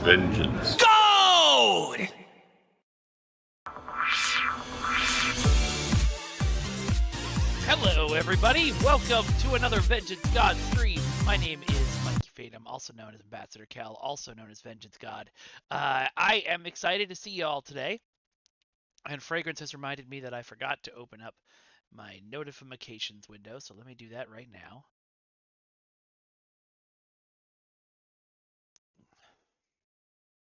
Vengeance. Gold! Hello, everybody. Welcome to another Vengeance God stream. My name is Mikey Fatum, also known as Ambassador Cal, also known as Vengeance God. I am excited to see you all today. And Fragrance has reminded me that I forgot to open up my notifications window, so let me do that right now.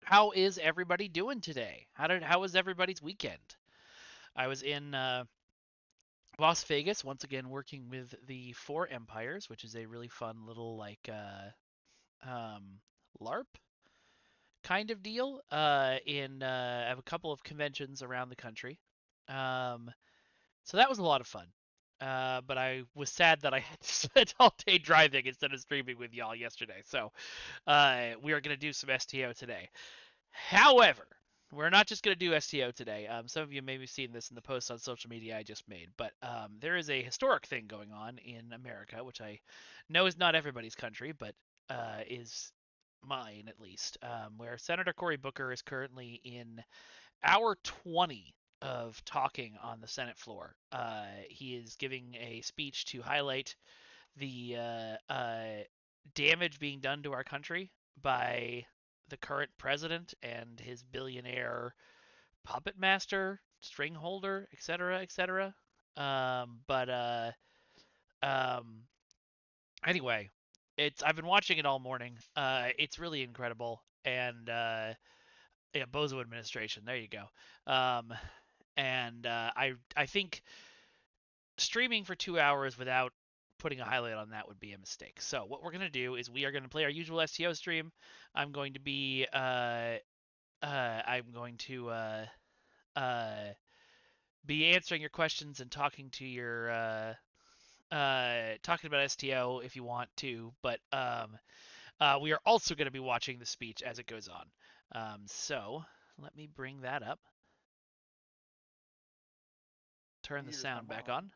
How is everybody doing today? How was everybody's weekend? I was in Las Vegas once again working with the Four Empires, which is a really fun little like LARP kind of deal. I have a couple of conventions around the country. So that was a lot of fun. But I was sad that I had to spend all day driving instead of streaming with y'all yesterday. So we are going to do some STO today. However, we're not just going to do STO today. Some of you may have seen this in the post on social media I just made, but there is a historic thing going on in America, which I know is not everybody's country, but is mine at least, where Senator Cory Booker is currently in hour 20 of talking on the Senate floor. He is giving a speech to highlight the damage being done to our country by the current president and his billionaire puppet master, string holder, etc., etc. Anyway, I've been watching it all morning. It's really incredible, and yeah, Bozo administration. There you go. I think streaming for 2 hours without putting a highlight on that would be a mistake. So what we're gonna do is we are gonna play our usual STO stream. I'm going to be be answering your questions and talking to your talking about STO if you want to, but we are also going to be watching the speech as it goes on. So let me bring that up. Turn the sound back on.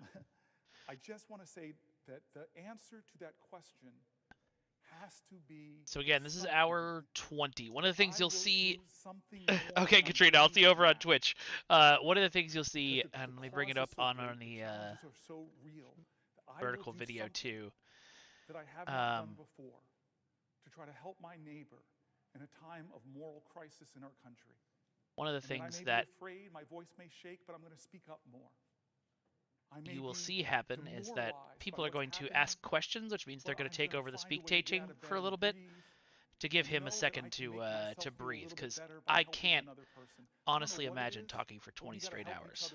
I just want to say that the answer to that question has to be. So again, this is hour 20. One of the things you'll see. Okay, Katrina, I'll see you over on Twitch. One of the things you'll see, and let me bring it up on the vertical video too. That I have not done before to try to help my neighbor in a time of moral crisis in our country. One of the things I may that be afraid, my voice may shake, but I'm going to speak up more. You will see happen is that people are going to ask questions, which means they're going to take over the speak-tating for a little bit to give him a second to breathe, because I can't honestly imagine talking for 20 straight hours.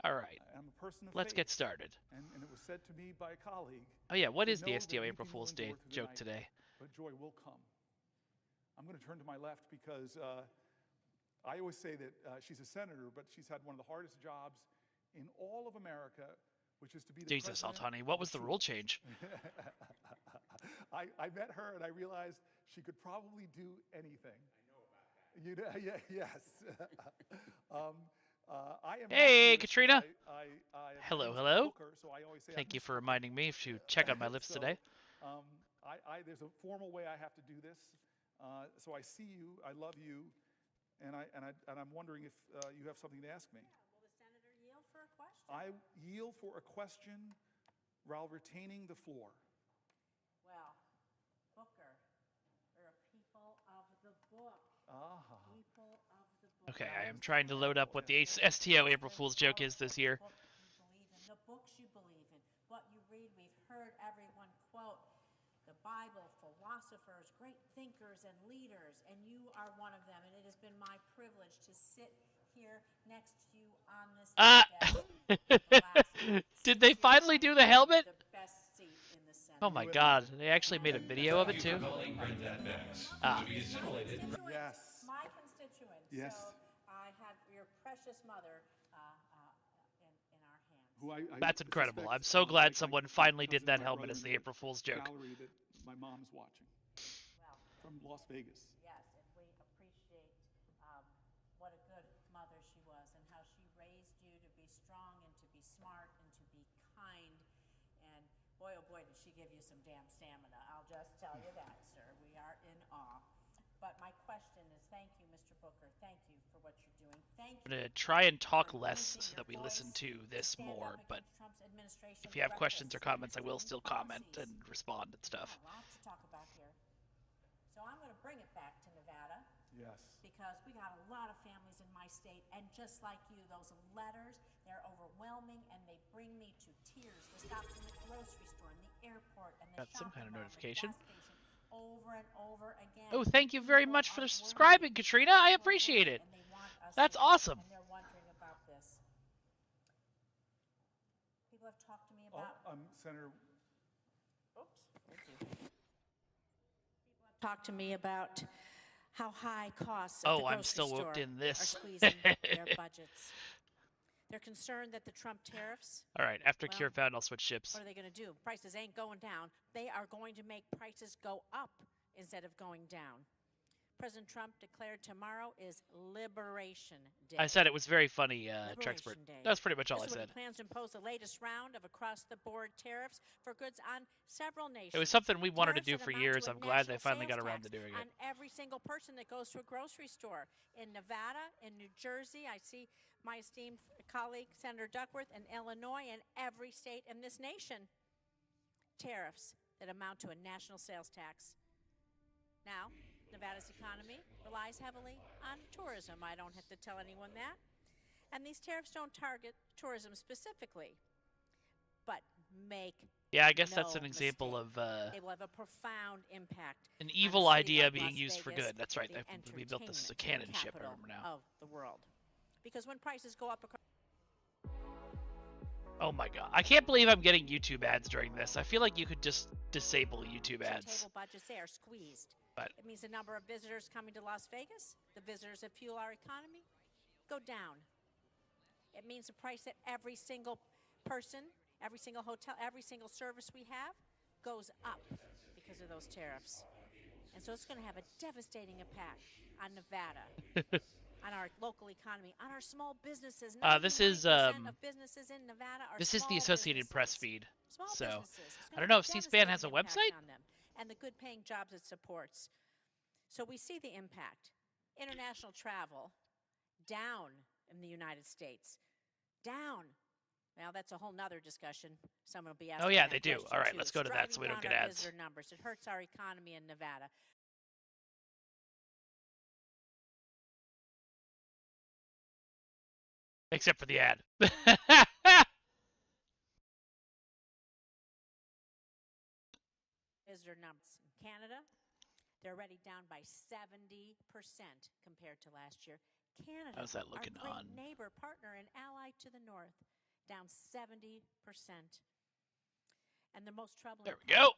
All right, let's get started. And it was said to me by a colleague. Oh yeah, what is the STO April Fool's Day joke today? But joy will come. I'm going to turn to my left because I always say that she's a senator, but she's had one of the hardest jobs in all of America, which is to be the Jesus, Altani, what was the rule change? I met her and I realized she could probably do anything. I know about that. Yes. Hey, Katrina. Hello. Booker, so I always say Thank you for reminding me to check on my lips today. There's a formal way I have to do this. So I see you, I love you, and I'm wondering if you have something to ask me. I yield for a question while retaining the floor. Well, Booker, we're a people of the book. People of the book. Okay, I am trying to load up what the STO April Fool's joke is this year. The books you believe in, what you read. We've heard everyone quote the Bible, philosophers, great thinkers and leaders, and you are one of them. And it has been my privilege to sit here next to you on this Did they finally do the helmet? The best seat in the Senate. Oh my god, they actually made a video of it too? Yes. My constituents. Yes. So I have your precious mother in our hands. That's incredible. I'm so glad someone finally did that helmet as the April Fool's joke. Gallery that my mom's watching. Well, from Las Vegas. Yes, and we appreciate what a good mother she was and how she raised you to be strong and to be smart and to be kind. And boy, oh boy, did she give you some damn stamina. I'll just tell you that, sir. We are in awe. But my question is, thank you, Mr. Booker. Thank you for what you're doing. Thank I'm you. going to try and talk for less using so that we your listen voice to this stand more, up but against Trump's administration's if you have questions or reckless comments, I will still comment policies. and respond and stuff. Yeah, lots to talk about here. So I'm going to bring it back to Nevada. Yes. Because we got a lot of families in my state, and just like you, those letters, they're overwhelming, and they bring me to tears. The stops in the grocery store, and the airport, and the Got some kind of shopping mall, notification. the gas station, over and over again. Oh, thank you very People much for are subscribing, worried. Katrina. I People are appreciate worried, it. and they want us That's to- awesome. And they're wondering about this. People have talked to me about... Senator... Oops, thank you. People have talked to me about how high costs at the grocery I'm still store whooped in this. are squeezing their budgets. They're concerned that the Trump tariffs, All right, after Well, Cure found, I'll switch ships. what are they going to do? Prices ain't going down. They are going to make prices go up instead of going down. President Trump declared tomorrow is Liberation Day. I said it was very funny, Trexpert. Liberation Day. That's pretty much all I This one said. plans to impose the latest round of across-the-board tariffs for goods on several nations. It was something we wanted to Tariffs do that for amount years. to a I'm glad they national finally got sales around to tax doing on it. every single person that goes to a grocery store. In Nevada, in New Jersey, I see my esteemed colleague, Senator Duckworth, in Illinois, and every state in this nation. Tariffs that amount to a national sales tax. Now, Nevada's economy relies heavily on tourism. I don't have to tell anyone that. And these tariffs don't target tourism specifically, but make Yeah, I guess that's no an example mistake. of They will have a profound impact an on a evil city idea like being Las used for Vegas, good. That's right. the We built this as a entertainment cannon ship. I capital remember now. of the world. Because when prices go up across Oh my god. I can't believe I'm getting YouTube ads during this. I feel like you could just disable YouTube the ads. table budgets, they are squeezed. But It means the number of visitors coming to Las Vegas, the visitors that fuel our economy, go down. It means the price that every single person, every single hotel, every single service we have goes up because of those tariffs. And so it's going to have a devastating impact on Nevada, on our local economy, on our small businesses. This is 99% of businesses in Nevada are this is the small Associated Press businesses. feed. Small So businesses. It's I gonna don't know have if C-SPAN has a devastating impact website. on them and the good paying jobs it supports. So we see the impact. International travel down in the United States. Down. Well, that's a whole nother discussion. Someone will be asking. Oh yeah, that they do. question All right, too. let's It's go to that so we driving don't get down our ads. visitor numbers. It hurts our economy in Nevada. Except for the ad. Visitor numbers in Canada, they're already down by 70% compared to last year. Canada, How's that looking our great on? neighbor, partner, and ally to the north, down 70%. And the most troubling There we go.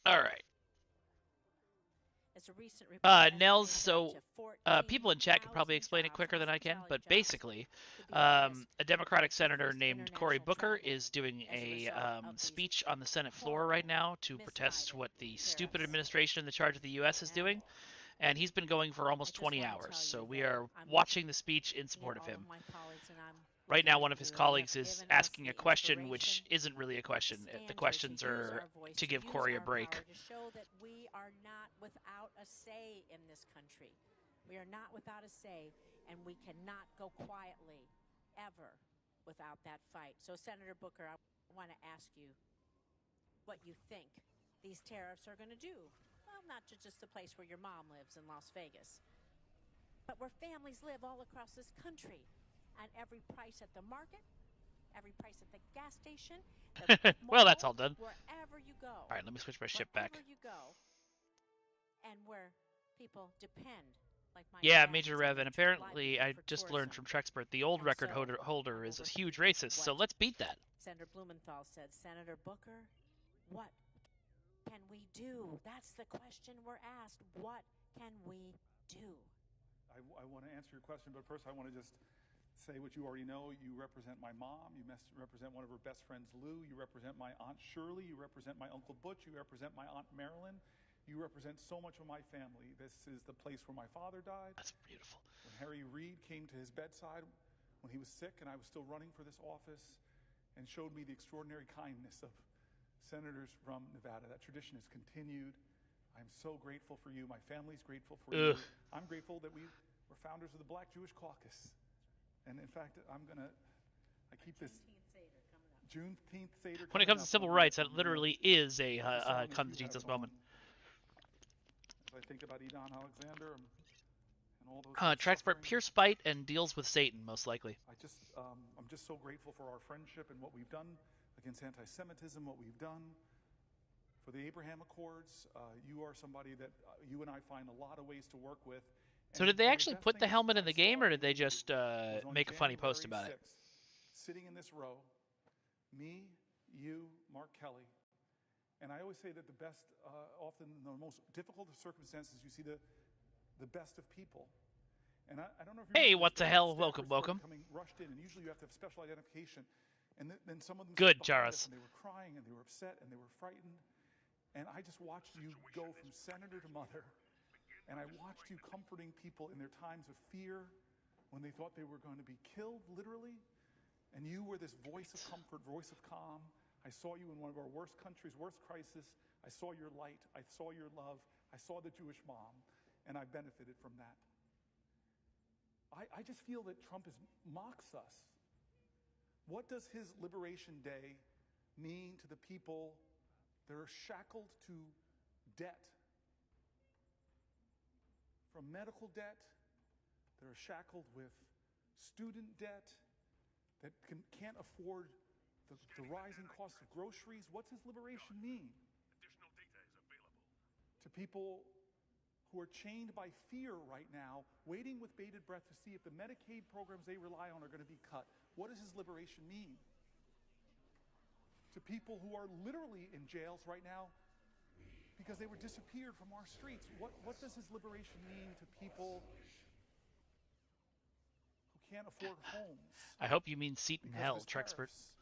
All right. is a recent report Nels, estimating so up to people in chat could probably 14,000 explain it jobs, quicker than I can, hospitality but jobs, basically, could be at risk a Democratic of senator decreased named Cory international Booker travel is doing as a a result of these speech on the Senate floor right now to protest misguided what the stupid tariffs. administration in the charge of the U.S. is And doing, and he's been going for almost I just 20 wanna hours. tell So you we that are I'm watching the speech in looking support at of all him. my colleagues, and I'm Right now, looking one at of his you, and you colleagues have is given us asking the a question which inspiration isn't really a question. to The stand here, questions to use are our voice, to give use Cory a our break. power to show that we are not without a say in this country. We are not without a say, and we cannot go quietly ever without that fight. So, Senator Booker, I want to ask you what you think these tariffs are going to do. Well, not to just the place where your mom lives in Las Vegas, but where families live all across this country. And every price at the market, every price at the gas station, the Well, that's mall, all done. wherever you go. All right, let me switch my ship back. Wherever you go, and where people depend, like my Yeah, dad Major is a Rev, and major apparently I livelihood for just learned tourism. from Trexpert the old And record so, holder I'm is a over huge here. racist, so What let's beat that. Senator Blumenthal said, Senator Booker, what can we do? That's the question we're asked. What can we do? I want to answer your question, but first I want to just say what you already know. You represent my mom. You represent one of her best friends, Lou. You represent my Aunt Shirley. You represent my Uncle Butch. You represent my Aunt Marilyn. You represent so much of my family. This is the place where my father died. That's beautiful. When Harry Reid came to his bedside when he was sick and I was still running for this office and showed me the extraordinary kindness of senators from Nevada. That tradition has continued. I I'm so grateful for you. My family's grateful for you. Ugh. I'm grateful that we were founders of the Black Jewish Caucus. And in fact, I keep this Juneteenth Seder When it comes to civil rights, that literally is a come to Jesus moment. As I think about Edon Alexander and all those Tracks for suffering, pure spite and deals with Satan, most likely. I'm just so grateful for our friendship and what we've done against anti-Semitism, what we've done for the Abraham Accords. You are somebody that you and I find a lot of ways to work with. So did they actually put the helmet in the game, or did they just make a funny post about it? Sitting in this row, me, you, Mark Kelly, and I always say that the best, often in the most difficult of circumstances, you see the best of people. And I don't know if you Hey, remember what this, the but hell? staffers Welcome, started welcome. Coming rushed in, and usually you have to have special identification. And then some of them Good, stood behind us, Jairus. and they were crying, and they were upset, and they were frightened. And I just watched you go from senator to mother, and I watched you comforting people in their times of fear when they thought they were going to be killed, literally. And you were this voice of comfort, voice of calm. I saw you in one of our worst countries, worst crisis. I saw your light. I saw your love. I saw the Jewish mom, and I benefited from that. I just feel that Trump mocks us. What does his Liberation Day mean to the people that are shackled to debt? From medical debt, that are shackled with student debt, that can't afford the rising cost of groceries. What's his liberation mean? Additional data is available. To people who are chained by fear right now, waiting with bated breath to see if the Medicaid programs they rely on are going to be cut. What does his liberation mean? To people who are literally in jails right now because they were disappeared from our streets. What does his liberation mean to people who can't afford homes? I hope you mean seat in because of hell, his Trexpert. tariffs,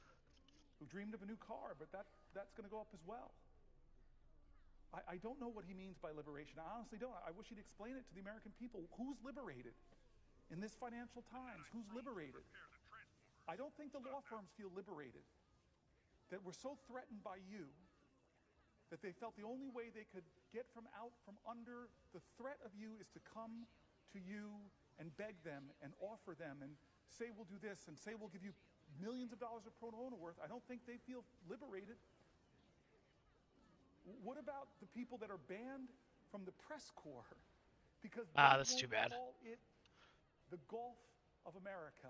who dreamed of a new car, but that's going to go up as well. I don't know what he means by liberation. I honestly don't. I wish he'd explain it to the American people. Who's liberated in this financial times? Who's liberated? I don't think the law firms feel liberated, that we're so threatened by you that they felt the only way they could get from under the threat of you is to come to you and beg them and offer them and say we'll do this and say we'll give you millions of dollars of pro bono worth. I don't think they feel liberated. What about the people that are banned from the press corps because that's too bad. Call it the Gulf of America?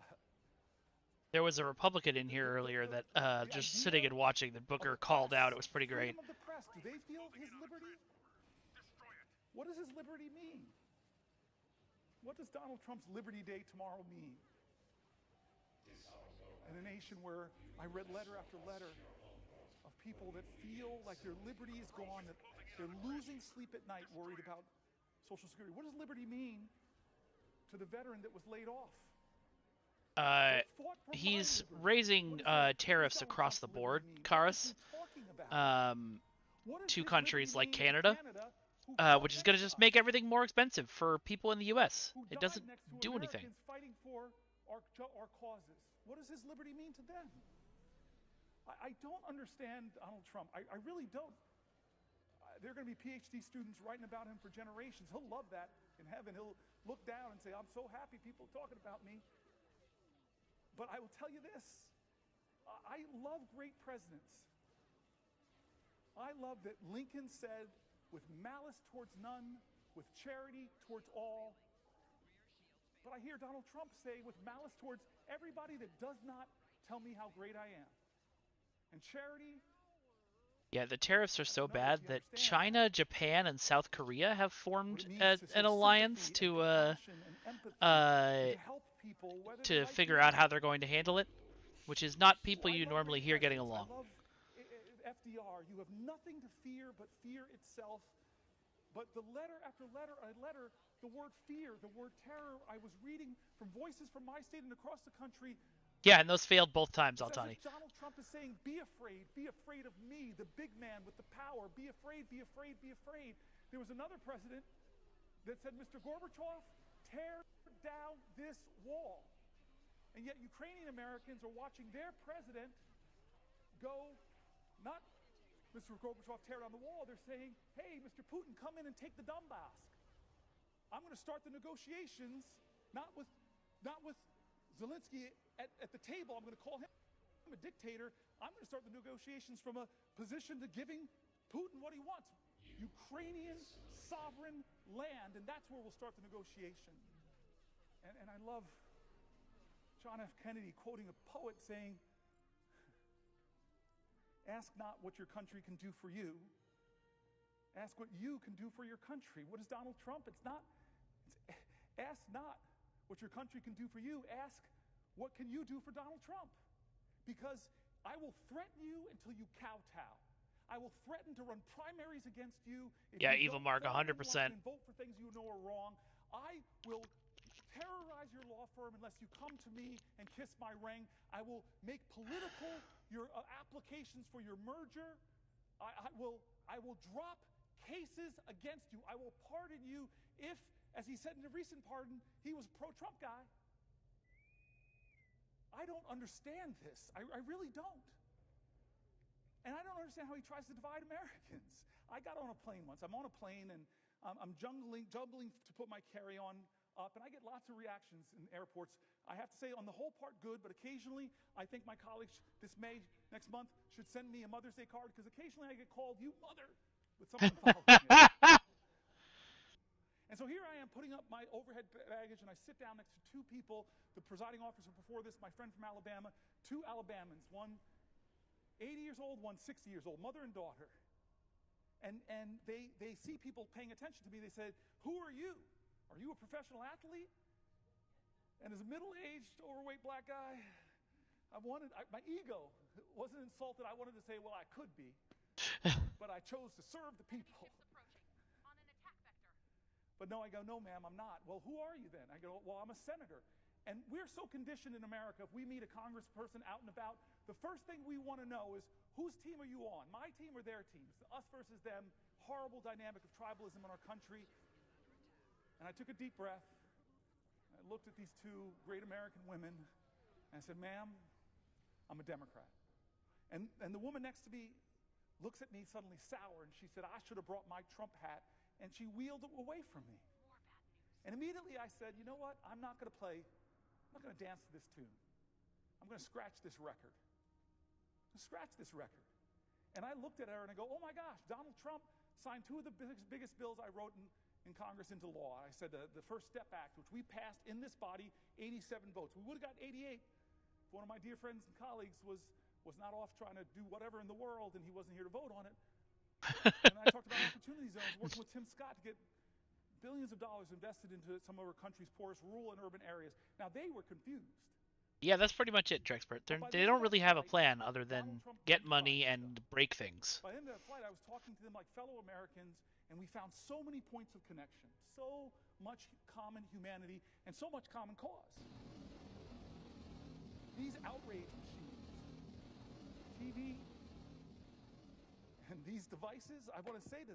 There was a Republican in here earlier that just sitting and watching that Booker called out. It was pretty great. Freedom of the press. Do they feel his liberty? What does his liberty mean? What does Donald Trump's Liberty Day tomorrow mean? In a nation where I read letter after letter of people that feel like their liberty is gone, that they're losing sleep at night worried about Social Security. What does liberty mean to the veteran that was laid off? He's raising tariffs across the board, Karas, to countries like Canada, which is going to just make everything more expensive for people in the U.S. It doesn't do anything. Fighting for our causes. What does his liberty mean to them? I don't understand Donald Trump. I really don't. There are going to be PhD students writing about him for generations. He'll love that in heaven. He'll look down and say, I'm so happy people are talking about me. But I will tell you this. I love great presidents. I love that Lincoln said, with malice towards none, with charity towards all. But I hear Donald Trump say, with malice towards everybody that does not tell me how great I am. And charity. Yeah, the tariffs are so bad that China, Japan, and South Korea have formed an alliance to figure out how they're going to handle it, which is not people you normally hear getting along. I love FDR. You have nothing to fear but fear itself. But the letter after letter, the word fear, the word terror, I was reading from voices from my state and across the country. Yeah, and those failed both times, Altani. Donald Trump is saying, be afraid of me, the big man with the power. Be afraid, be afraid, be afraid. There was another president that said, Mr. Gorbachev, tear down this wall. And yet Ukrainian Americans are watching their president go, not Mr. Gorbachev tear down the wall, they're saying, hey, Mr. Putin, come in and take the Donbass. I'm going to start the negotiations, not with Zelensky at the table. I'm going to call him a dictator. I'm going to start the negotiations from a position to giving Putin what he wants. Ukrainian sovereign land, and that's where we'll start the negotiation. And I love John F. Kennedy quoting a poet saying, ask not what your country can do for you. Ask what you can do for your country. What is Donald Trump? Ask not what your country can do for you. Ask what can you do for Donald Trump? Because I will threaten you until you kowtow. I will threaten to run primaries against you. If Yeah, you Evil don't Mark, fall in 100%. line and vote for things you know are wrong. I will terrorize your law firm unless you come to me and kiss my ring. I will make political your applications for your merger. I will drop cases against you. I will pardon you if, as he said in a recent pardon, he was a pro-Trump guy. I don't understand this. I really don't. And I don't understand how he tries to divide Americans. I got on a plane once. I'm on a plane and I'm juggling to put my carry-on up, and I get lots of reactions in airports. I have to say, on the whole part, good, but occasionally I think my colleagues next month should send me a Mother's Day card, because occasionally I get called, you mother, with someone following me. And so here I am putting up my overhead baggage, and I sit down next to two people, the presiding officer before this, my friend from Alabama, two Alabamans, one 80 years old, one 60 years old, mother and daughter. And they see people paying attention to me. They said, who are you? Are you a professional athlete? And as a middle-aged, overweight black guy, my ego wasn't insulted. I wanted to say, well, I could be, but I chose to serve the people. But no, I go, no, ma'am, I'm not. Well, who are you then? I go, well, I'm a senator. And we're so conditioned in America, if we meet a congressperson out and about, the first thing we want to know is, whose team are you on? My team or their team? It's us versus them, horrible dynamic of tribalism in our country. And I took a deep breath. I looked at these two great American women, and I said, ma'am, I'm a Democrat. And the woman next to me looks at me suddenly sour, and she said, I should have brought my Trump hat, and she wheeled it away from me. And immediately I said, you know what? I'm not going to dance to this tune. I'm going to scratch this record. And I looked at her and I go, oh my gosh, Donald Trump signed two of the biggest bills I wrote in Congress into law. I said the First Step Act, which we passed in this body, 87 votes. We would have got 88 if one of my dear friends and colleagues was not off trying to do whatever in the world and he wasn't here to vote on it. And I talked about opportunity zones, working with Tim Scott to get billions of dollars invested into some of our country's poorest rural and urban areas. Now, they were confused. Yeah, that's pretty much it, Trexpert. They don't really have a plan other than get money and break things. By the end of that flight, I was talking to them like fellow Americans, and we found so many points of connection, so much common humanity, and so much common cause. These outrage machines, TV, and these devices, I want to say to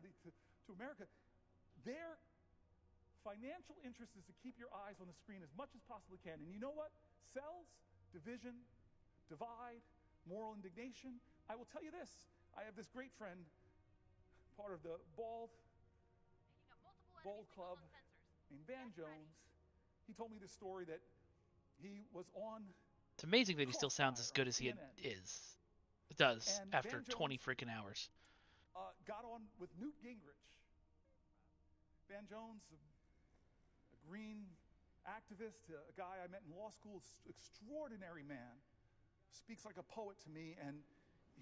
America, their financial interest is to keep your eyes on the screen as much as possibly can. And you know what? Sells division, divide, moral indignation. I will tell you this. I have this great friend, part of the Bald Club, named Van Jones. He told me this story that he was on. It's amazing that he still sounds as good as he does and after Van 20 Jones, freaking hours. Got on with Newt Gingrich. Van Jones, a green activist, a guy I met in law school, extraordinary man, speaks like a poet to me, and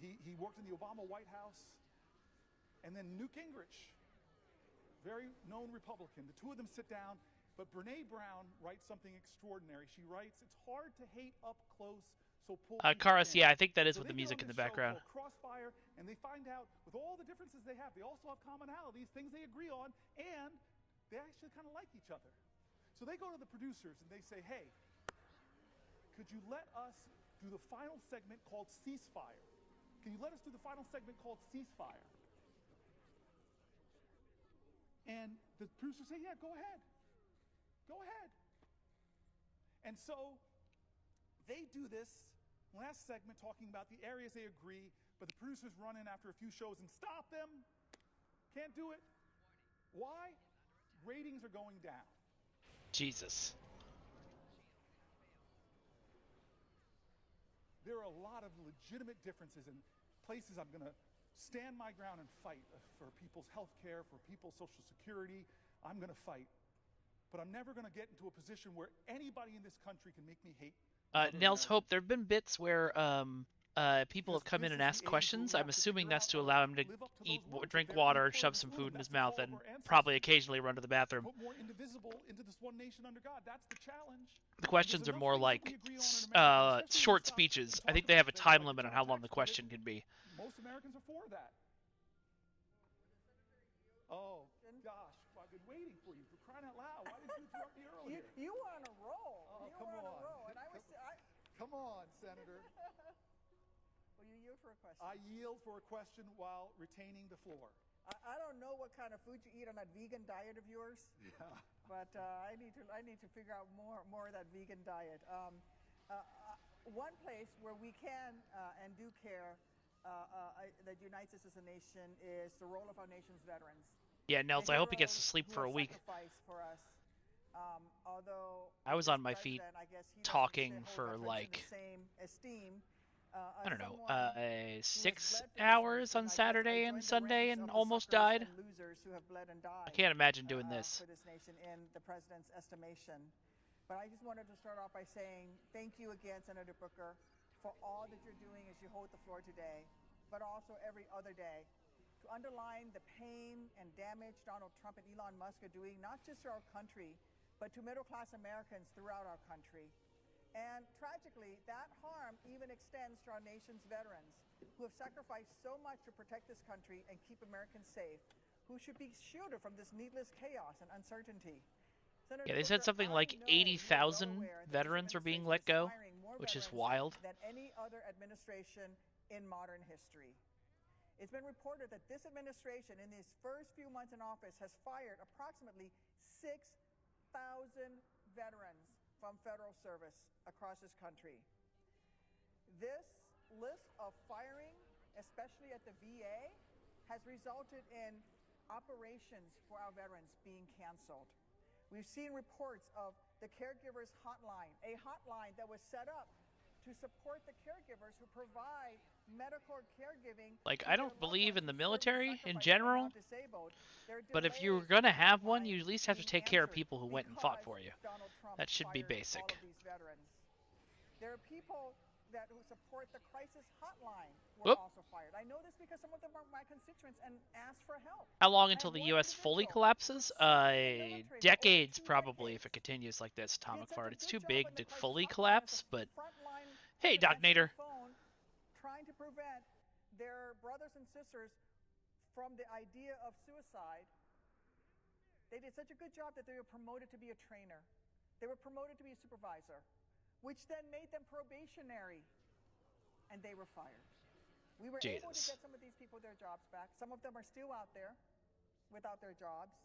he worked in the Obama White House. And then Newt Gingrich, very known Republican. The two of them sit down, but Brene Brown writes something extraordinary. She writes, it's hard to hate up close, so pull Karas, in. yeah, I think that is So with the they get music on in the this show background. called Crossfire, and they find out, with all the differences they have, they also have commonalities, things they agree on, and they actually kind of like each other. So they go to the producers and they say, hey, could you let us do the final segment called Ceasefire? Can you let us do the final segment called Ceasefire? And the producers say, yeah, go ahead. Go ahead. And so they do this last segment talking about the areas they agree, but the producers run in after a few shows and stop them. Can't do it. Why? Ratings are going down. Jesus. There are a lot of legitimate differences in places I'm going to stand my ground and fight for people's health care, for people's Social Security. I'm going to fight. But I'm never going to get into a position where anybody in this country can make me hate another Nels American. Hope, there have been bits where people have come in and asked questions. I'm assuming that's to allow him to eat, drink water, shove some food in his mouth, and probably occasionally run to the bathroom. Put more indivisible into this one nation under God. That's the challenge. The questions are more like short speeches. I think they have a time limit on how long the question can be. Most Americans are for that. Oh, gosh. I've been waiting for you, for crying out loud. Why did you interrupt me earlier? You were on a roll. Oh, you come were on a on. roll. And Come on, Senator. Will you yield for a question? I yield for a question while retaining the floor. I don't know what kind of food you eat on that vegan diet of yours. Yeah. But I need to figure out more of that vegan diet. One place where we can and do care that unites us as a nation is the role of our nation's veterans. Yeah, Nels, The I hope he gets to heroes sleep who for a have week. sacrificed for us. Although I was this on my feet president, I guess he doesn't talking hold for, veterans in like, the same esteem. I don't know, Someone who has 6 bled for this hours nation, on I guess I Saturday and joined the Sunday ranks and of the almost suckers died. and losers who have bled and I died, can't imagine doing this. for this nation in the president's estimation. But I just wanted to start off by saying thank you again, Senator Booker, for all that you're doing as you hold the floor today, but also every other day, to underline the pain and damage Donald Trump and Elon Musk are doing, not just to our country, but to middle-class Americans throughout our country. And tragically, that harm even extends to our nation's veterans, who have sacrificed so much to protect this country and keep Americans safe, who should be shielded from this needless chaos and uncertainty. Senator Yeah, they said Booker, something I like know you are 80,000 well aware that this veterans are being administration let go, is firing more which is veterans wild. than any other administration in modern history. It's been reported that this administration, in its first few months in office, has fired approximately 6,000 veterans from federal service across this country. This list of firing, especially at the VA, has resulted in operations for our veterans being canceled. We've seen reports of the Caregivers Hotline, a hotline that was set up to support the caregivers who provide medical caregiving. Like, to I their don't loved believe ones in the who serve and military in sacrifice and are general, now disabled. There are but if you're delays gonna in the have one, hotline you at least have to being take care of answered people who went and fought because for you. Donald Trump That should be fired basic. all of these veterans. There are people who support the crisis hotline were Whoop. also fired. I know this because some of them are my constituents and asked for help. How long I until have the one U.S. fully individual collapses? who served in the military for over Decades 2 probably if decades. it continues like this, Did Atomic such Fart. a It's good too job big on to the crisis fully hotline as collapse, a but frontline hey, person Doc answering Nader. the phone, trying to prevent their brothers and sisters from the idea of suicide. They did such a good job that they were promoted to be a trainer. They were promoted to be a supervisor, which then made them probationary, and they were fired. We were able to Jesus. get some of these people their jobs back. Some of them are still out there without their jobs.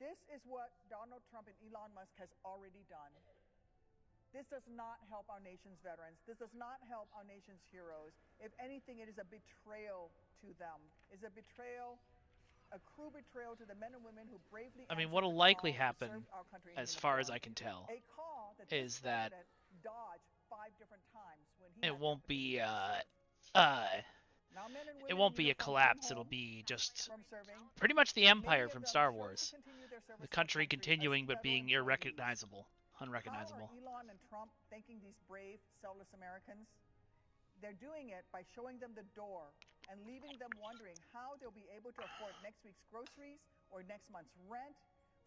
This is what Donald Trump and Elon Musk has already done. This does not help our nation's veterans. This does not help our nation's heroes. If anything, it is a betrayal to them. It's a betrayal, a cruel betrayal to the men and women who bravely I mean, answered what'll the likely call to happen, serve our country in as far as uniform. I can tell, A call that is this that president dodged 5 different times when he it had the won't be opportunity to serve. Now, men and it women won't in be a uniform came collapse. It'll home be just from serving. pretty much the Many Empire of from them Star chose to Wars. continue their service The to our country country as continuing but federal being employees. irrecognizable, How unrecognizable. are Elon and Trump thanking these brave, selfless Americans? They're doing it by showing them the door and leaving them wondering how they'll be able to afford next week's groceries or next month's rent,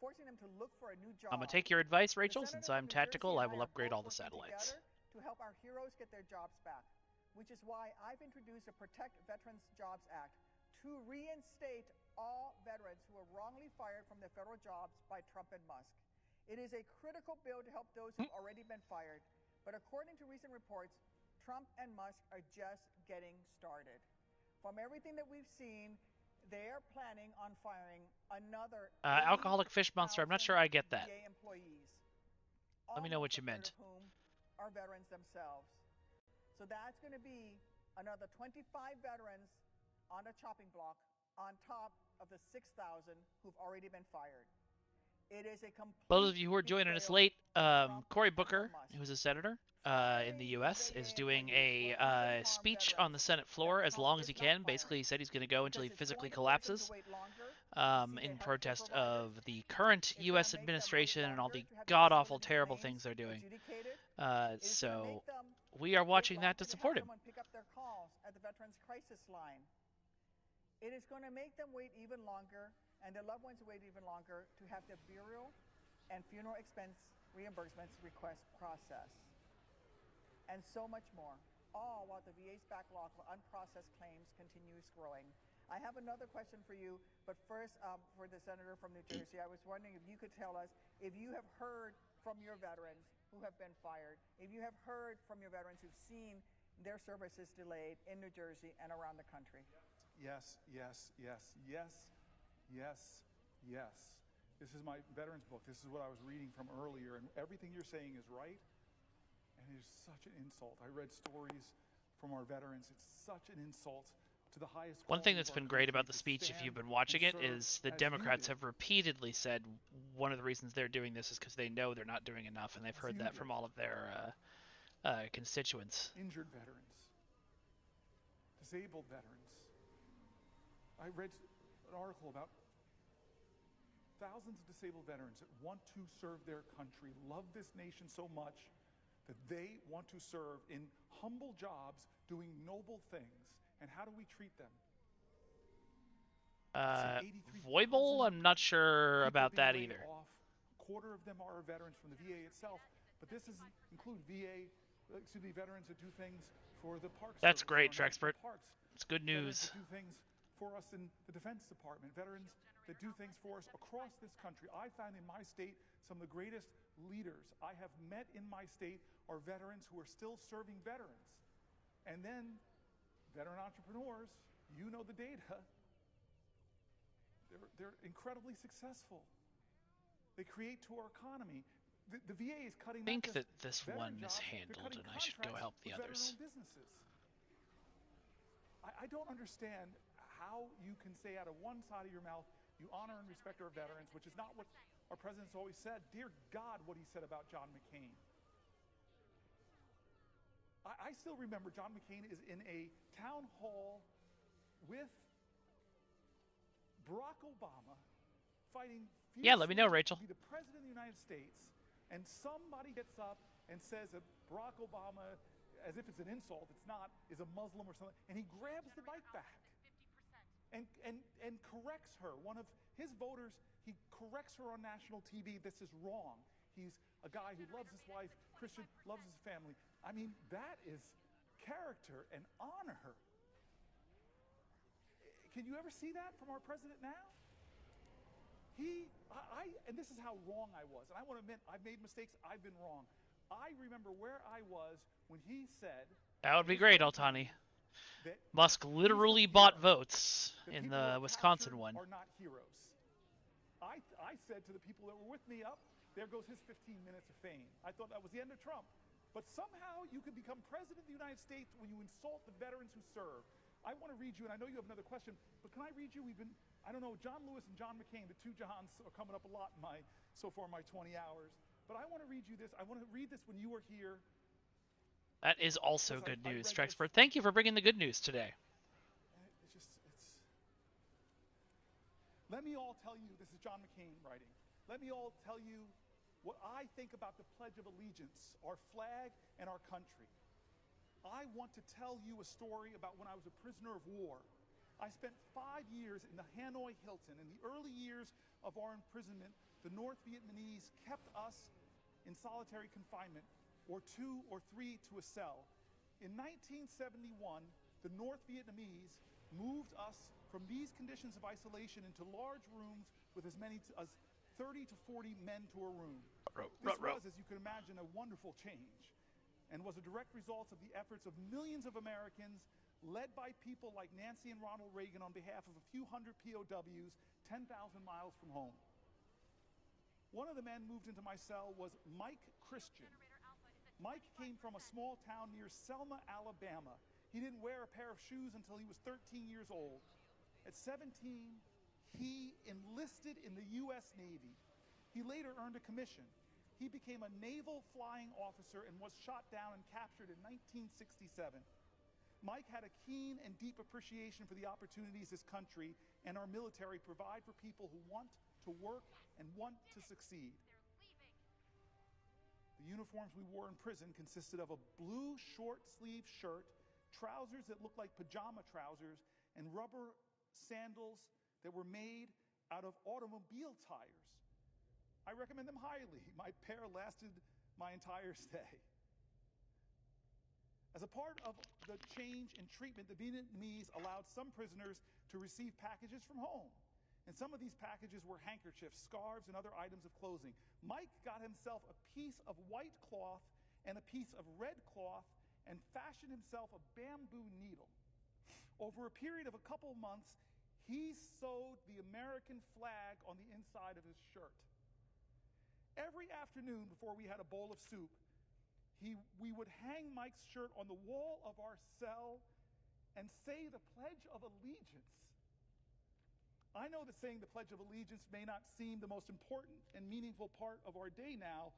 forcing them to look for a new job. I'm gonna take your advice, The Rachel. Since senators I'm from New Jersey tactical, I and will are upgrade all both the working satellites. together to help our heroes get their jobs back, which is why I've introduced the Protect Veterans Jobs Act to reinstate all veterans who were wrongly fired from their federal jobs by Trump and Musk. It is a critical bill to help those who've already been fired, but according to recent reports, Trump and Musk are just getting started. From everything that we've seen, they are planning on firing another Alcoholic Fish Monster. I'm not sure I get that. VA employees. Let me know what Almost you a third meant. of whom are veterans themselves. So that's going to be another 25 veterans on the chopping block on top of the 6,000 who've already been fired. It is a complete Those of you who are joining us late, Cory Booker, Musk. who's a senator in the U.S., is doing a harm speech veterans on the Senate floor that as Trump long as is he not can. firing. Basically, he said he's going to go until he Because it's physically going to force them collapses to wait longer to see in the healthcare protest providers. of the current It's gonna U.S. make them wait administration and all longer the to have their god-awful, disability terrible claims things they're doing. adjudicated. It is gonna So make them we are wait watching that to longer support have him. someone pick up their calls at the Veterans Crisis Line. It is going to make them wait even longer, and their loved ones wait even longer to have their burial and funeral expense reimbursements request processed, and so much more, all while the VA's backlog of unprocessed claims continues growing. I have another question for you, but first, for the senator from New Jersey, I was wondering if you could tell us if you have heard from your veterans who have been fired, if you have heard from your veterans who've seen their services delayed in New Jersey and around the country. Yes, yes, yes, yes, yes, yes. This is my veterans book. This is what I was reading from earlier, and everything you're saying is right, and it is such an insult. I read stories from our veterans. It's such an insult to the highest One thing quality that's of our been great country about the to speech, if stand you've been watching and it, serve is the as you Democrats did. have repeatedly said one of the reasons they're doing this is because they know they're not doing enough, and they've heard you that did. from all of their constituents. Injured veterans, disabled veterans. I read an article about thousands of disabled veterans that want to serve their country, love this nation so much that they want to serve in humble jobs doing noble things. And how do we treat them? Voibel, I'm not sure People about being that laid either. off. A quarter of them are veterans from the VA itself, but this doesn't include veterans that do things for the Parks That's Service, great, our national Trexpert. parks. It's good Veterans news. that do things for us in the Defense Department, veterans that do things for us across this country. I found in my state some of the greatest leaders I have met in my state are veterans who are still serving veterans. And then veteran entrepreneurs, you know the data, they're incredibly successful. They create to our economy. The VA is cutting. I think that this one is handled, and I should go help the others. Businesses. I don't understand how you can say out of one side of your mouth you honor and respect our veterans, which is not what our president's always said. Dear God, what he said about John McCain. I still remember John McCain is in a town hall with Barack Obama fighting fiercely Yeah, let me know, Rachel. to be the president of the United States, and somebody gets up and says that Barack Obama, as if it's an insult, it's not, is a Muslim or something, and he grabs the mic back and corrects her. One of his voters, he corrects her on national TV. This is wrong. He's a guy who loves his wife, Christian, loves his family. I mean, that is character and honor. Can you ever see that from our president now? And this is how wrong I was. And I want to admit, I've made mistakes. I've been wrong. I remember where I was when he said... That would be great, Altani. Musk literally bought votes in the Wisconsin one. Are not heroes. I said to the people that were with me, there goes his 15 minutes of fame. I thought that was the end of Trump. But somehow you can become president of the United States when you insult the veterans who serve. I want to read you, and I know you have another question, but can I read you? I don't know, John Lewis and John McCain, the two Johns are coming up a lot in so far my 20 hours. But I want to read you this. I want to read this when you were here. That is also good news, Trexpert. Thank you for bringing the good news today. Let me all tell you, this is John McCain writing. Let me all tell you what I think about the Pledge of Allegiance, our flag and our country. I want to tell you a story about when I was a prisoner of war. I spent 5 years in the Hanoi Hilton. In the early years of our imprisonment, the North Vietnamese kept us in solitary confinement, or 2 or 3 to a cell. In 1971, the North Vietnamese moved us from these conditions of isolation into large rooms with as many as 30 to 40 men to a room. This was, as you can imagine, a wonderful change, and was a direct result of the efforts of millions of Americans, led by people like Nancy and Ronald Reagan on behalf of a few hundred POWs 10,000 miles from home. One of the men moved into my cell was Mike Christian. Mike came from a small town near Selma, Alabama. He didn't wear a pair of shoes until he was 13 years old. At 17, he enlisted in the U.S. Navy. He later earned a commission. He became a naval flying officer and was shot down and captured in 1967. Mike had a keen and deep appreciation for the opportunities this country and our military provide for people who want to work and want to succeed. The uniforms we wore in prison consisted of a blue short-sleeved shirt, trousers that looked like pajama trousers, and rubber sandals that were made out of automobile tires. I recommend them highly. My pair lasted my entire stay. As a part of the change in treatment, the Vietnamese allowed some prisoners to receive packages from home. And some of these packages were handkerchiefs, scarves, and other items of clothing. Mike got himself a piece of white cloth and a piece of red cloth and fashioned himself a bamboo needle. Over a period of a couple months, he sewed the American flag on the inside of his shirt. Every afternoon before we had a bowl of soup, we would hang Mike's shirt on the wall of our cell and say the Pledge of Allegiance. I know that saying the Pledge of Allegiance may not seem the most important and meaningful part of our day now,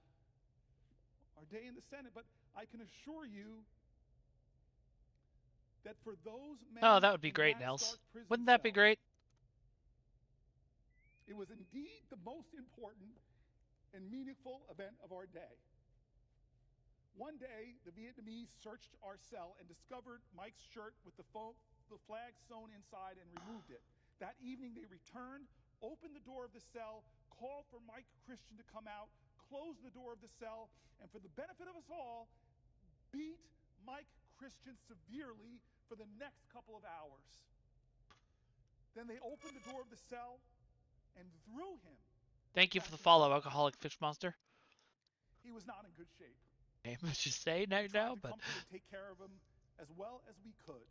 our day in the Senate, but I can assure you that for those men Oh, that would be in great, that Nels. stark prison Wouldn't that be cell, great? it was indeed the most important and meaningful event of our day. One day, the Vietnamese searched our cell and discovered Mike's shirt with the flag sewn inside and removed it. That evening, they returned, opened the door of the cell, called for Mike Christian to come out, closed the door of the cell, and for the benefit of us all, beat Mike Christian severely for the next couple of hours. Then they opened the door of the cell and threw him. Thank you for back the to follow, cell. Alcoholic Fish Monster. He was not in good shape. Okay, let's just say no, We tried no, to but comfort and take care of him as well as we could.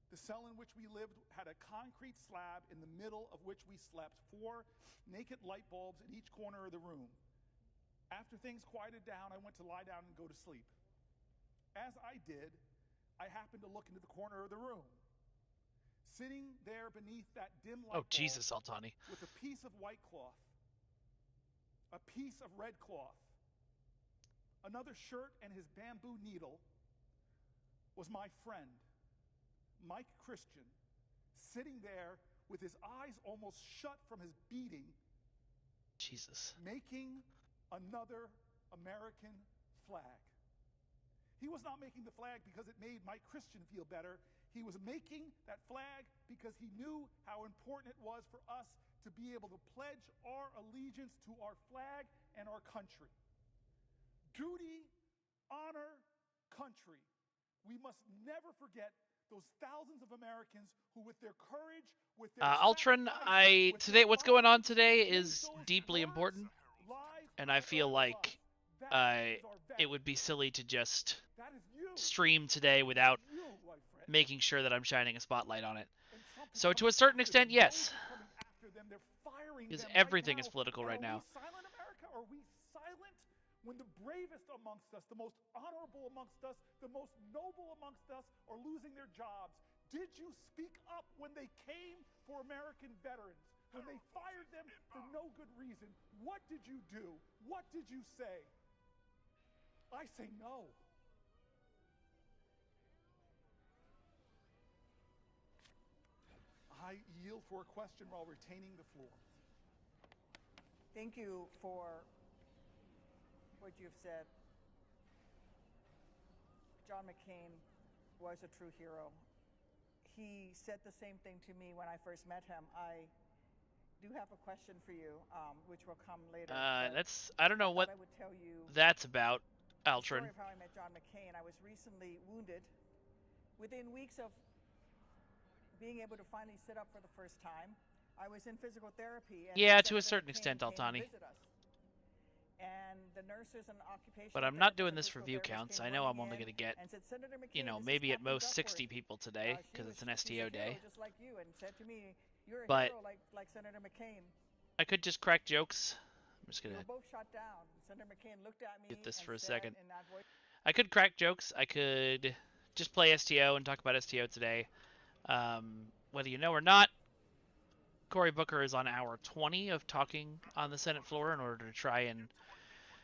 The cell in which we lived had a concrete slab in the middle of which we slept, 4 naked light bulbs in each corner of the room. After things quieted down, I went to lie down and go to sleep. As I did, I happened to look into the corner of the room. Sitting there beneath that dim light oh bulb Jesus, Altani. with a piece of white cloth, a piece of red cloth, another shirt, and his bamboo needle was my friend, Mike Christian, sitting there with his eyes almost shut from his beating, Jesus. making another American flag. He was not making the flag because it made Mike Christian feel better. He was making that flag because he knew how important it was for us to be able to pledge our allegiance to our flag and our country. Duty, honor, country. We must never forget those thousands of Americans who, with their courage, with their Ultron, sacrifice, with today, their what's going on lives, today made is those deeply words important, live and I feel forever like love. That is our it veteran. would be silly to just That is you. stream today without You, my friend. making sure that I'm shining a spotlight on it. And Trump is So to coming a certain after extent, them. yes. Those are coming after them. They're firing Because them everything right is now. political And right now. Are we silent, America? Are we silent when the bravest amongst us, the most honorable amongst us, the most noble amongst us are losing their jobs? Did you speak up when they came for American veterans? When they fired them for no good reason? What did you do? What did you say? I say no. I yield for a question while retaining the floor. Thank you for what you've said. John McCain was a true hero. He said the same thing to me when I first met him. I do have a question for you, which will come later. but I don't know what I would tell you that's about, the Ultron. story of how I met John McCain. I was recently wounded. Within weeks of being able to finally sit up for the first time, I was in physical therapy. And Yeah, to a Senator certain McCain extent, came to Altani. visit us. And the nurses and occupational But I'm not therapists doing and this for physical view therapists counts. came I know I'm running only in going to get, and said, Senator McCain, you know, this is maybe at Captain most 60 Duckworth. people today, She because was- it's an she's a STO hero, day. just like you, and said to me, "You're a But hero like Senator McCain." I could just crack jokes. I'm just We going were to both shot down. Senator McCain looked at me get this and for a said second. in that voice, I could crack jokes. I could just play STO and talk about STO today. Whether you know or not, Cory Booker is on hour 20 of talking on the Senate floor in order to try and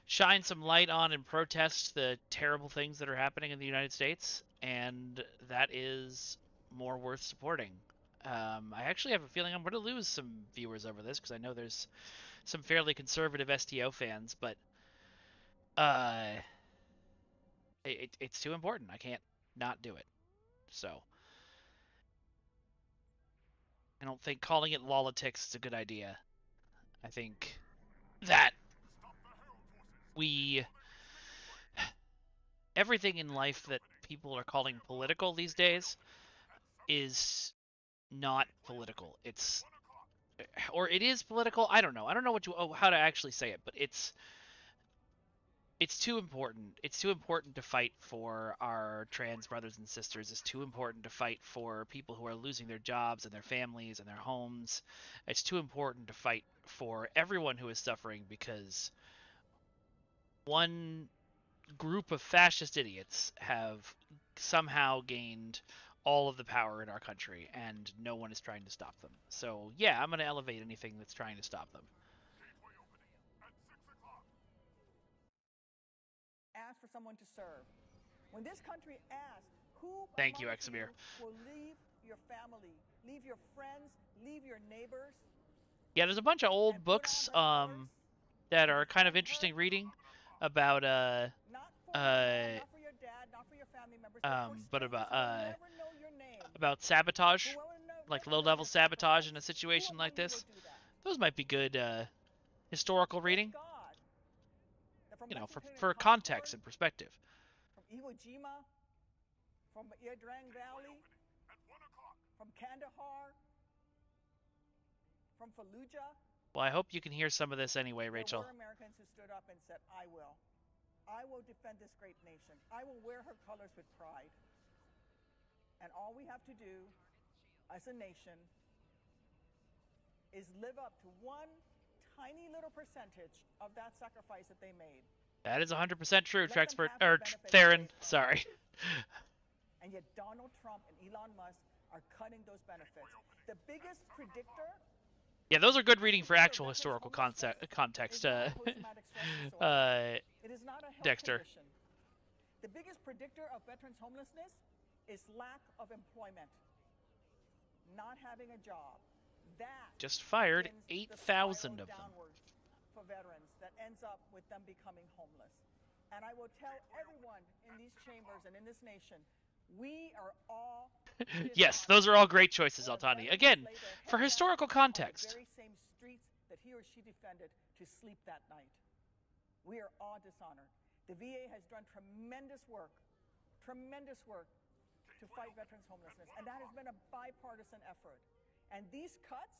shine some light on and protest the terrible things that are happening in the United States, and that is more worth supporting. I actually have a feeling I'm going to lose some viewers over this because I know there's some fairly conservative STO fans, but it's too important. I can't not do it. So I don't think calling it Lolitics is a good idea. I think that we everything in life that people are calling political these days is not political. Or it is political. I don't know. I don't know how to actually say it, but it's too important. It's too important to fight for our trans brothers and sisters. It's too important to fight for people who are losing their jobs and their families and their homes. It's too important to fight for everyone who is suffering because one group of fascist idiots have somehow gained all of the power in our country, and no one is trying to stop them. So, yeah, I'm going to elevate anything that's trying to stop them. Ask for someone to serve. When this country asks, who Thank you, among Examir. will leave your family, leave your friends, leave your neighbors? Yeah, there's a bunch of old books that are kind of interesting reading about Not for your mom, not for your dad, not for your family members, but strangers who will never know your name, about sabotage, who will like never know low-level your sabotage in a sacrifice. situation Who like among you this. will do that? Those might be good historical Thank reading, God that from you know, Lexington and for Concord, context and perspective. from Iwo Jima, from Drang Valley, from Kandahar, from Fallujah. Well, I hope you can hear some of this anyway, Rachel. There were Americans who stood up and said, I will. I will defend this great nation. I will wear her colors with pride. And all we have to do as a nation is live up to one tiny little percentage of that sacrifice that they made. That is 100% true, Let them Trexpert, have the or benefits Theron, they- sorry. And yet Donald Trump and Elon Musk are cutting those benefits. The biggest predictor Yeah, those are good reading for actual historical context. is not post-traumatic stress disorder. It is not a health Dexter. condition. The biggest predictor of veterans' homelessness is lack of employment, not having a job. That Just fired begins the 8,000 spiral of them. downward for veterans that ends up with them becoming homeless. And I will tell everyone in these chambers and in this nation, we are all Yes, those are all great choices, when a Altani. veteran Again, laid their for head historical down on the context. very same streets that he or she defended to sleep that night. We are all dishonored. The VA has done tremendous work to fight veterans' homelessness, and that has been a bipartisan effort. And these cuts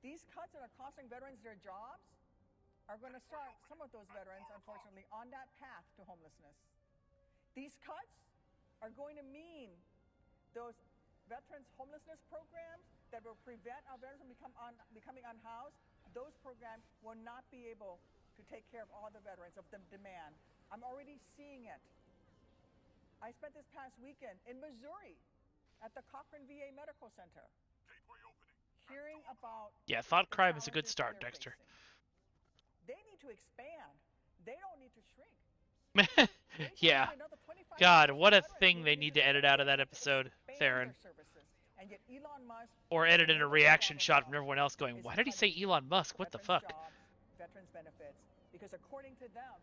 that are costing veterans their jobs are going to start some of those veterans, unfortunately, on that path to homelessness. These cuts are going to mean those veterans homelessness programs that will prevent our veterans from becoming unhoused, those programs will not be able to take care of all the veterans of the demand. I'm already seeing it. I spent this past weekend in Missouri at the Cochrane VA Medical Center hearing about Yeah, thought the crime is a good challenges start, they're Dexter. facing. They need to expand. They don't need to shrink. Yeah. God, what a thing they need to edit out of that episode, Theron. Or edit in a reaction shot from everyone else going, why did he say Elon Musk? What the fuck? Veterans benefits, because according to them,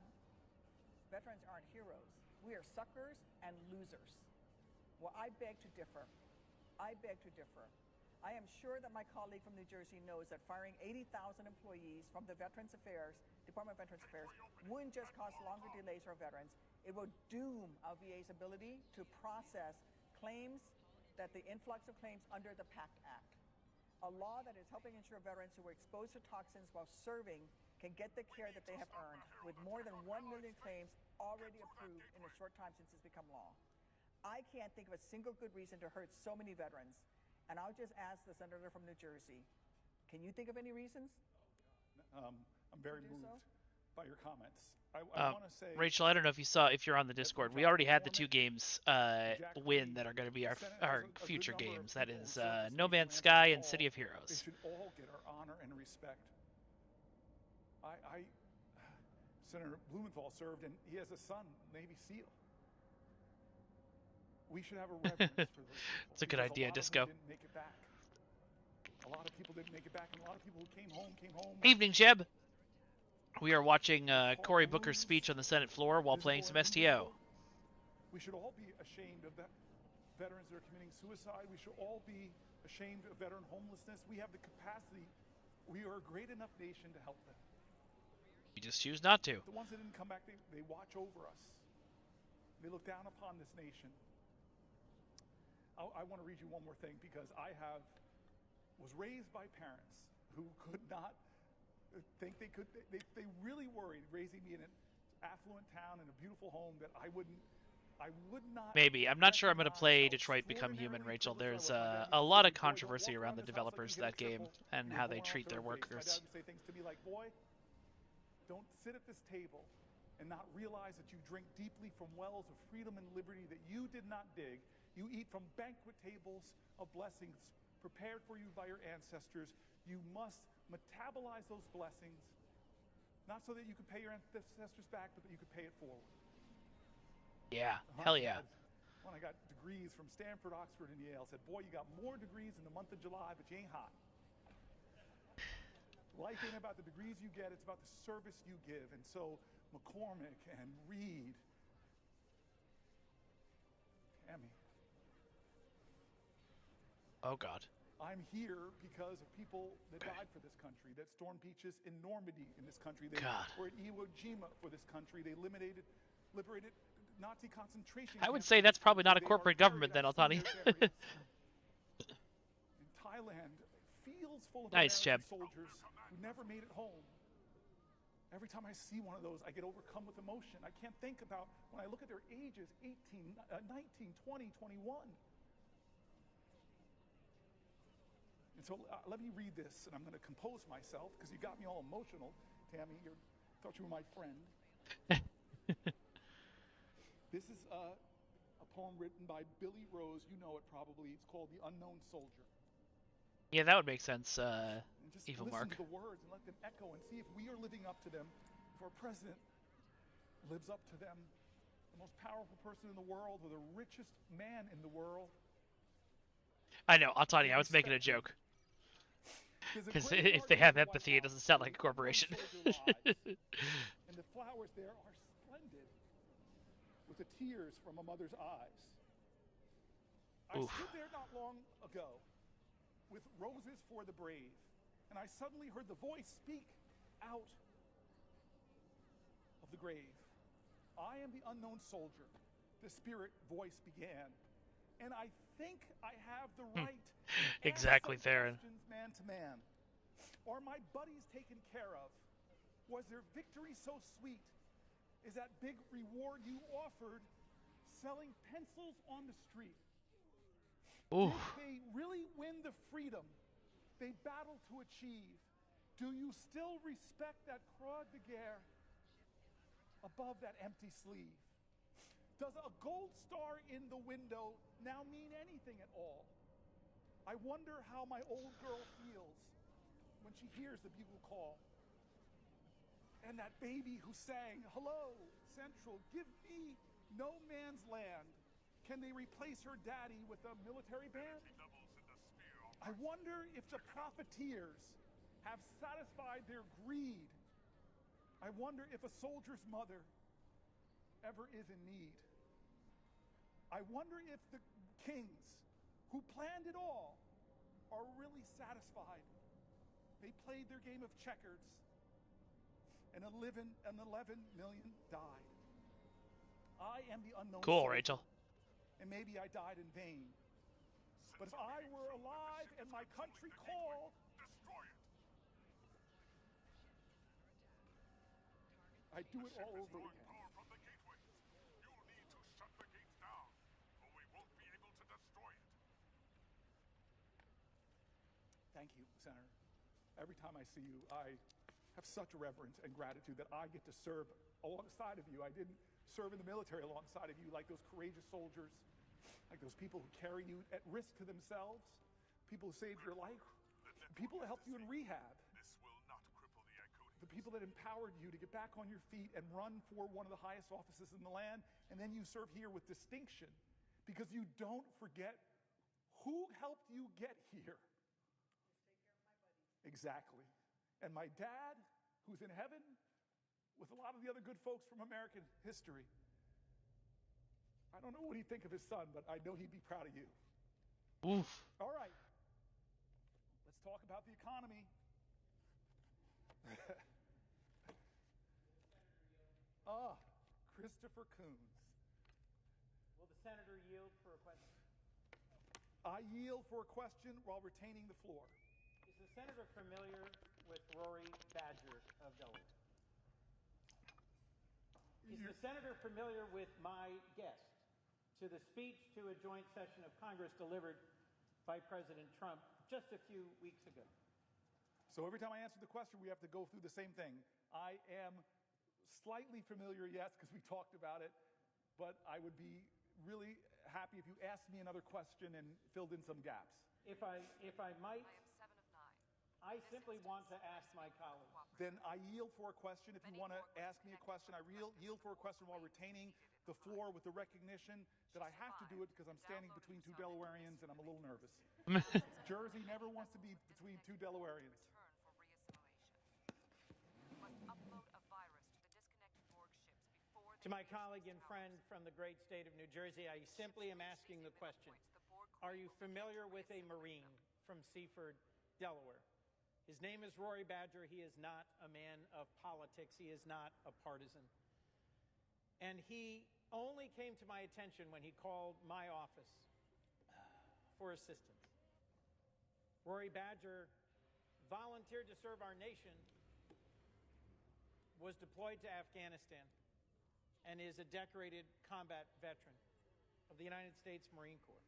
veterans aren't heroes. We are suckers and losers. Well, I beg to differ. I am sure that my colleague from New Jersey knows that firing 80,000 employees from the Department of Veterans Affairs wouldn't just cause longer delays for veterans. It will doom our VA's ability to process claims that the influx of claims under the PACT Act, a law that is helping ensure veterans who were exposed to toxins while serving can get the care that they have earned, with more than 1 million claims already approved in a short time since it's become law. I can't think of a single good reason to hurt so many veterans, and I'll just ask the senator from New Jersey, can you think of any reasons? I'm very to do moved. so? by your comments. I want to say, Rachel, I don't know if you're on the Discord. We already had the 2 games win that are going to be our future games. That is No Man's Sky and City of They Heroes. should all get our honor and respect. Senator Blumenthal served, and he has a son, Navy SEAL. We should have a reverence for those people. It's a good idea, Disco. Didn't make it back. A lot of people didn't make it back, and a lot of people who came home. Evening, Jeb. We are watching Cory Booker's speech on the Senate floor while playing some STO. We should all be ashamed of that. Veterans that are committing suicide. We should all be ashamed of veteran homelessness. We have the capacity. We are a great enough nation to help them. We just choose not to. The ones that didn't come back, they watch over us. They look down upon this nation. I want to read you one more thing, because I was raised by parents who could not think they could. They really worried raising me in an affluent town in a beautiful home that I would not. Maybe. I'm not sure I'm going to play Detroit Become Human, Rachel. There's a lot of controversy around the developers of that game and how they treat their workers. My dad would say things to me like, "Boy, don't sit at this table and not realize that you drink deeply from wells of freedom and liberty that you did not dig. You eat from banquet tables of blessings prepared for you by your ancestors. You must metabolize those blessings, not so that you could pay your ancestors back, but that you could pay it forward." Yeah, hell yeah. When I got degrees from Stanford, Oxford, and Yale, said, "Boy, you got more degrees in the month of July, but you ain't hot." Life ain't about the degrees you get, it's about the service you give. And so McCormick and Reed, Tammy. Oh, God. I'm here because of people that died for this country, that stormed beaches in Normandy in this country. They were at Iwo Jima for this country. They liberated Nazi concentration camps. I would say that's probably not a corporate government then, Altani. In Thailand, fields full of Nice, American Jeb. soldiers who never made it home. Every time I see one of those, I get overcome with emotion. I can't think about, when I look at their ages, 18, 19, 20, 21. And so let me read this, and I'm going to compose myself, because you got me all emotional, Tammy. I thought you were my friend. This is a poem written by Billy Rose. You know it probably. It's called The Unknown Soldier. Yeah, that would make sense, And just Evil listen Mark. to the words and let them echo and see if we are living up to them, if our president lives up to them. The most powerful person in the world, or the richest man in the world. I know, Altani, I was making a joke. Because if they have empathy, it doesn't sound like a corporation. And the flowers there are splendid, with the tears from a mother's eyes. I Oof. stood there not long ago with roses for the brave, and I suddenly heard the voice speak out of the grave. "I am the unknown soldier," the spirit voice began, "and I think I have the right to Exactly, ask some Theron. questions man to man. Are my buddies taken care of? Was their victory so sweet? Is that big reward you offered selling pencils on the street? Ooh. Did they really win the freedom they battled to achieve? Do you still respect that croix de guerre above that empty sleeve? Does a gold star in the window now mean anything at all? I wonder how my old girl feels when she hears the bugle call. And that baby who sang, 'Hello, Central, give me no man's land.' Can they replace her daddy with a military band? I wonder if the profiteers have satisfied their greed. I wonder if a soldier's mother ever is in need. I wonder if the kings who planned it all are really satisfied. They played their game of checkers, and 11 million died. I am the unknown Cool, soldier, Rachel. and maybe I died in vain. But if I were alive and my country called, Destroy it. I'd do it all over Drawing again. power from the gateways. You'll need to shut the gates down, or we won't be able to destroy it. Thank you, Senator. Every time I see you, I have such reverence and gratitude that I get to serve alongside of you. I didn't serve in the military alongside of you like those courageous soldiers, like those people who carried you at risk to themselves, people who saved your life, people that helped you in rehab, This will not cripple the Iconians. the people that empowered you to get back on your feet and run for one of the highest offices in the land, and then you serve here with distinction because you don't forget who helped you get here. Exactly. And my dad, who's in heaven, with a lot of the other good folks from American history, I don't know what he'd think of his son, but I know he'd be proud of you. Oof. All right. Let's talk about the economy. Christopher Coons. Will the senator yield for a question? I yield for a question while retaining the floor. Is the senator familiar with Rory Badger of Delaware? Is the senator familiar with my guest to the speech to a joint session of Congress delivered by President Trump just a few weeks ago? So every time I answer the question, we have to go through the same thing. I am slightly familiar, yes, because we talked about it, but I would be really happy if you asked me another question and filled in some gaps. If I might, I am 7 of 9. I simply want to ask my colleague. Then I yield for a question. If you want to ask me a question, I yield for a question while retaining the floor with the recognition that I have to do it because I'm standing between two Delawareans and I'm a little nervous. Jersey never wants to be between two Delawareans. Return for reassimilation. You must upload a virus to the disconnected Borg ships before To my colleague and friend from the great state of New Jersey, I simply am asking the question, are you familiar with a Marine from Seaford, Delaware? His name is Rory Badger. He is not a man of politics. He is not a partisan. And he only came to my attention when he called my office for assistance. Rory Badger volunteered to serve our nation, was deployed to Afghanistan, and is a decorated combat veteran of the United States Marine Corps.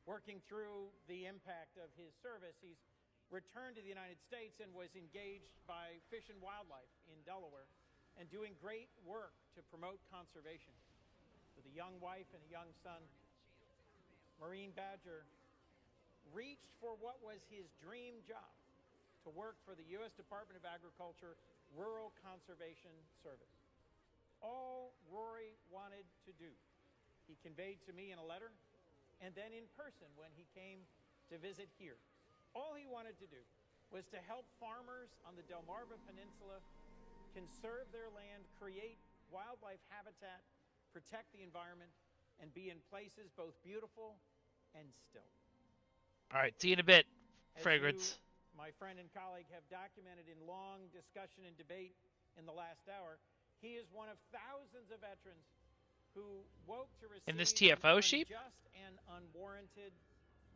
Working through the impact of his service, he's returned to the United States and was engaged by Fish and Wildlife in Delaware and doing great work to promote conservation. With a young wife and a young son, Marine Badger reached for what was his dream job, to work for the U.S. Department of Agriculture Rural Conservation Service. All Rory wanted to do, he conveyed to me in a letter and then in person when he came to visit here. All he wanted to do was to help farmers on the Delmarva Peninsula conserve their land, create wildlife habitat, protect the environment, and be in places both beautiful and still. All right, see you in a bit, As Fragrance. you, my friend and colleague, have documented in long discussion and debate in the last hour, he is one of thousands of veterans who woke to receive In this TFO sheep? just and unwarranted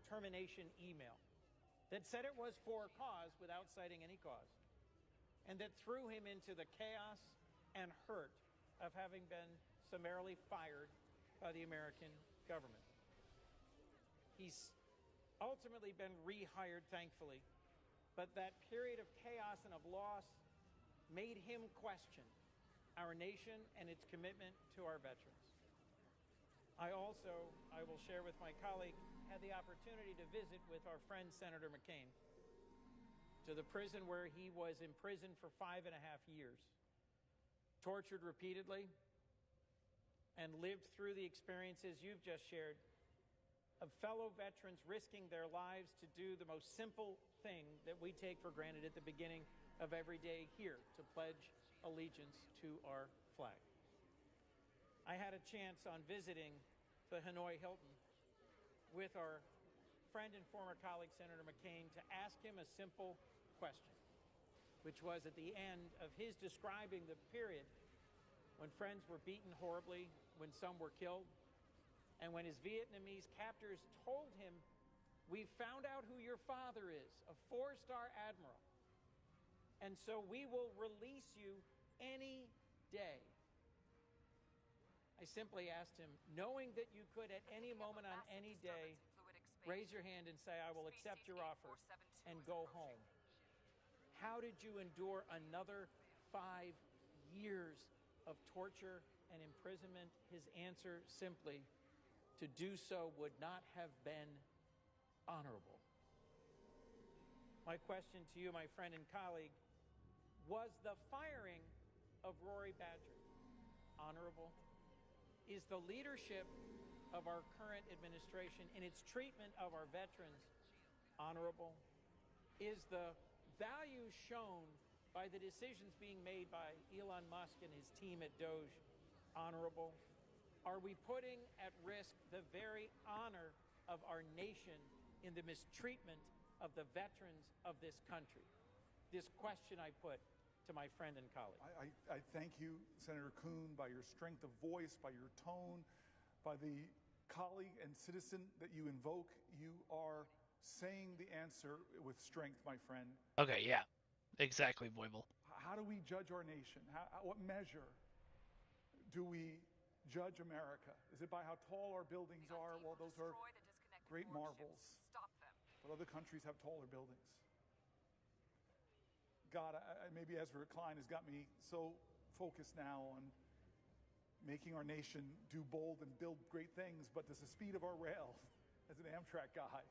termination email that said it was for cause without citing any cause, and that threw him into the chaos and hurt of having been summarily fired by the American government. He's ultimately been rehired, thankfully, but that period of chaos and of loss made him question our nation and its commitment to our veterans. I will share with my colleague, had the opportunity to visit with our friend Senator McCain to the prison where he was imprisoned for 5.5 years, tortured repeatedly, and lived through the experiences you've just shared of fellow veterans risking their lives to do the most simple thing that we take for granted at the beginning of every day here, to pledge allegiance to our flag. I had a chance on visiting the Hanoi Hilton with our friend and former colleague, Senator McCain, to ask him a simple question, which was at the end of his describing the period when friends were beaten horribly, when some were killed, and when his Vietnamese captors told him, "We found out who your father is, a 4-star admiral, and so we will release you any day." I simply asked him, knowing that you could at any moment on any day raise your hand and say, "I will accept your offer and go home," how How did you endure another 5 years of torture and imprisonment? His answer simply, to do so would not have been honorable. My question to you, my friend and colleague, was the firing of Rory Badger honorable? Is the leadership of our current administration in its treatment of our veterans honorable? Is the value shown by the decisions being made by Elon Musk and his team at Doge honorable? Are we putting at risk the very honor of our nation in the mistreatment of the veterans of this country? This question I put to my friend and colleague. I thank you, Senator Kuhn, by your strength of voice, by your tone, by the colleague and citizen that you invoke. You are saying the answer with strength, my friend. Okay, yeah. Exactly, Voible. How do we judge our nation? What measure do we judge America? Is it by how tall our buildings are? Well, those are great marvels. Stop them. But other countries have taller buildings. God, maybe Ezra Klein has got me so focused now on making our nation do bold and build great things, but does the speed of our rail, as an Amtrak guy,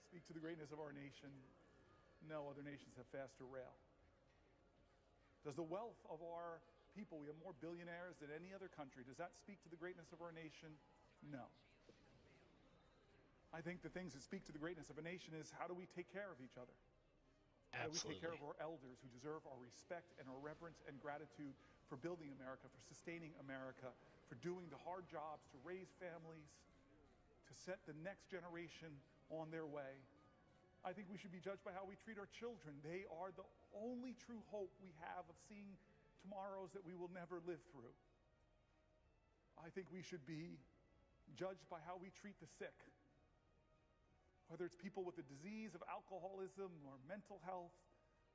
speak to the greatness of our nation? No, other nations have faster rail. Does the wealth of our people, we have more billionaires than any other country, does that speak to the greatness of our nation? No. I think the things that speak to the greatness of a nation is, how do we take care of each other? How do we take care of our elders who deserve our respect and our reverence and gratitude for building America, for sustaining America, for doing the hard jobs to raise families, to set the next generation on their way? I think we should be judged by how we treat our children. They are the only true hope we have of seeing tomorrows that we will never live through. I think we should be judged by how we treat the sick. Whether it's people with the disease of alcoholism or mental health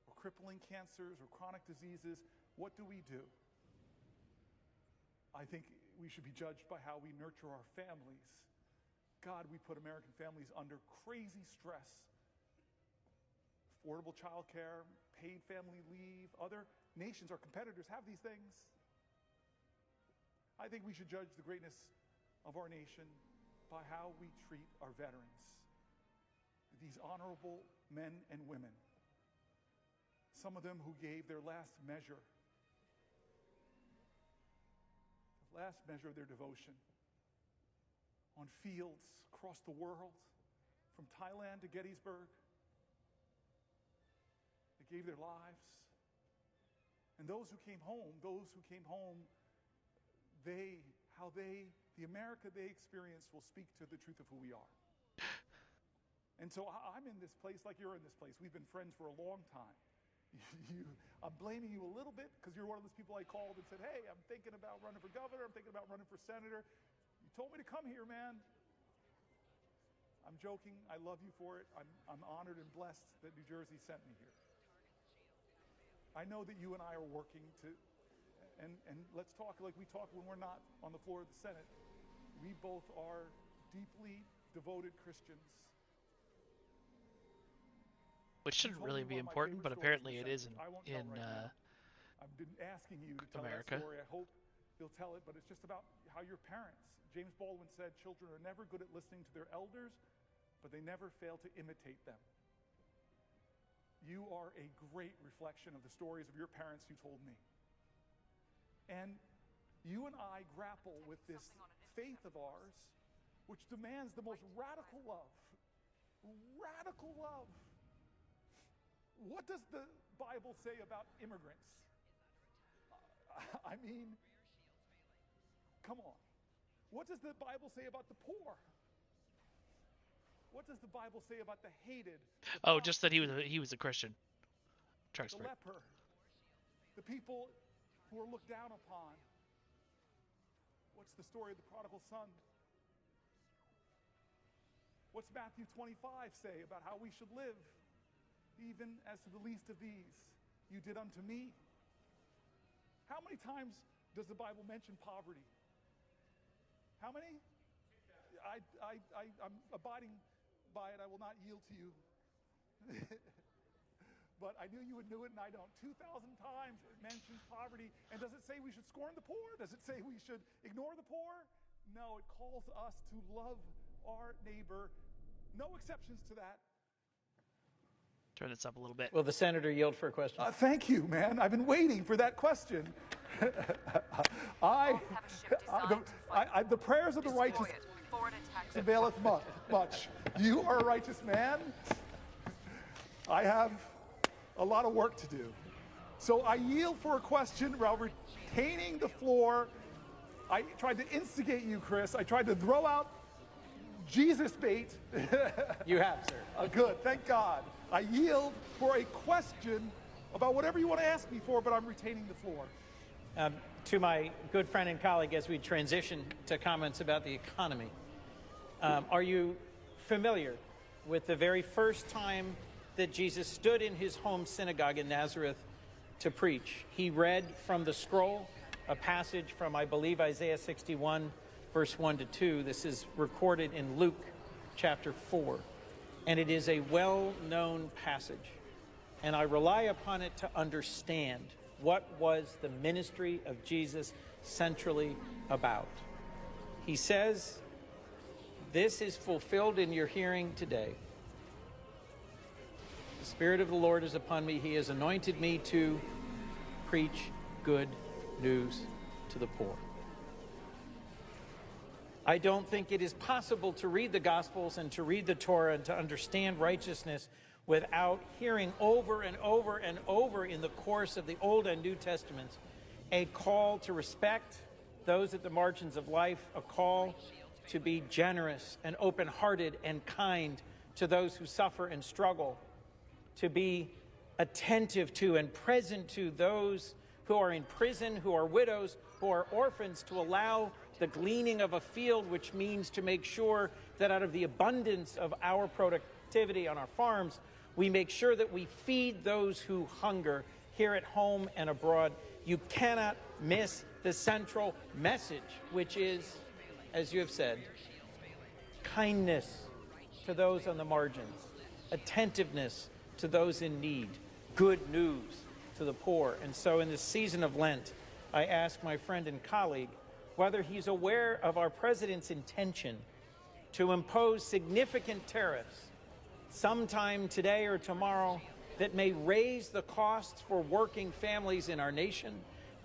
or crippling cancers or chronic diseases, what do we do? I think we should be judged by how we nurture our families. God, we put American families under crazy stress. Affordable child care, paid family leave, other nations, our competitors have these things. I think we should judge the greatness of our nation by how we treat our veterans. These honorable men and women, some of them who gave their last measure, the last measure of their devotion, on fields across the world, from Thailand to Gettysburg. They gave their lives. And those who came home, the America they experienced will speak to the truth of who we are. And so I'm in this place like you're in this place. We've been friends for a long time. I'm blaming you a little bit because you're one of those people I called and said, hey, I'm thinking about running for governor. I'm thinking about running for senator. You told me to come here, man. I'm joking. I love you for it. I'm honored and blessed that New Jersey sent me here. I know that you and I are working to, and let's talk like we talk when we're not on the floor of the Senate. We both are deeply devoted Christians. Which shouldn't really be important, but apparently it is in I've been asking you to tell America. that story. I hope you'll tell it, but it's just about how your parents. James Baldwin said, children are never good at listening to their elders, but they never fail to imitate them. You are a great reflection of the stories of your parents who told me. And you and I grapple with this faith of ours, which demands the most radical love. Radical love. What does the Bible say about immigrants? I mean, come on. What does the Bible say about the poor? What does the Bible say about the hated? Oh, just that he was a Christian. The leper, the people who are looked down upon. What's the story of the prodigal son? What's Matthew 25 say about how we should live? Even as to the least of these, you did unto me. How many times does the Bible mention poverty? How many? I'm abiding by it. I will not yield to you. but I knew you would do it, and I don't. 2,000 times it mentions poverty. And does it say we should scorn the poor? Does it say we should ignore the poor? No, it calls us to love our neighbor. No exceptions to that. Turn this up a little bit. Will the senator yield for a question? Thank you, man. I've been waiting for that question. The prayers of the righteous availeth much. You are a righteous man. I have a lot of work to do. So I yield for a question while retaining the floor. I tried to instigate you, Chris. I tried to throw out Jesus bait. You have, sir. Good, thank God. I yield for a question about whatever you want to ask me for, but I'm retaining the floor. To my good friend and colleague, as we transition to comments about the economy, are you familiar with the very first time that Jesus stood in his home synagogue in Nazareth to preach? He read from the scroll a passage from, I believe, Isaiah 61, verse 1 to 2. This is recorded in Luke chapter 4, and it is a well-known passage, and I rely upon it to understand what was the ministry of Jesus centrally about. He says, "This is fulfilled in your hearing today. The Spirit of the Lord is upon me. He has anointed me to preach good news to the poor." I don't think it is possible to read the Gospels and to read the Torah and to understand righteousness without hearing over and over and over in the course of the Old and New Testaments a call to respect those at the margins of life, a call to be generous and open-hearted and kind to those who suffer and struggle, to be attentive to and present to those who are in prison, who are widows, who are orphans, to allow the gleaning of a field, which means to make sure that out of the abundance of our productivity on our farms, we make sure that we feed those who hunger here at home and abroad. You cannot miss the central message, which is, as you have said, kindness to those on the margins, attentiveness to those in need, good news to the poor. And so in this season of Lent, I ask my friend and colleague whether he's aware of our president's intention to impose significant tariffs sometime today or tomorrow that may raise the costs for working families in our nation,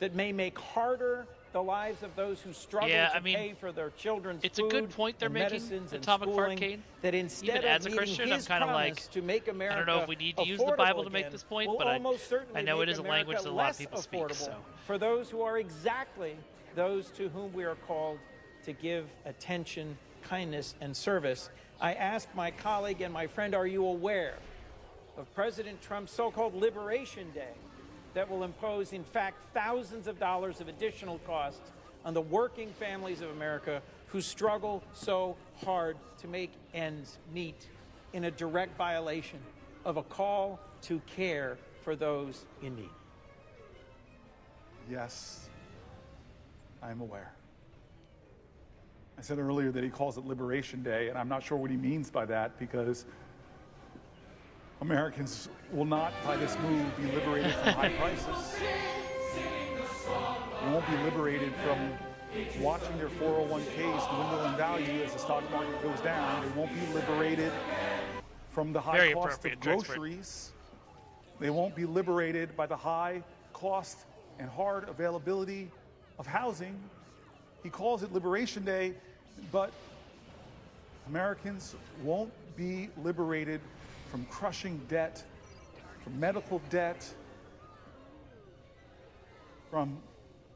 that may make harder the lives of those who struggle pay for their children's it's food, a good point they're and making, medicines and Atomic schooling, Farcade. that instead Even as a of Christian, meeting I'm his kind of like, promise to make America I don't know if we need to use the Bible to make this point, will but almost certainly I know make it is a language America that a lot of less people speak. affordable So for those who are exactly those to whom we are called to give attention, kindness, and service. I ask my colleague and my friend, are you aware of President Trump's so-called Liberation Day that will impose, in fact, thousands of dollars of additional costs on the working families of America who struggle so hard to make ends meet, in a direct violation of a call to care for those in need? Yes, I'm aware. I said earlier that he calls it Liberation Day, and I'm not sure what he means by that, because Americans will not, by this move, be liberated from high prices. They won't be liberated from watching their 401ks dwindle in value as the stock market goes down. They won't be liberated from the high cost of groceries. They won't be liberated by the high cost and hard availability of housing. He calls it Liberation Day, but Americans won't be liberated from crushing debt, from medical debt, from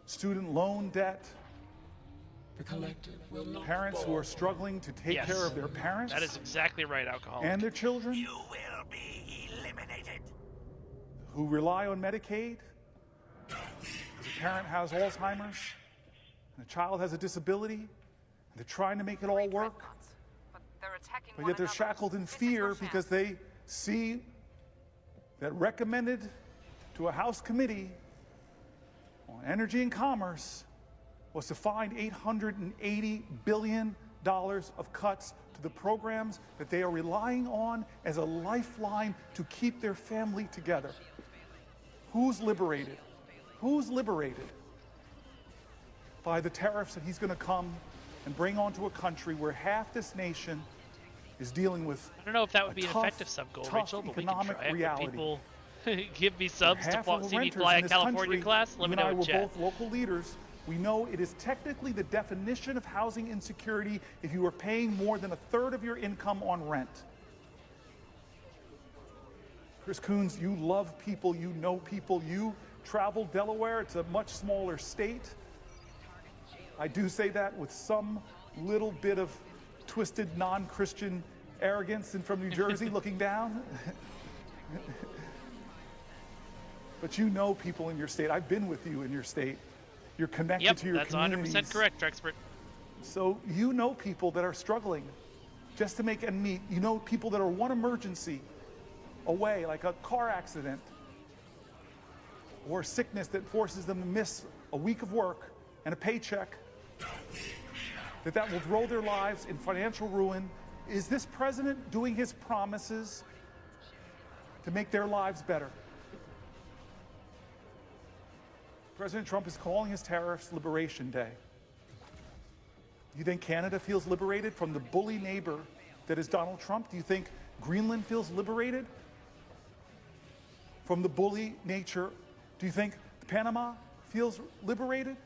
student loan debt, parents who are struggling to take care of their parents. That is exactly right, alcohol. And their children. You will be eliminated. Who rely on Medicaid. Because a parent has Alzheimer's, and a child has a disability, and they're trying to make it all work. But yet they're shackled in fear because they see that recommended to a House committee on Energy and Commerce was to find $880 billion of cuts to the programs that they are relying on as a lifeline to keep their family together. Who's liberated? Who's liberated by the tariffs that he's going to come and bring onto a country where half this nation is dealing with? I don't know if that would be an tough, effective sub goal, tough Rachel, but we can economic try it. reality. People give me subs to Half of the see me renters fly in a this California country, class. Let you me and I know were in chat. both local leaders. We know it is technically the definition of housing insecurity if you are paying more than a third of your income on rent. Chris Coons, you love people, you know people, you travel Delaware. It's a much smaller state. I do say that with some little bit of twisted non-Christian arrogance and from New Jersey looking down. But you know people in your state. I've been with you in your state. You're connected to your communities. Yep, that's 100% correct, Drexpert. So you know people that are struggling just to make ends meet. You know people that are one emergency away, like a car accident or sickness that forces them to miss a week of work and a paycheck, that will throw their lives in financial ruin. Is this president doing his promises to make their lives better? President Trump is calling his tariffs Liberation Day. Do you think Canada feels liberated from the bully neighbor that is Donald Trump? Do you think Greenland feels liberated from the bully nature? Do you think Panama feels liberated?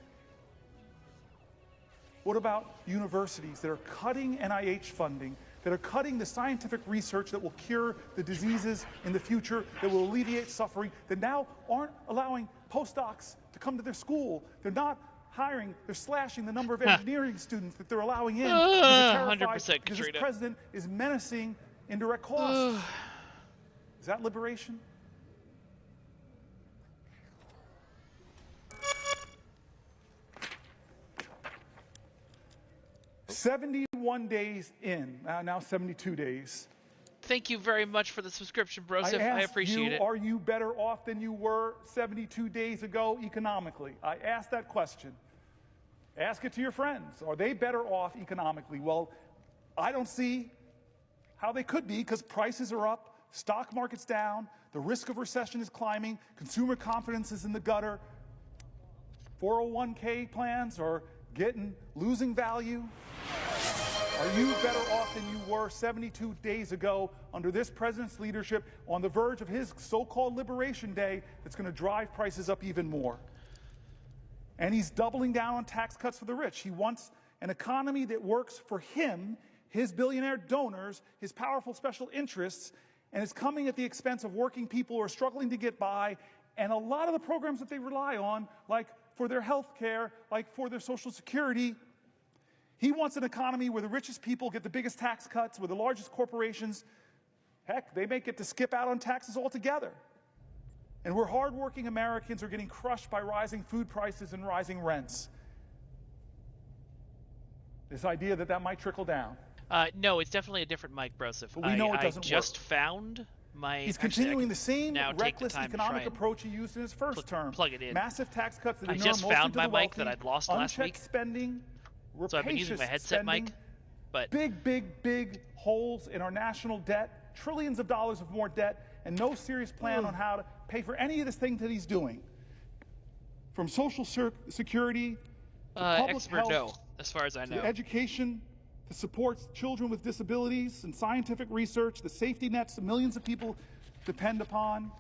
What about universities that are cutting NIH funding, that are cutting the scientific research that will cure the diseases in the future, that will alleviate suffering, that now aren't allowing postdocs to come to their school? They're not hiring, they're slashing the number of engineering students that they're allowing in. Because they're terrified 100% because this Katrina. president is menacing indirect costs. Is that liberation? "71 days in, now 72 days. Thank you very much for the subscription, Broseph. I asked appreciate you, it. are you better off than you were 72 days ago economically? I asked that question. Ask it to your friends. Are they better off economically? Well, I don't see how they could be, because prices are up, stock market's down, the risk of recession is climbing, consumer confidence is in the gutter, 401k plans are losing value. Are you better off than you were 72 days ago under this president's leadership, on the verge of his so-called Liberation Day that's going to drive prices up even more? And he's doubling down on tax cuts for the rich. He wants an economy that works for him, his billionaire donors, his powerful special interests, and it's coming at the expense of working people who are struggling to get by, and a lot of the programs that they rely on, like for their health care, like for their Social Security. He wants an economy where the richest people get the biggest tax cuts, where the largest corporations, heck, they may get to skip out on taxes altogether. And where hardworking Americans are getting crushed by rising food prices and rising rents. This idea that that might trickle down. No, it's definitely a different Mike, Broseph. But we know it doesn't I just work. found my... He's actually, continuing I the same now take the reckless time to economic try and approach he used in his first term. plug it in. Massive tax cuts that I inure just mostly found to my the mic that wealthy, I'd lost last unchecked week. spending, So I've been using my headset spending, mic, but big holes in our national debt, trillions of dollars of more debt, and no serious plan on how to pay for any of this thing that he's doing. From Social Security to public expert health, no, as far as I to know. education, to support children with disabilities and scientific research, the safety nets that millions of people depend upon.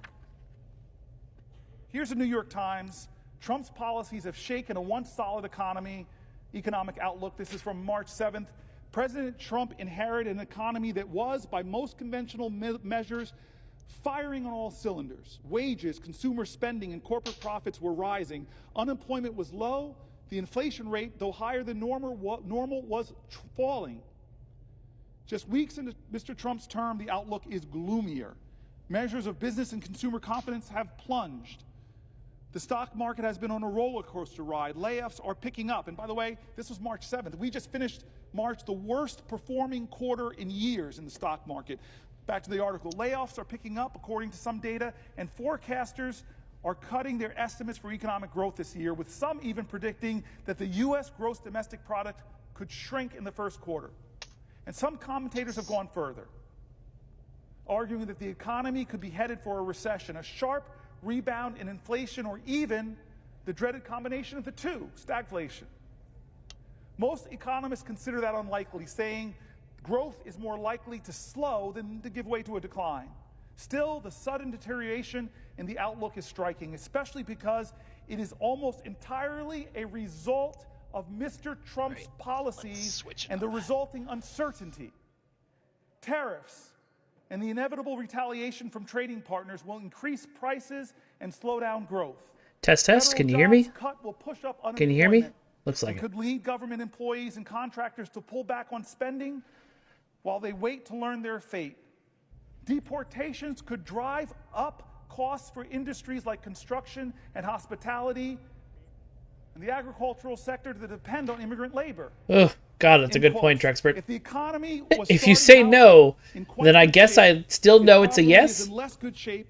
Here's the New York Times. Trump's policies have shaken a once solid economic outlook. This is from March 7th. President Trump inherited an economy that was, by most conventional measures, firing on all cylinders. Wages, consumer spending, and corporate profits were rising. Unemployment was low. The inflation rate, though higher than normal, was falling. Just weeks into Mr. Trump's term, the outlook is gloomier. Measures of business and consumer confidence have plunged. The stock market has been on a roller coaster ride. Layoffs are picking up. And by the way, this was March 7th. We just finished March, the worst performing quarter in years in the stock market. Back to the article. Layoffs are picking up, according to some data, and forecasters are cutting their estimates for economic growth this year, with some even predicting that the U.S. gross domestic product could shrink in the first quarter. And some commentators have gone further, arguing that the economy could be headed for a recession, a sharp rebound in inflation, or even the dreaded combination of the two, stagflation. Most economists consider that unlikely, saying growth is more likely to slow than to give way to a decline. Still, the sudden deterioration in the outlook is striking, especially because it is almost entirely a result of Mr. Trump's policies and the resulting uncertainty. Tariffs and the inevitable retaliation from trading partners will increase prices and slow down growth. Test. Can you hear me? Cut will push up Can you hear me? unemployment. Looks like It it. could lead government employees and contractors to pull back on spending while they wait to learn their fate. Deportations could drive up costs for industries like construction and hospitality and the agricultural sector that depend on immigrant labor. Oh, God, that's a In good quotes, point, Trexpert. If the economy was If you starting say out no, in quite then I good guess shape, I still know it it's a probably yes. is in less good shape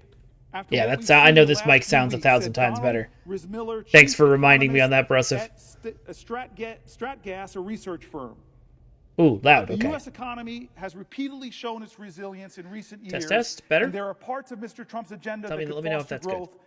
after Yeah, what that's. we've I seen know the this last mic few sounds weeks, 1,000 said times Donald better. Rizzmiller, Thanks chief for reminding me on that, economist Broseph. at Stratgas, a research firm. Ooh, loud. The Okay. U.S. economy has repeatedly shown its resilience in recent years. Test. Better? And there are parts of Mr. Trump's agenda Let that could me know if foster that's good. growth.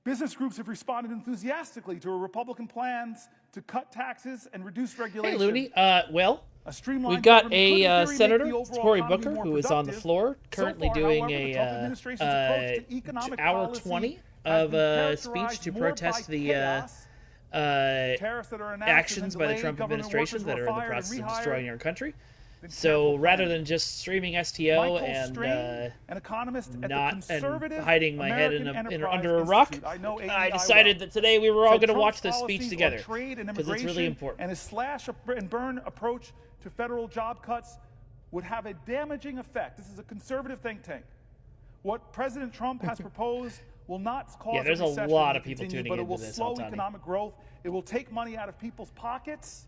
Business groups have responded enthusiastically to Republican plans to cut taxes and reduce Hey, regulation. Looney. Well, A streamlined we've got government could, in a theory, make senator, the overall Cory economy Booker, more who is on the productive. floor, So currently far, doing however, the Trump administration's approach to economic hour policy 20 has of been a speech characterized to more by protest the chaos, tariffs that are announced and actions then by the delayed, Trump government administration workers that who are in the fired and process of rehired. destroying our country. Been So careful rather planning. than just streaming STO Michael and Strain, an economist at the not and conservative hiding my head American Enterprise under a rock, Institute. I know I AEI decided well. that today we were all Said going to watch Trump's this speech policies together on trade and because it's really immigration important. and his slash and burn approach to federal job cuts would have a damaging effect. This is a conservative think tank. What President Trump has proposed will not cause Yeah, there's a recession lot to of people continue, tuning but it into will this, slow I'll tell you. economic growth. It will take money out of people's pockets.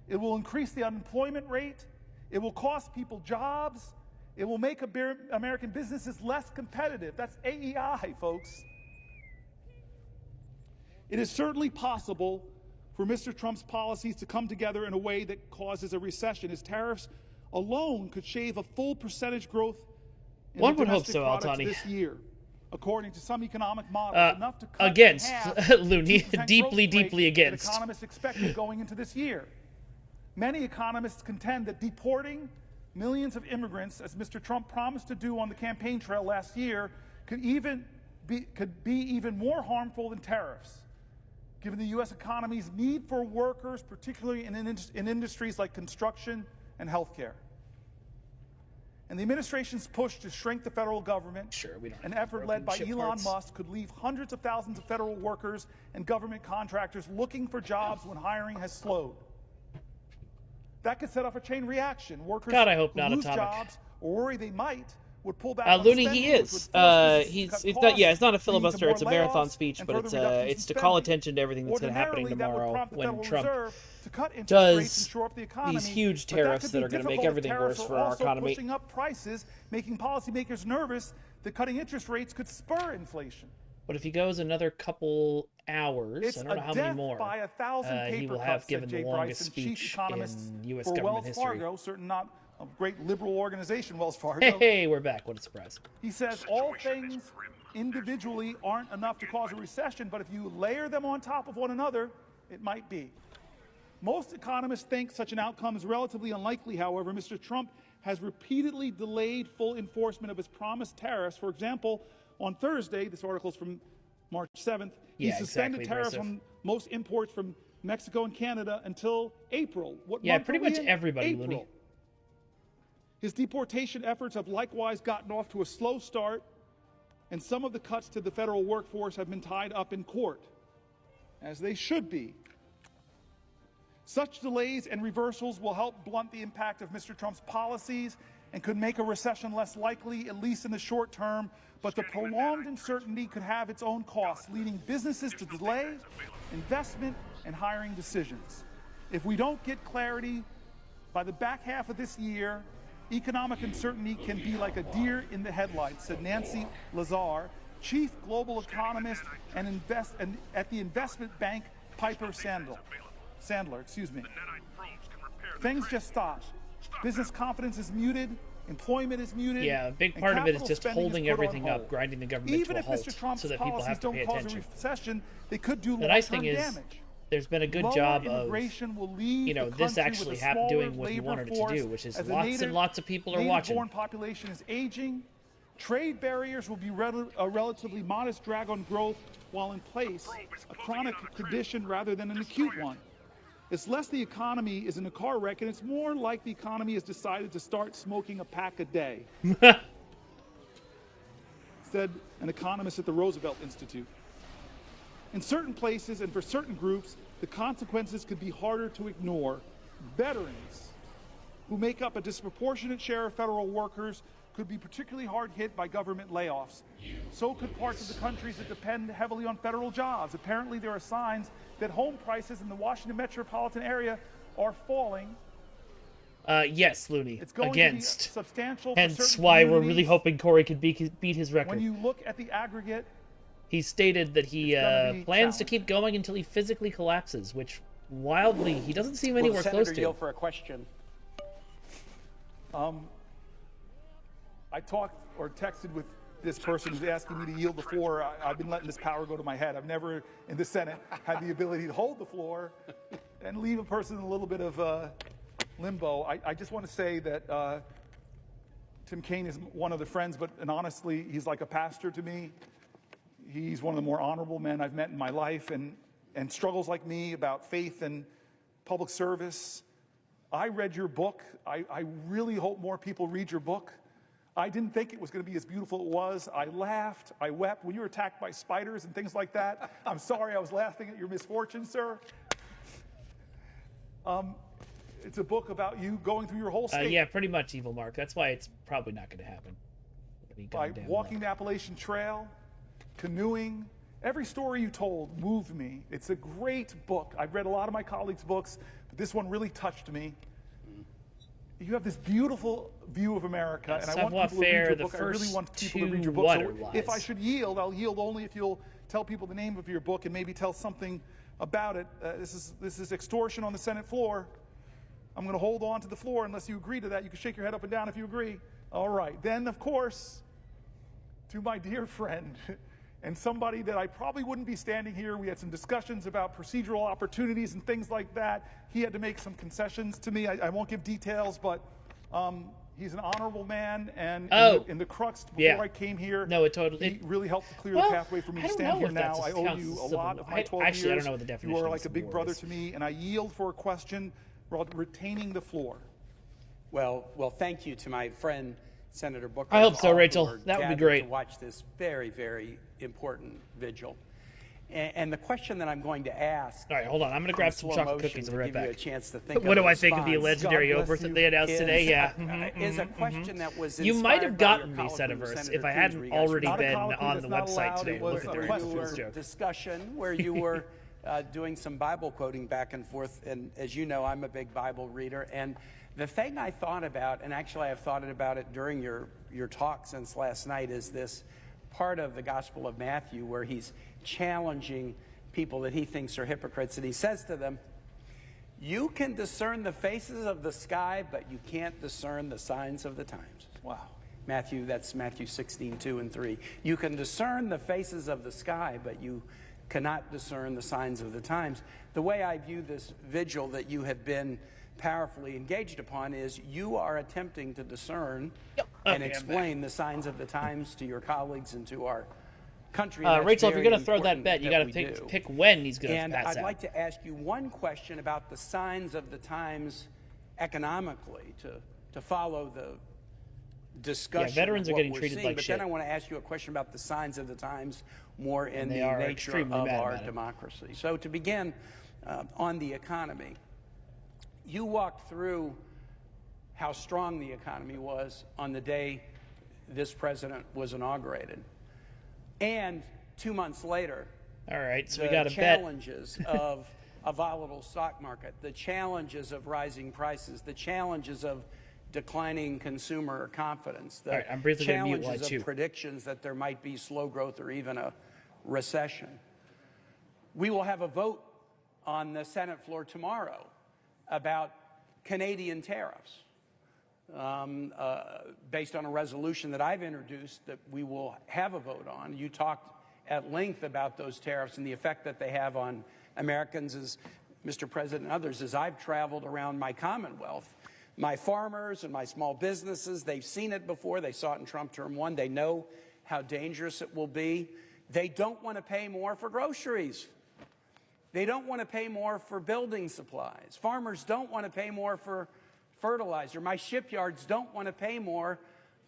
It will increase the unemployment rate. It will cost people jobs. It will make American businesses less competitive. That's AEI, folks. It is certainly possible for Mr. Trump's policies to come together in a way that causes a recession. His tariffs alone could shave a full percentage growth in One the would hope domestic so, products Altani. this year, according to some economic models. Enough to cut in Against, half Looney, 2% growth deeply, rate deeply that against. economists expected going into this year. Many economists contend that deporting millions of immigrants, as Mr. Trump promised to do on the campaign trail last year, could be even more harmful than tariffs, given the U.S. economy's need for workers, particularly in industries like construction and healthcare. And the administration's push to shrink the federal government, Sure, we don't an have effort broken led by ship Elon parts. Musk, could leave hundreds of thousands of federal workers and government contractors looking for jobs when hiring has slowed. That could set off a chain reaction. Workers God, I hope who not lose Atomic. jobs or worry they might would pull back on Looney, spending, he which is. would force businesses to He's. cut It's not. Yeah, it's not a costs, leading to filibuster. more It's a marathon layoffs speech, and but further reductions it's in to call spending. attention to everything that's going to happening Ordinarily, that would tomorrow prompt the when Federal Trump Reserve to cut interest does rates and shore up the economy, these huge but that tariffs could that be are going to make difficult if everything tariffs worse are for our also economy. pushing up prices, making policymakers nervous that cutting interest rates could spur inflation. But if he goes another couple hours, It's I don't know a how many death more, by 1,000 he paper will have cuts, said given Jay the longest Bryson, chief speech economist in U.S. for government Wells history. Fargo, certain not a great liberal organization, Wells Fargo. Hey, we're back. What a surprise. He says all things individually aren't enough to cause a recession, but if you layer them on top of one another, it might be. Most economists think such an outcome is relatively unlikely, however. Mr. Trump has repeatedly delayed full enforcement of his promised tariffs. For example, on Thursday, this article is from March 7th, he Yeah, suspended exactly, tariffs Broseph. on most imports from Mexico and Canada until April. What Yeah, month pretty are we much in? everybody, April. Looney. His deportation efforts have likewise gotten off to a slow start, and some of the cuts to the federal workforce have been tied up in court, as they should be. Such delays and reversals will help blunt the impact of Mr. Trump's policies and could make a recession less likely, at least in the short term, but the prolonged uncertainty could have its own costs, leading businesses to delay investment and hiring decisions. If we don't get clarity by the back half of this year, economic uncertainty can be like a deer in the headlights, said Nancy Lazar, chief global economist and at the investment bank Piper Sandler. things just stop. Business confidence is muted. Employment is muted. Yeah, a big and part of it is capital just spending holding put on everything up, hold. grinding the government Even to a if halt Mr. Trump's so that people policies have to don't pay cause attention. a recession, they could do The nice long-term thing is damage. there's been a good Lower job of, immigration will leave you know, the this country actually with a doing smaller what he labor wanted it to force do, which is as the lots and lots of people are watching. native-born population is aging. Trade barriers will be a relatively modest drag on growth while in place, a chronic condition rather than an acute one. It's less the economy is in a car wreck, and it's more like the economy has decided to start smoking a pack a day, said an economist at the Roosevelt Institute. In certain places and for certain groups, the consequences could be harder to ignore. Veterans, who make up a disproportionate share of federal workers, could be particularly hard hit by government layoffs. So could parts of the countries that depend heavily on federal jobs. Apparently, there are signs that home prices in the Washington metropolitan area are falling. Yes, Looney, It's going against. to be substantial for Hence certain why we're really communities. hoping Corey could beat his record. When you look at the aggregate, He stated that he It's gonna be plans to challenging. keep going until he physically collapses, which wildly he doesn't seem Will the anywhere close senator to. yield for a question? I talked or texted with this person who's asking me to yield the floor. I've been letting this power go to my head. I've never in the Senate had the ability to hold the floor and leave a person in a little bit of limbo. I just want to say that Tim Kaine is one of the friends, and honestly, he's like a pastor to me. He's one of the more honorable men I've met in my life, and struggles like me about faith and public service. I read your book. I really hope more people read your book. I didn't think it was going to be as beautiful as it was. I laughed. I wept. When you were attacked by spiders and things like that, I'm sorry I was laughing at your misfortune, sir. It's a book about you going through your whole state. Yeah, pretty much, Evil Mark. That's why it's probably not going to happen. Pretty By goddamn walking well. the Appalachian Trail, canoeing. Every story you told moved me. It's a great book. I've read a lot of my colleagues' books, but this one really touched me. You have this beautiful view of America, and I want people to read your book. I really want people to read your book. So if I should yield, I'll yield only if you'll tell people the name of your book and maybe tell something about it. This is extortion on the Senate floor. I'm going to hold on to the floor unless you agree to that. You can shake your head up and down if you agree. All right. Then, of course, to my dear friend and somebody that I probably wouldn't be standing here. We had some discussions about procedural opportunities and things like that. He had to make some concessions to me. I won't give details, but he's an honorable man. And in the crux before I came here, he really helped to clear the pathway for me to stand here now. I owe you a lot of my 12 years. Actually, I don't know what the definition You are of like a big civil war brother is. to me, and I yield for a question while retaining the floor. Well, thank you to my friend Senator Booker. I hope and so, all who Rachel. are That would be gathered great. To watch this very, very important vigil. And the question that I'm going to ask. All right, hold on. I'm going to grab some chocolate cookies and be right give you back. a chance to think What of do a I think of the response. legendary oath that they announced today? Yeah. Is a question that was You might have inspired by your gotten me, colloquy with Setiverse, Senator if I Cruz, hadn't where you guys already were been colloquy on that's the not website allowed. today It and was looked at a the question. reference joke. discussion where you were doing some Bible quoting back and forth. And as you know, I'm a big Bible reader. And the thing I thought about, and actually I've thought about it during your talk since last night, is this part of the Gospel of Matthew where he's challenging people that he thinks are hypocrites. And he says to them, you can discern the faces of the sky, but you can't discern the signs of the times. Wow. That's Matthew 16:2-3. You can discern the faces of the sky, but you cannot discern the signs of the times. The way I view this vigil that you have been powerfully engaged upon is you are attempting to discern and explain the signs of the times to your colleagues and to our country. Rachel, if you're going to throw that bet, you got to pick when he's going to And pass I'd out. like to ask you one question about the signs of the times economically to follow the discussion. veterans of are what getting we're treated seeing. like But shit. then I want to ask you a question about the signs of the times more in And they the are nature extremely of mad our about it. democracy. So to begin on the economy, you walked through how strong the economy was on the day this president was inaugurated. And 2 months later, All right, so the we got a bet. challenges of a volatile stock market, the challenges of rising prices, the challenges of declining consumer confidence, the All right, I'm briefly gonna mute challenges while I chew. of predictions that there might be slow growth or even a recession. We will have a vote on the Senate floor tomorrow about Canadian tariffs based on a resolution that I've introduced that we will have a vote on. You talked at length about those tariffs and the effect that they have on Americans, as Mr. President and others. As I've traveled around my Commonwealth, my farmers and my small businesses, they've seen it before. They saw it in Trump Term 1. They know how dangerous it will be. They don't want to pay more for groceries. They don't want to pay more for building supplies. Farmers don't want to pay more for fertilizer. My shipyards don't want to pay more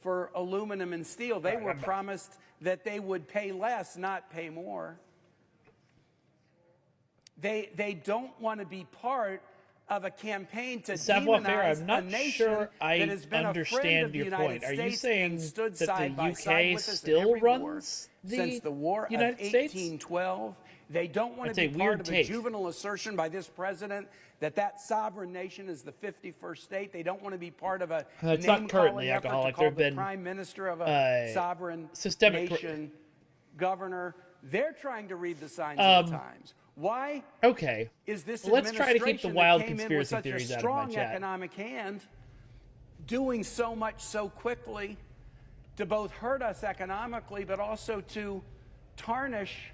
for aluminum and steel. They were promised that they would pay less, not pay more. They don't want to be part of a campaign to demonize a nation that has been a friend of the United States and stood side by side with us in every war since the War of 1812. They don't want to be part of a juvenile assertion by this president that sovereign nation is the 51st state. They don't want to be part of a name-calling effort to call the prime minister of a sovereign nation governor. They're trying to read the signs of the times. Why? Okay. Is this let's try to keep the wild conspiracy theories out of my strong chat. Economic hand, doing so much so quickly to both hurt us economically, but also to tarnish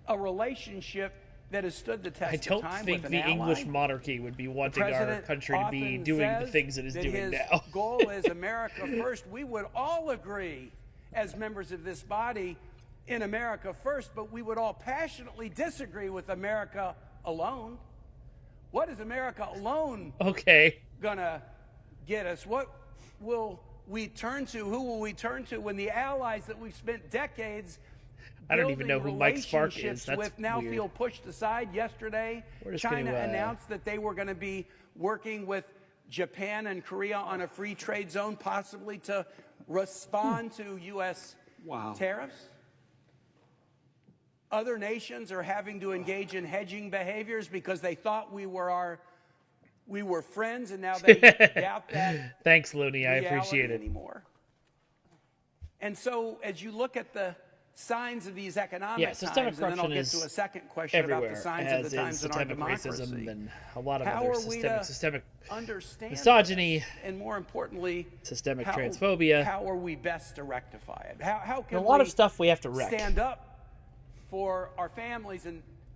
a relationship that has stood the test of time. I don't think the ally. English monarchy would be wanting our country to be doing the things it is doing his now. goal is America first. We would all agree, as members of this body, in America first, but we would all passionately disagree with America alone. What is America alone gonna get us? What will we turn to? Who will we turn to when the allies that we've spent decades I don't even know who Mike Spark is. That's with now weird. feel pushed aside? Yesterday, China announced that they were going to be working with Japan and Korea on a free trade zone, possibly to respond to U.S. tariffs. Other nations are having to engage in hedging behaviors because they thought we were friends, and now they doubt that. Thanks, Looney. I appreciate it. Anymore. And so, as you look at the signs of these economic times, and then I'll get to a second question about the signs of the times in our democracy. Racism and a lot of how other are we to systemic understand misogyny, this? And more importantly, systemic transphobia. How are we best to rectify it? How can a lot of stuff we have to wreck. Stand up for our families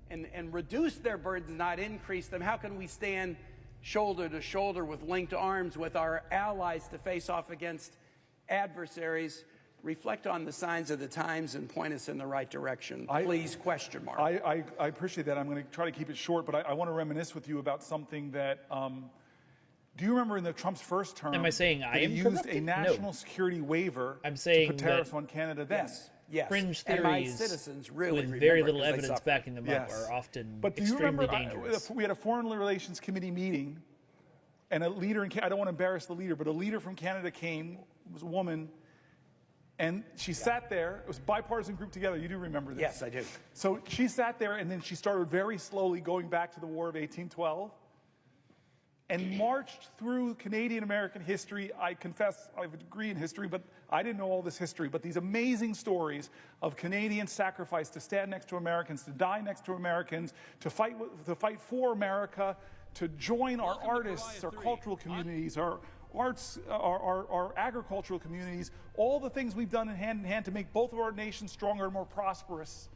and reduce their burdens, not increase them? How can we stand shoulder to shoulder with linked arms with our allies to face off against adversaries? Reflect on the signs of the times and point us in the right direction. Please, question mark. I appreciate that. I'm going to try to keep it short, but I want to reminisce with you about something that, do you remember in the Trump's first term? Am I saying I am used corrupted? a national security waiver I'm saying to put tariffs on Canada then? Yes. Fringe and my theories citizens really with very little remember, 'cause evidence backing them up are often But do you extremely remember, dangerous. we had a Foreign Relations Committee meeting, and a leader in I don't want to embarrass the leader, but a leader from Canada came, it was a woman, and she sat there. It was a bipartisan group together. You do remember this? Yes, I do. So she sat there, and then she started very slowly going back to the War of 1812 and marched through Canadian-American history. I confess I have a degree in history, but I didn't know all this history. But these amazing stories of Canadian sacrifice to stand next to Americans, to die next to Americans, to fight for America, to join our artists, our cultural communities, our arts, our agricultural communities, all the things we've done in hand to make both of our nations stronger and more prosperous.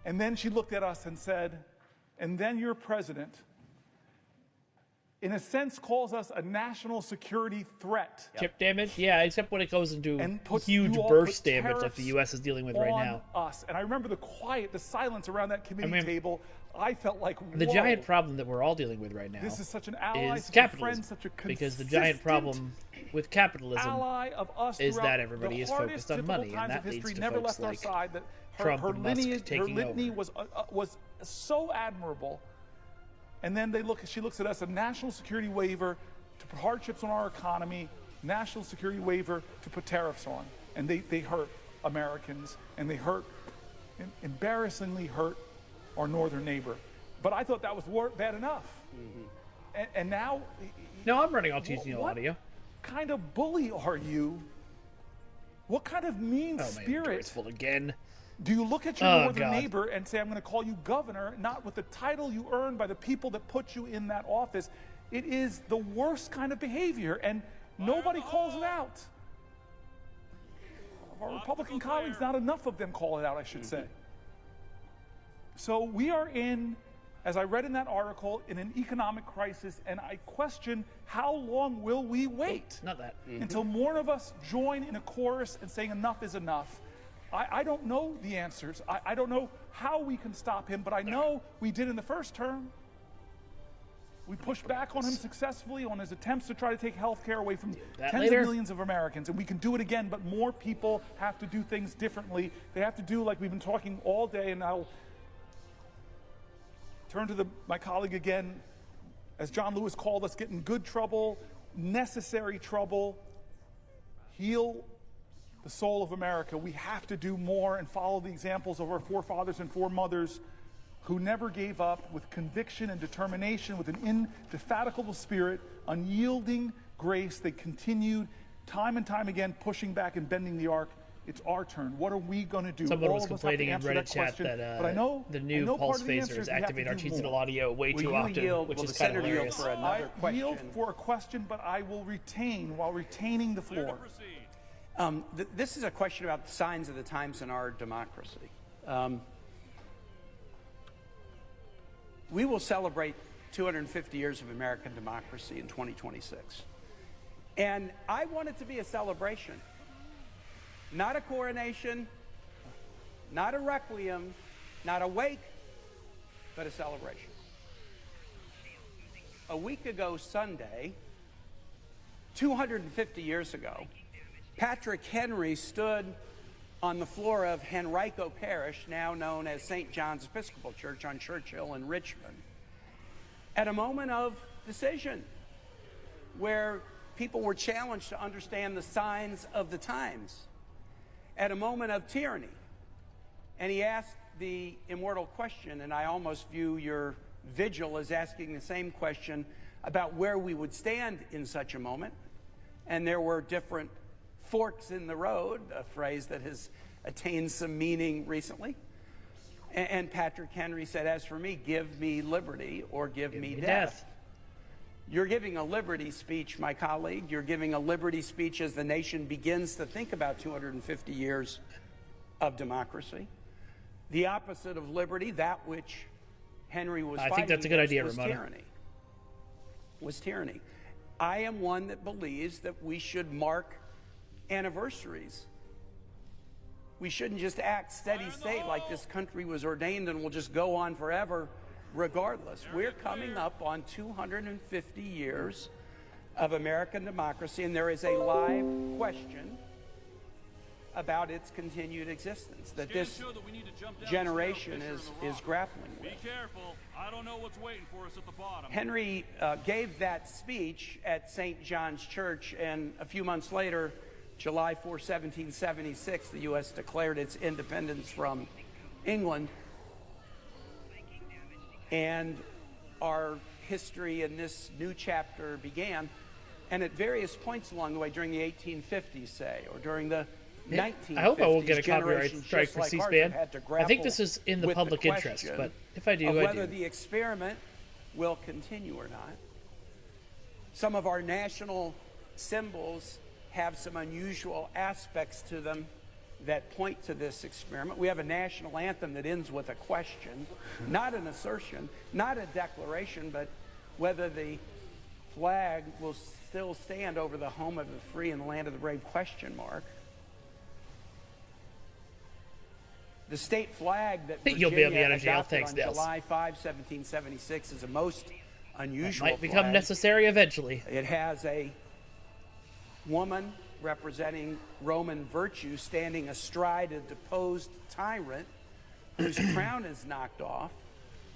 And then she looked at us and said, and then your president, in a sense, calls us a national security threat. Chip damage? Yeah, except when it goes into huge burst damage like the U.S. is dealing with right now. Us. And I remember the silence around that committee table. I felt like, the giant problem that we're all dealing with right now this is such an ally, is such capitalism. a friend, such a because the giant problem with capitalism of us is that everybody is focused on money, and that leads to folks like Trump and Musk taking over. Her litany was so admirable. And then she looks at us, a national security waiver to put hardships on our economy, national security waiver to put tariffs on. And they hurt Americans, and they embarrassingly hurt our northern neighbor. But I thought that was bad enough. Mm-hmm. And now... No, I'm running all TCL audio. What kind of bully are you? What kind of mean spirit... It's full again. Do you look at your northern neighbor and say, I'm going to call you governor, not with the title you earned by the people that put you in that office? It is the worst kind of behavior, and nobody calls it out. Of our Republican colleagues, not enough of them call it out, I should say. So we are in, as I read in that article, in an economic crisis, and I question how long will we wait? Not that. Until more of us join in a chorus and saying enough is enough. I don't know the answers. I don't know how we can stop him, but I know we did in the first term. We pushed back on him successfully on his attempts to try to take health care away from tens of millions of Americans, and we can do it again, but more people have to do things differently. They have to do like we've been talking all day, and I'll turn to my colleague again. As John Lewis called us, get in good trouble, necessary trouble, heal the soul of America. We have to do more and follow the examples of our forefathers and foremothers who never gave up, with conviction and determination, with an indefatigable spirit, unyielding grace. They continued time and time again, pushing back and bending the arc. It's our turn. What are we going to do? Someone was complaining in Reddit chat that the new pulse phasers activate our digital audio way too often, which is kind of hilarious. I yield for a question, but I will retain while retaining the floor. This is a question about the signs of the times in our democracy. We will celebrate 250 years of American democracy in 2026. And I want it to be a celebration. Not a coronation, not a requiem, not a wake, but a celebration. A week ago Sunday, 250 years ago, Patrick Henry stood on the floor of Henrico Parish, now known as St. John's Episcopal Church on Churchill in Richmond, at a moment of decision where people were challenged to understand the signs of the times, at a moment of tyranny. And he asked the immortal question, and I almost view your vigil as asking the same question about where we would stand in such a moment. And there were different forks in the road, a phrase that has attained some meaning recently. And Patrick Henry said, as for me, give me liberty or give me death. You're giving a liberty speech, my colleague. You're giving a liberty speech as the nation begins to think about 250 years of democracy. The opposite of liberty, that which Henry was fighting I think that's a good idea, was Ramona. tyranny. Was tyranny. I am one that believes that we should mark anniversaries. We shouldn't just act steady state like this country was ordained and will just go on forever regardless. We're coming up on 250 years of American democracy, and there is a live question about its continued existence that this generation is grappling with. Be careful. I don't know what's waiting for us at the bottom. Henry gave that speech at St. John's Church, and a few months later, July 4, 1776, the U.S. declared its independence from England. And our history in this new chapter began. And at various points along the way, during the 1850s, say, or during the 1950s, I hope I won't get a copyright strike for C-SPAN. I think this is in the public interest, but if I do, I do. Whether the experiment will continue or not. Some of our national symbols have some unusual aspects to them that point to this experiment. We have a national anthem that ends with a question, not an assertion, not a declaration, but whether the flag will still stand over the home of the free and the land of the brave, question mark. The state flag that you'll be able to get out of jail. adopted Thanks, on Dales. July 5, 1776 is a most unusual Might become flag. necessary eventually. It has a woman representing Roman virtue standing astride a deposed tyrant whose crown is knocked off,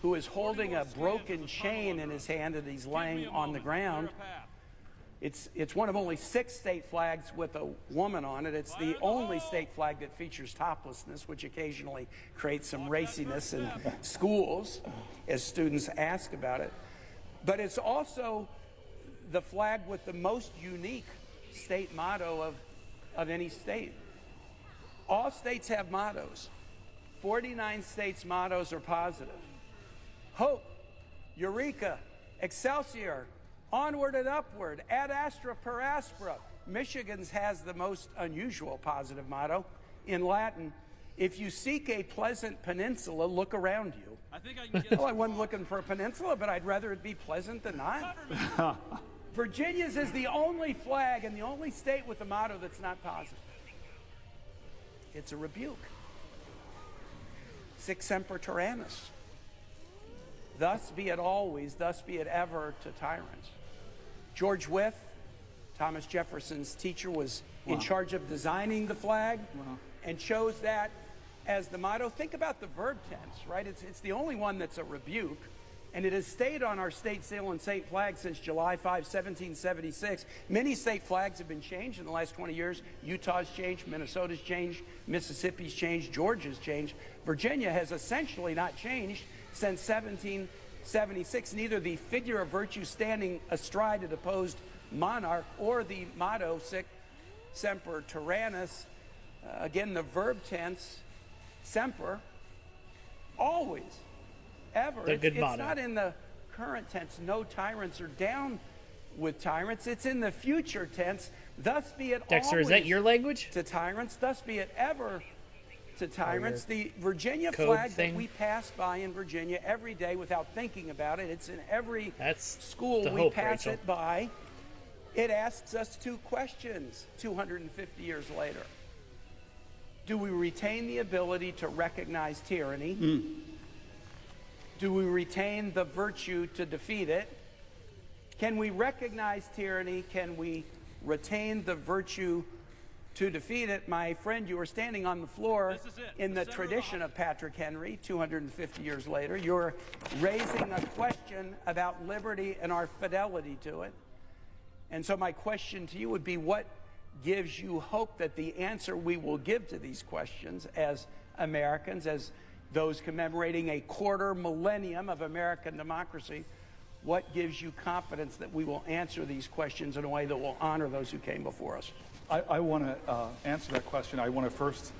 who is holding a broken chain in his hand that he's laying on the ground. It's one of only 6 state flags with a woman on it. It's the only state flag that features toplessness, which occasionally creates some raciness in schools as students ask about it. But it's also the flag with the most unique state motto of any state. All states have mottos. 49 states' mottos are positive. Hope, Eureka, Excelsior, Onward and upward, ad astra per aspera. Michigan's has the most unusual positive motto. In Latin, if you seek a pleasant peninsula, look around you. I think I can get Well, I wasn't looking for a peninsula, but I'd rather it be pleasant than not. Virginia's is the only flag and the only state with a motto that's not positive. It's a rebuke. Sic semper tyrannis. Thus be it always, thus be it ever to tyrants. George Wythe, Thomas Jefferson's teacher, was in charge of designing the flag and chose that as the motto. Think about the verb tense, right? It's the only one that's a rebuke, and it has stayed on our state seal and state flag since July 5, 1776. Many state flags have been changed in the last 20 years. Utah's changed, Minnesota's changed, Mississippi's changed, Georgia's changed. Virginia has essentially not changed since 1776. Neither the figure of virtue standing astride a deposed monarch or the motto sic semper tyrannis. Again, the verb tense, semper, always, ever. It's not in the current tense, no tyrants are down with tyrants. It's in the future tense, thus be it Dexter, always is that your language? to tyrants, thus be it ever to tyrants. The Virginia flag that we pass by in Virginia every day without thinking about it, it's in every school we pass it by. It asks us two questions 250 years later. Do we retain the ability to recognize tyranny? Do we retain the virtue to defeat it? Can we recognize tyranny? Can we retain the virtue to defeat it? My friend, you are standing on the floor in the tradition of Patrick Henry 250 years later. You're raising a question about liberty and our fidelity to it. And so my question to you would be, what gives you hope that the answer we will give to these questions as Americans, as those commemorating a quarter millennium of American democracy, what gives you confidence that we will answer these questions in a way that will honor those who came before us? I want to answer that question. I want to first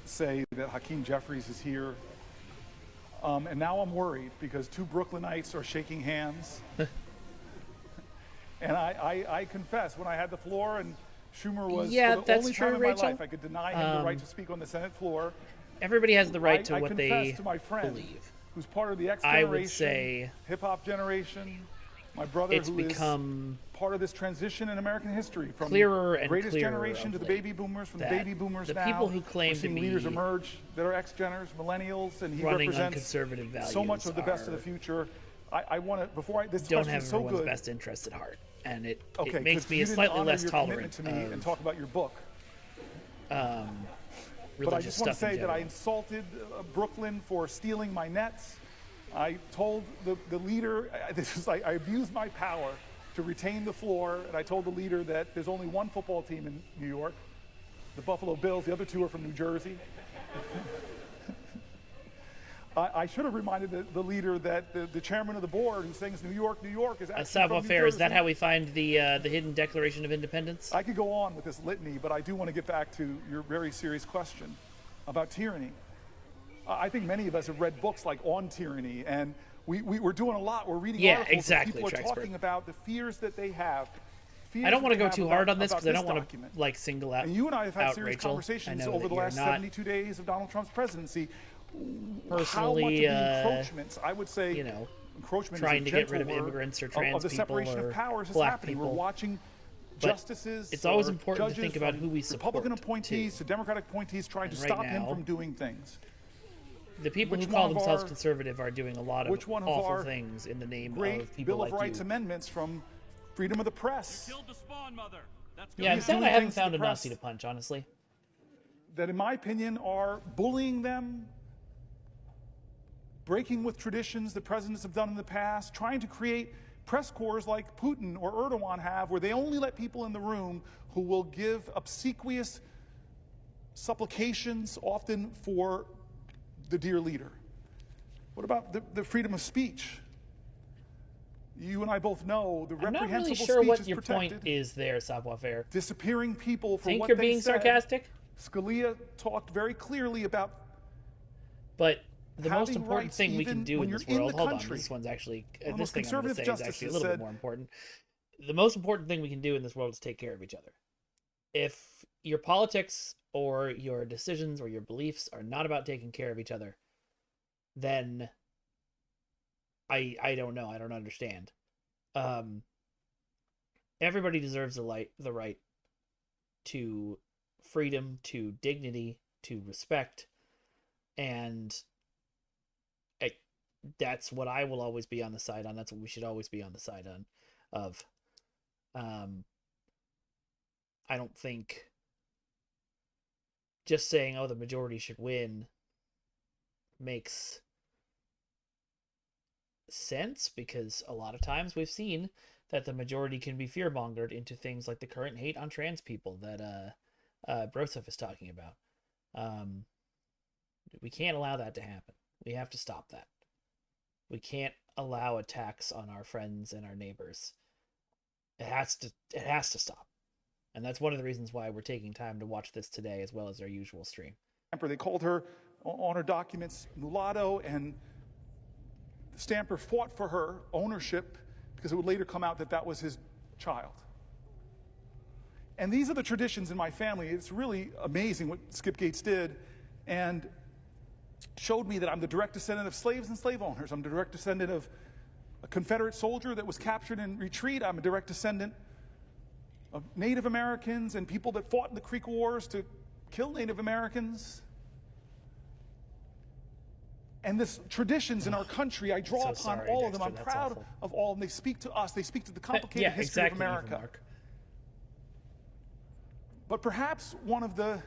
say that Hakeem Jeffries is here. And now I'm worried because two Brooklynites are shaking hands. And I confess, when I had the floor and Schumer was, for the only time in my life I could deny him the right to speak on the Senate floor. Everybody has the right to what they confess to my friend, believe. Who's part of the X I generation, would say hip-hop generation, my brother it's who become is part of this transition in American history from clearer and the greatest clearer generation to the baby boomers, from the baby boomers the now. people who claim to be leaders emerge that are X-Geners, millennials, and he running on represents conservative values so much of the best of the future. I want to, before this don't question have is so everyone's good. best interest at heart, and it Okay, makes me you a didn't slightly honor less your tolerant commitment to me of and talk about your book. But I just want to say that I insulted Brooklyn for stealing my nets. I told the leader, I abused my power to retain the floor, and I told the leader that there's only one football team in New York, the Buffalo Bills. The other two are from New Jersey. I should have reminded the leader that the chairman of the board who sings New York, New York is actually from New Jersey. Is that how we find the hidden Declaration of Independence? I could go on with this litany, but I do want to get back to your very serious question about tyranny. I think many of us have read books like On Tyranny, and we're doing a lot. We're reading articles exactly, where people are talking about the fears that they have. I don't want to go too hard on this because I don't want to single out. And you and I have had out serious Rachel. conversations over the last 72 days of Donald Trump's presidency. Personally, how much of the encroachments, I would say, encroachment trying is to a get rid of gentle immigrants or word trans of the separation people or of powers is black happening. people. We're watching But justices. it's always or important to judges think about from who we support. Republican appointees to Democratic appointees trying to And right stop him now, from doing things. The people who call themselves conservative are doing a lot of awful things in the name of people Bill like of Rights you. amendments from freedom of the press. You killed the spawn mother. That's Yeah, I'm sad I haven't found a Nazi to punch, honestly. That, in my opinion, are bullying them, breaking with traditions that presidents have done in the past, trying to create press corps like Putin or Erdogan have, where they only let people in the room who will give obsequious supplications, often for the dear leader. What about the freedom of speech? You and I both know the reprehensible I'm not really speech sure what is your protected. point is there, savoir-faire. Disappearing people for Think what you're they being said. sarcastic? Scalia talked very clearly about. But the most having important rights thing we can even do when in this you're in world, the hold on, country. this one's actually, One of this the thing I'm going to conservative say is actually a justices little bit said, more important. the most important thing we can do in this world is take care of each other. If your politics or your decisions or your beliefs are not about taking care of each other, then I don't know. I don't understand. Everybody deserves the right to freedom, to dignity, to respect, and that's what I will always be on the side on. That's what we should always be on the side of. I don't think just saying, oh, the majority should win makes sense, because a lot of times we've seen that the majority can be fear-mongered into things like the current hate on trans people that Broseph is talking about. We can't allow that to happen. We have to stop that. We can't allow attacks on our friends and our neighbors. It has to stop. And that's one of the reasons why we're taking time to watch this today, as well as our usual stream. They called her on her documents mulatto, and Stamper fought for her ownership because it would later come out that that was his child. And these are the traditions in my family. It's really amazing what Skip Gates did, and showed me that I'm the direct descendant of slaves and slave owners. I'm the direct descendant of a Confederate soldier that was captured in retreat. I'm a direct descendant of Native Americans and people that fought in the Creek Wars to kill Native Americans. And this traditions in our country, I draw upon all of them. I'm proud of all of them. They speak to us. They speak to the complicated history of America. But perhaps one of the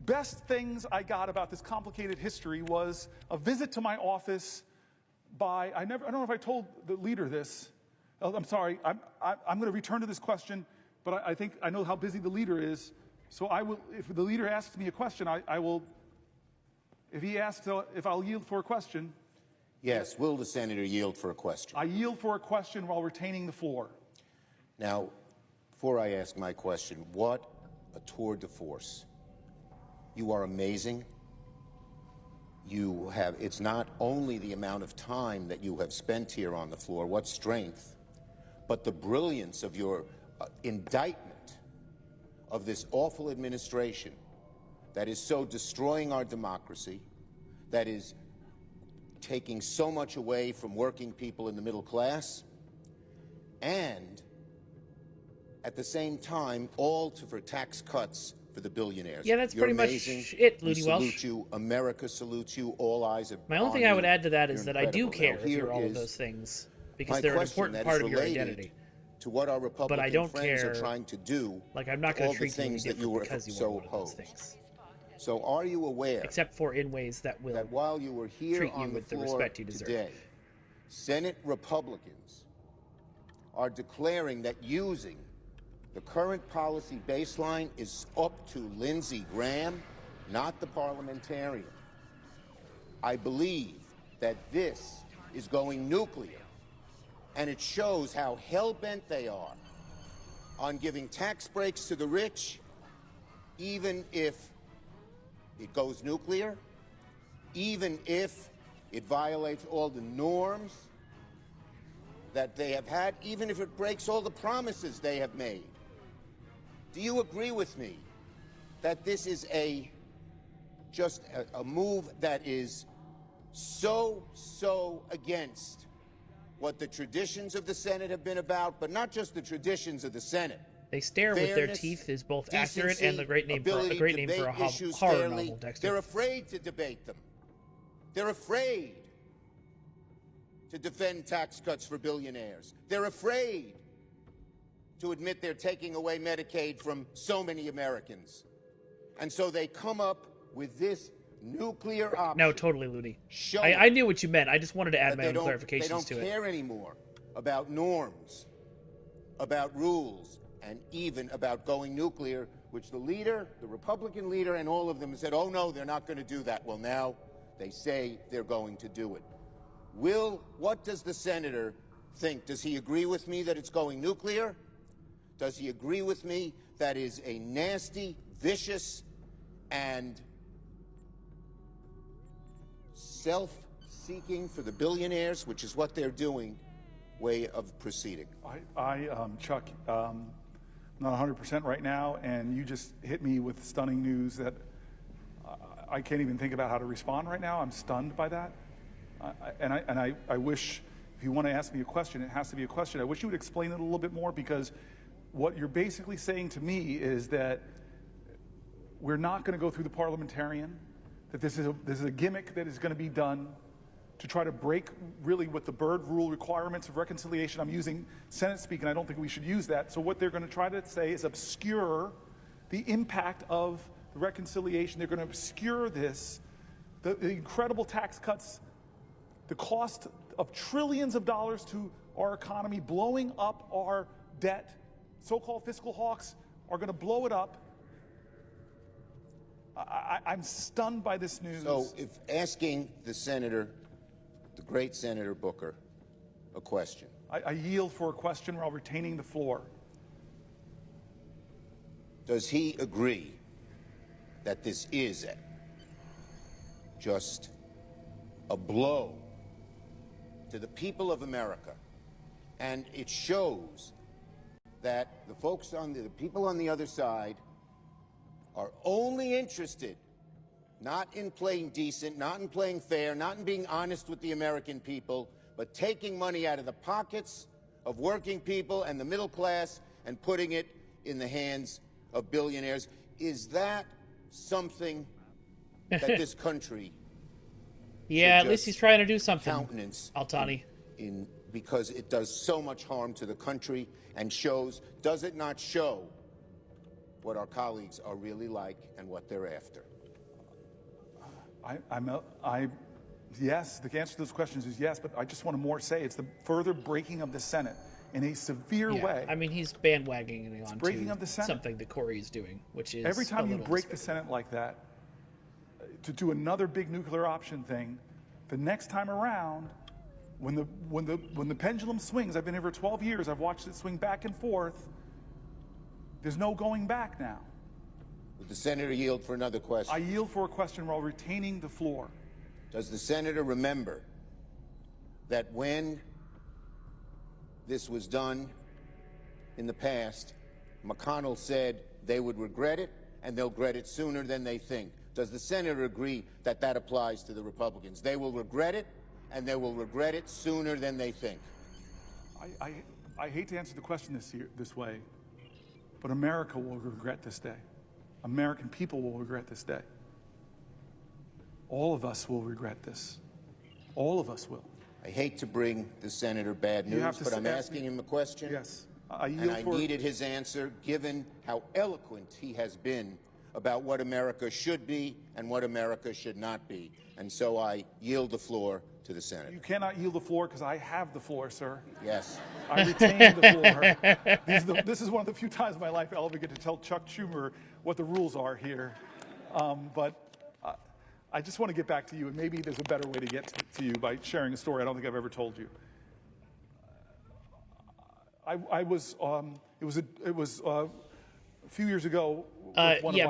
best things I got about this complicated history was a visit to my office by, I don't know if I told the leader this. I'm sorry, I'm going to return to this question, but I think I know how busy the leader is. So I will, if the leader asks me a question, I will, if he asks if I'll yield for a question. Yes, will the senator yield for a question? I yield for a question while retaining the floor. Now, before I ask my question, what a tour de force. You are amazing. You have, it's not only the amount of time that you have spent here on the floor, what strength, but the brilliance of your indictment of this awful administration that is so destroying our democracy, that is taking so much away from working people in the middle class, and at the same time, all for tax cuts for the billionaires. Yeah, that's pretty much it, Looney Welsh. Salute you. America salutes you. All eyes are on you. My only thing I would add to that is that I do care for all of those things, because they're an important part of your identity. To what our Republican friends are trying to do, like I'm not going to treat things that you were so opposed. So are you aware, except for in ways that will that while you were here treat on you with the the floor respect you deserve today, Senate Republicans are declaring that using the current policy baseline is up to Lindsey Graham, not the parliamentarian. I believe that this is going nuclear, and it shows how hell-bent they are on giving tax breaks to the rich, even if it goes nuclear, even if it violates all the norms that they have had, even if it breaks all the promises they have made. Do you agree with me that this is just a move that is so against what the traditions of the Senate have been about, but not just the traditions of the Senate? They stare with their teeth is both accurate and a great name for a horror novel, Dexter. They're afraid to debate them. They're afraid to defend tax cuts for billionaires. They're afraid to admit they're taking away Medicaid from so many Americans. And so they come up with this nuclear option. No, totally, Looney. I knew what you meant. I just wanted to add my own clarifications to it. They don't care anymore about norms, about rules, and even about going nuclear, which the leader, the Republican leader, and all of them said, oh no, they're not going to do that. Well, now they say they're going to do it. What does the senator think? Does he agree with me that it's going nuclear? Does he agree with me that is a nasty, vicious, and self-seeking for the billionaires, which is what they're doing, way of proceeding. Chuck, not 100% right now, and you just hit me with stunning news that I can't even think about how to respond right now. I'm stunned by that. I wish, if you want to ask me a question, it has to be a question. I wish you would explain it a little bit more, because what you're basically saying to me is that we're not going to go through the parliamentarian, that this is a gimmick that is going to be done to try to break really with the Byrd rule requirements of reconciliation. I'm using Senate speak, and I don't think we should use that. So what they're going to try to say is obscure the impact of the reconciliation. They're going to obscure this, the incredible tax cuts, the cost of trillions of dollars to our economy, blowing up our debt. So-called fiscal hawks are going to blow it up. I'm stunned by this news. So if asking the senator, the great Senator Booker, a question. I yield for a question while retaining the floor. Does he agree that this is just a blow to the people of America, and it shows that the folks the people on the other side are only interested not in playing decent, not in playing fair, not in being honest with the American people, but taking money out of the pockets of working people and the middle class and putting it in the hands of billionaires? Is that something that this country at least he's trying to do something. Countenance Altani. Because it does so much harm to the country and does it not show what our colleagues are really like and what they're after? Yes, the answer to those questions is yes, but I just want to more say it's the further breaking of the Senate in a severe way. I mean, he's bandwagoning on breaking of the Senate. Something that Corey is doing, which is every time you break the Senate like that, to do another big nuclear option thing, the next time around, when the pendulum swings, I've been here for 12 years, I've watched it swing back and forth, there's no going back now. Would the senator yield for another question? I yield for a question while retaining the floor. Does the senator remember that when this was done in the past, McConnell said they would regret it, and they'll regret it sooner than they think? Does the senator agree that that applies to the Republicans? They will regret it, and they will regret it sooner than they think. I hate to answer the question this way, but America will regret this day. American people will regret this day. All of us will regret this. All of us will. I hate to bring the senator bad news, but I'm asking him a question. Yes. I needed his answer, given how eloquent he has been about what America should be and what America should not be. And so I yield the floor to the senator. You cannot yield the floor because I have the floor, sir. Yes. I retain the floor. This is one of the few times in my life I'll ever get to tell Chuck Schumer what the rules are here. But I just want to get back to you, and maybe there's a better way to get to you by sharing a story I don't think I've ever told you. It was a few years ago.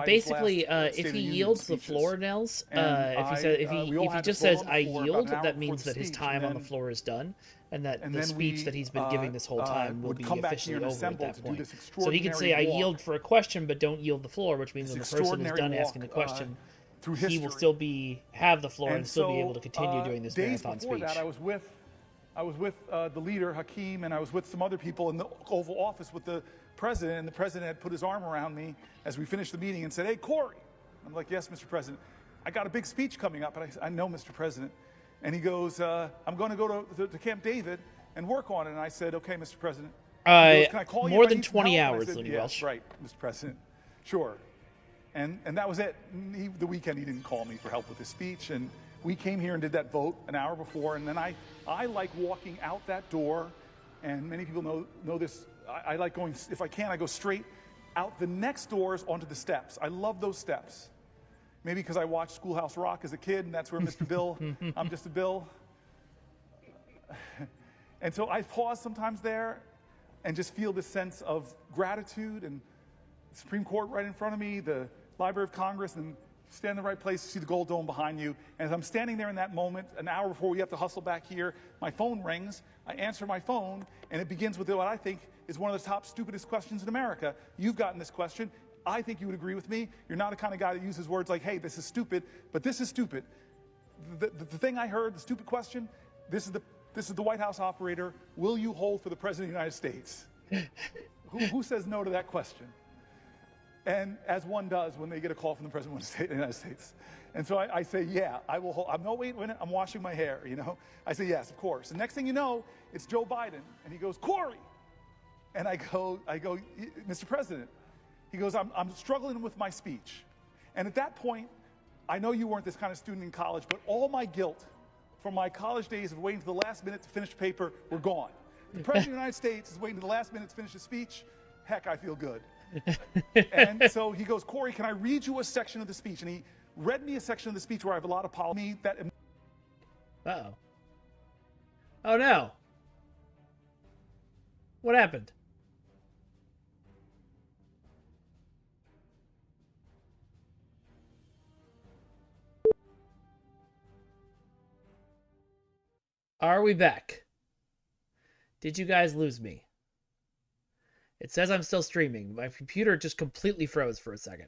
Basically, if he yields the floor, Nels, if he just says "I yield," that means that his time on the floor is done, and that the speech that he's been giving this whole time will be officially over at that point. So he can say "I yield" for a question, but don't yield the floor, which means when the person is done asking the question, he will still have the floor and still be able to continue doing this marathon speech. That, I was with the leader, Hakeem, and I was with some other people in the Oval Office with the president, and the president had put his arm around me as we finished the meeting and said, "Hey, Corey." I'm like, "Yes, Mr. President. I got a big speech coming up." And I know, Mr. President. And he goes, "I'm going to go to Camp David and work on it." And I said, "Okay, Mr. President." He goes, "Can I call you more if I than need some 20 help?" hours, And I said, Lenny "Yes, Welsh. right, Mr. President. Sure." And that was it. The weekend, he didn't call me for help with his speech. And we came here and did that vote an hour before. And then I like walking out that door. And many people know this. I like going, if I can, I go straight out the next doors onto the steps. I love those steps. Maybe because I watched Schoolhouse Rock as a kid, and that's where Mr. Bill, I'm just a Bill. And so I pause sometimes there and just feel this sense of gratitude, and the Supreme Court right in front of me, the Library of Congress, and stand in the right place, see the gold dome behind you. And as I'm standing there in that moment, an hour before we have to hustle back here, my phone rings. I answer my phone, and it begins with what I think is one of the top stupidest questions in America. You've gotten this question. I think you would agree with me. You're not the kind of guy that uses words like, hey, this is stupid, but this is stupid. The thing I heard, the stupid question, this is the White House operator. Will you hold for the President of the United States? Who says no to that question? And as one does when they get a call from the President of the United States. And so I say, yeah, I will hold. I'm no, wait a minute, I'm washing my hair, you know? I say, yes, of course. The next thing you know, it's Joe Biden. And he goes, Corey. And I go, Mr. President. He goes, I'm struggling with my speech. And at that point, I know you weren't this kind of student in college, but all my guilt from my college days of waiting to the last minute to finish paper were gone. The President of the United States is waiting to the last minute to finish his speech. Heck, I feel good. And so he goes, Corey, can I read you a section of the speech? And he read me a section of the speech where I have a lot of policy that. Uh-oh. Oh no. What happened? Are we back? Did you guys lose me? It says I'm still streaming. My computer just completely froze for a second.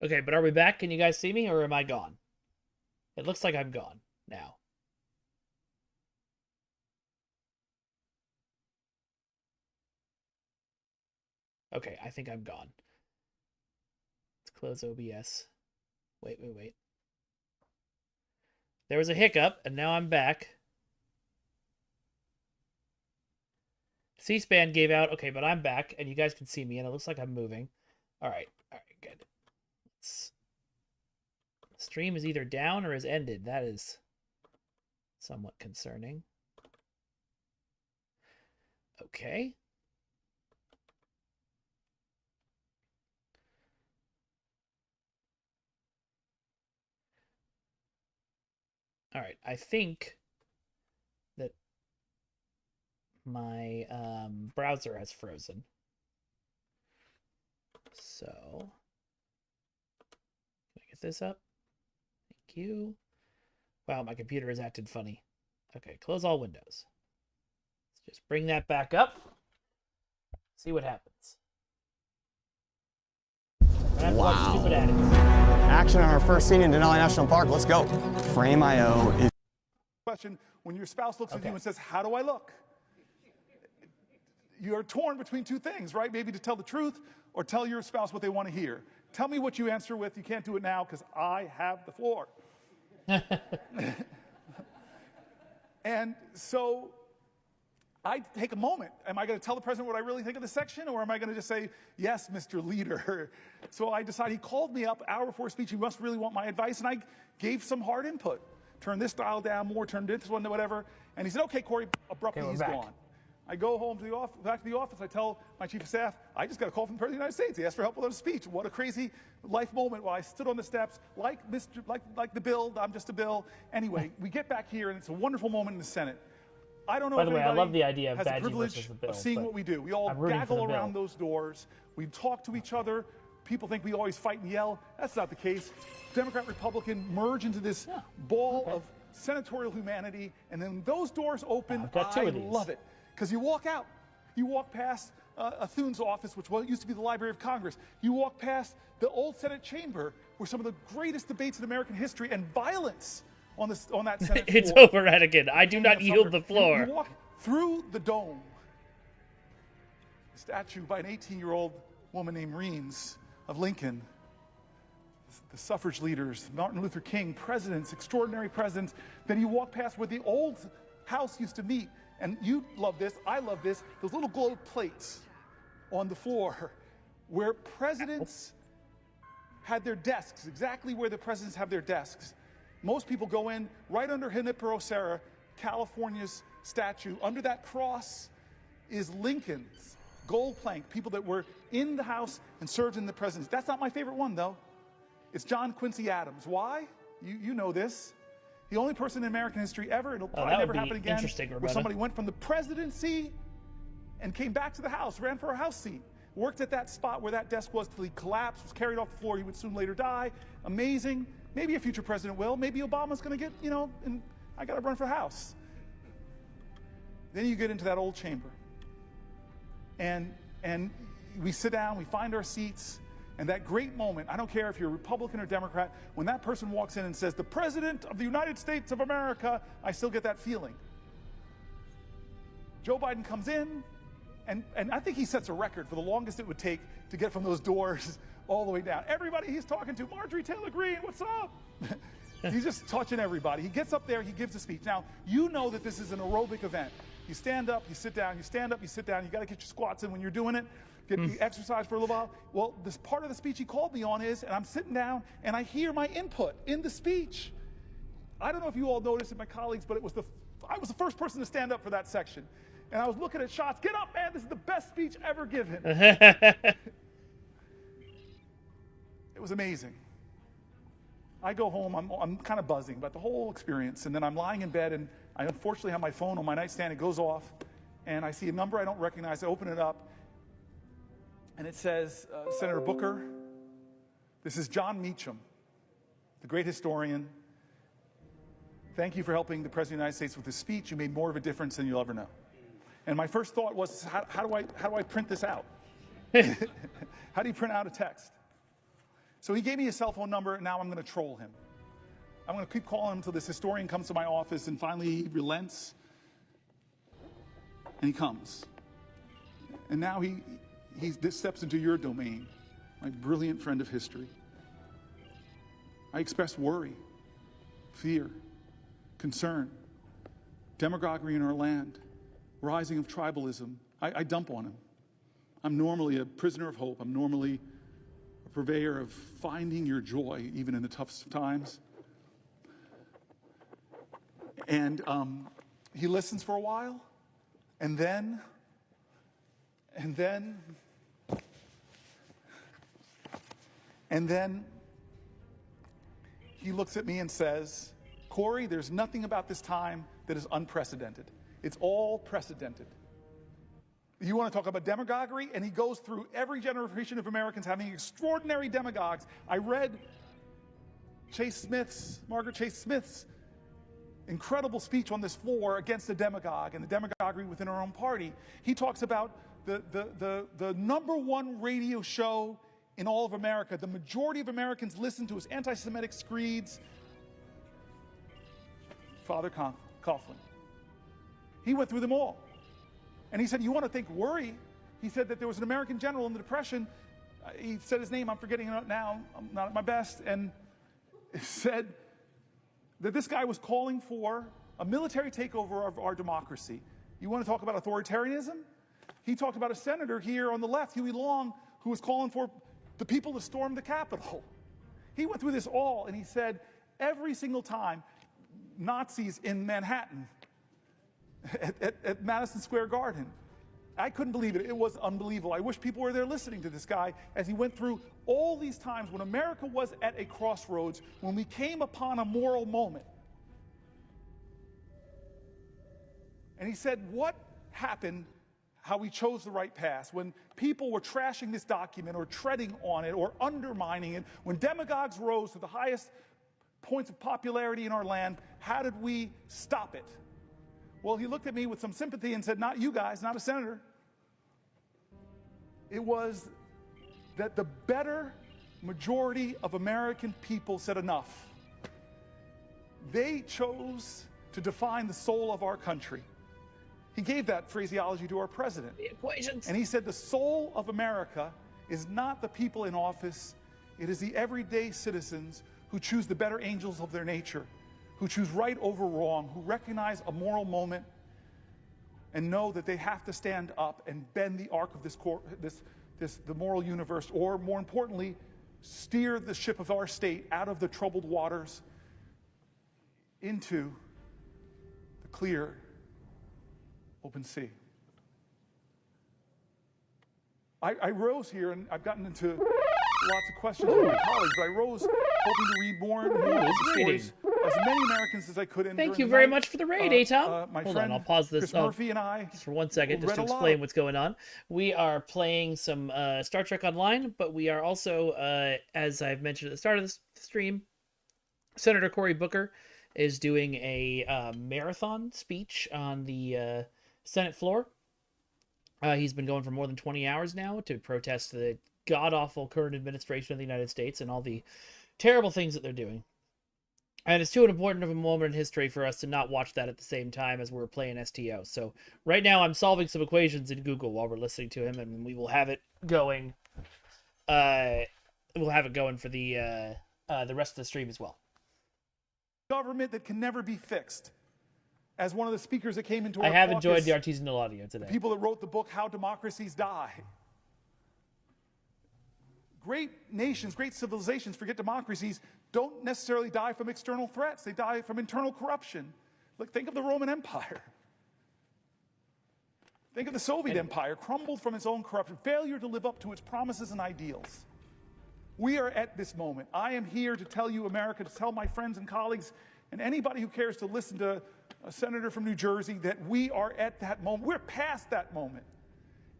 Okay, but are we back? Can you guys see me, or am I gone? It looks like I'm gone now. Okay, I think I'm gone. Let's close OBS. Wait. There was a hiccup, and now I'm back. C-SPAN gave out. Okay, but I'm back, and you guys can see me, and it looks like I'm moving. All right, good. Stream is either down or has ended. That is somewhat concerning. Okay. All right, I think that my browser has frozen. So, can I get this up? Thank you. Wow, my computer has acted funny. Okay, close all windows. Let's just bring that back up. See what happens. Wow. Stupid action on our first scene in Denali National Park. Let's go. Frame.io is... Question, when your spouse looks at you and says, how do I look? You're torn between two things, right? Maybe to tell the truth or tell your spouse what they want to hear. Tell me what you answer with. You can't do it now because I have the floor. And so I take a moment. Am I going to tell the president what I really think of the section, or am I going to just say, yes, Mr. Leader? So I decided, he called me up an hour before speech. He must really want my advice, and I gave some hard input. Turn this dial down more, turn this one to whatever. And he said, okay, Corey, abruptly he's gone. I go home to the office, back to the office. I tell my chief of staff, I just got a call from the President of the United States. He asked for help with a speech. What a crazy life moment while I stood on the steps like the bill. I'm just a bill. Anyway, we get back here, and it's a wonderful moment in the Senate. I don't know By if the way, I anybody love the idea of has the Badgie privilege versus the bill, of seeing but what we do. We all I'm rooting for gaggle the around bill. those doors. We talk to each other. People think we always fight and yell. That's not the case. Democrat, Republican merge into this ball of senatorial humanity, and then those doors open. I love it because you walk out. You walk past Thune's office, which used to be the Library of Congress. You walk past the old Senate chamber, where some of the greatest debates in American history and violence on that Senate It's floor. over, Radigan. I do not yield the floor. You walk through the dome. A statue by an 18-year-old woman named Reams of Lincoln. The suffrage leaders, Martin Luther King, presidents, extraordinary presidents. Then you walk past where the old house used to meet. And you love this, I love this, those little gold plates on the floor where presidents had their desks, exactly where the presidents have their desks. Most people go in right under Junipero Serra, California's statue. Under that cross is Lincoln's gold plank, people that were in the House and served in the presidency. That's not my favorite one, though. It's John Quincy Adams. Why? You know this. The only person in American history ever, it'll probably never happen again, where somebody went from the presidency and came back to the House, ran for a House seat, worked at that spot where that desk was till he collapsed, was carried off the floor. He would soon later die. Amazing. Maybe a future president will. Maybe Obama's going to get, and I got to run for House. Then you get into that old chamber. And we sit down, we find our seats, and that great moment, I don't care if you're Republican or Democrat, when that person walks in and says, "The President of the United States of America," I still get that feeling. Joe Biden comes in, and I think he sets a record for the longest it would take to get from those doors all the way down. Everybody he's talking to, Marjorie Taylor Greene, what's up? He's just touching everybody. He gets up there, he gives a speech. Now, you know that this is an aerobic event. You stand up, you sit down, you stand up, you sit down. You got to get your squats in when you're doing it. Get the exercise for a little while. Well, this part of the speech he called me on is, and I'm sitting down, and I hear my input in the speech. I don't know if you all noticed it, my colleagues, but I was the first person to stand up for that section. And I was looking at shots. Get up, man. This is the best speech ever given. It was amazing. I go home. I'm kind of buzzing about the whole experience. And then I'm lying in bed, and I unfortunately have my phone on my nightstand. It goes off, and I see a number I don't recognize. I open it up, and it says, Senator Booker, this is John Meacham, the great historian. Thank you for helping the President of the United States with this speech. You made more of a difference than you'll ever know. And my first thought was, how do I print this out? How do you print out a text? So he gave me his cell phone number, and now I'm going to troll him. I'm going to keep calling him until this historian comes to my office, and finally he relents, and he comes. And now he steps into your domain, my brilliant friend of history. I express worry, fear, concern, demagoguery in our land, rising of tribalism. I dump on him. I'm normally a prisoner of hope. I'm normally a purveyor of finding your joy, even in the toughest of times. And he listens for a while, and then he looks at me and says, "Corey, there's nothing about this time that is unprecedented. It's all precedented. You want to talk about demagoguery?" And he goes through every generation of Americans having extraordinary demagogues. I read Margaret Chase Smith's incredible speech on this floor against the demagogue and the demagoguery within our own party. He talks about the number one radio show in all of America. The majority of Americans listen to his anti-Semitic screeds. Father Coughlin. He went through them all. And he said, you want to think worry? He said that there was an American general in the Depression. He said his name, I'm forgetting it now. I'm not at my best. And said that this guy was calling for a military takeover of our democracy. You want to talk about authoritarianism? He talked about a senator here on the left, Huey Long, who was calling for the people to storm the Capitol. He went through this all, and he said every single time Nazis in Manhattan at Madison Square Garden. I couldn't believe it. It was unbelievable. I wish people were there listening to this guy as he went through all these times when America was at a crossroads, when we came upon a moral moment. And he said, what happened, how we chose the right path, when people were trashing this document or treading on it or undermining it, when demagogues rose to the highest points of popularity in our land, how did we stop it? Well, he looked at me with some sympathy and said, not you guys, not a senator. It was that the better majority of American people said enough. They chose to define the soul of our country. He gave that phraseology to our president. The equations. And he said the soul of America is not the people in office. It is the everyday citizens who choose the better angels of their nature, who choose right over wrong, who recognize a moral moment and know that they have to stand up and bend the arc of the moral universe, or more importantly, steer the ship of our state out of the troubled waters into the clear, open sea. I rose here, and I've gotten into lots of questions with my colleagues, but I rose hoping to read more and more stories, as many Americans as I could. Thank you very much for the raid, Atom. My Hold friend on, I'll pause this. Chris Murphy and I just for 1 second, just read to a lot. explain what's going on. We are playing some Star Trek Online, but we are also, as I've mentioned at the start of this stream, Senator Cory Booker is doing a marathon speech on the Senate floor. He's been going for more than 20 hours now to protest the god-awful current administration of the United States and all the terrible things that they're doing. And it's too important of a moment in history for us to not watch that at the same time as we're playing STO. So right now I'm solving some equations in Google while we're listening to him, and we will have it going. We'll have it going for the rest of the stream as well. Government that can never be fixed. As one of the speakers that came into our I have caucus, enjoyed the artisanal audio today. the people that wrote the book, How Democracies Die. Great nations, great civilizations, forget democracies, don't necessarily die from external threats. They die from internal corruption. Look, think of the Roman Empire. Think of the Soviet Empire, crumbled from its own corruption, failure to live up to its promises and ideals. We are at this moment. I am here to tell you, America, to tell my friends and colleagues and anybody who cares to listen to a senator from New Jersey that we are at that moment. We're past that moment.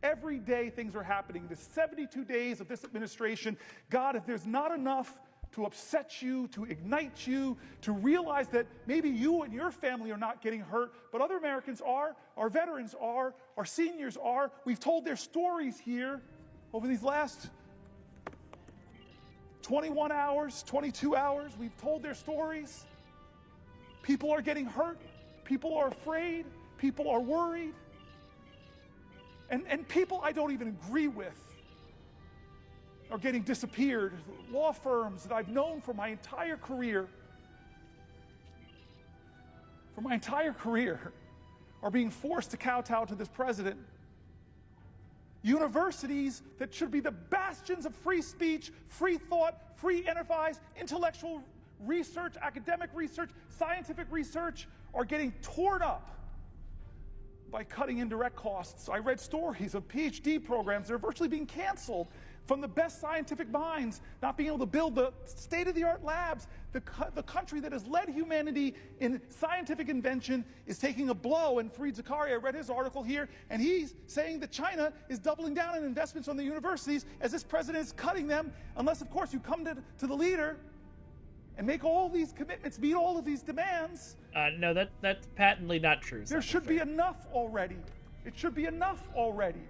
Every day things are happening. The 72 days of this administration, God, if there's not enough to upset you, to ignite you, to realize that maybe you and your family are not getting hurt, but other Americans are, our veterans are, our seniors are. We've told their stories here over these last 21 hours, 22 hours. We've told their stories. People are getting hurt. People are afraid. People are worried. And people I don't even agree with are getting disappeared. Law firms that I've known for my entire career, are being forced to kowtow to this president. Universities that should be the bastions of free speech, free thought, free enterprise, intellectual research, academic research, scientific research, are getting torn up by cutting indirect costs. I read stories of PhD programs that are virtually being canceled from the best scientific minds, not being able to build the state-of-the-art labs. The country that has led humanity in scientific invention is taking a blow. And Fareed Zakaria, I read his article here, and he's saying that China is doubling down on investments on the universities as this president is cutting them, unless, of course, you come to the leader and make all these commitments, meet all of these demands. No, that's patently not true. There should be enough already. It should be enough already.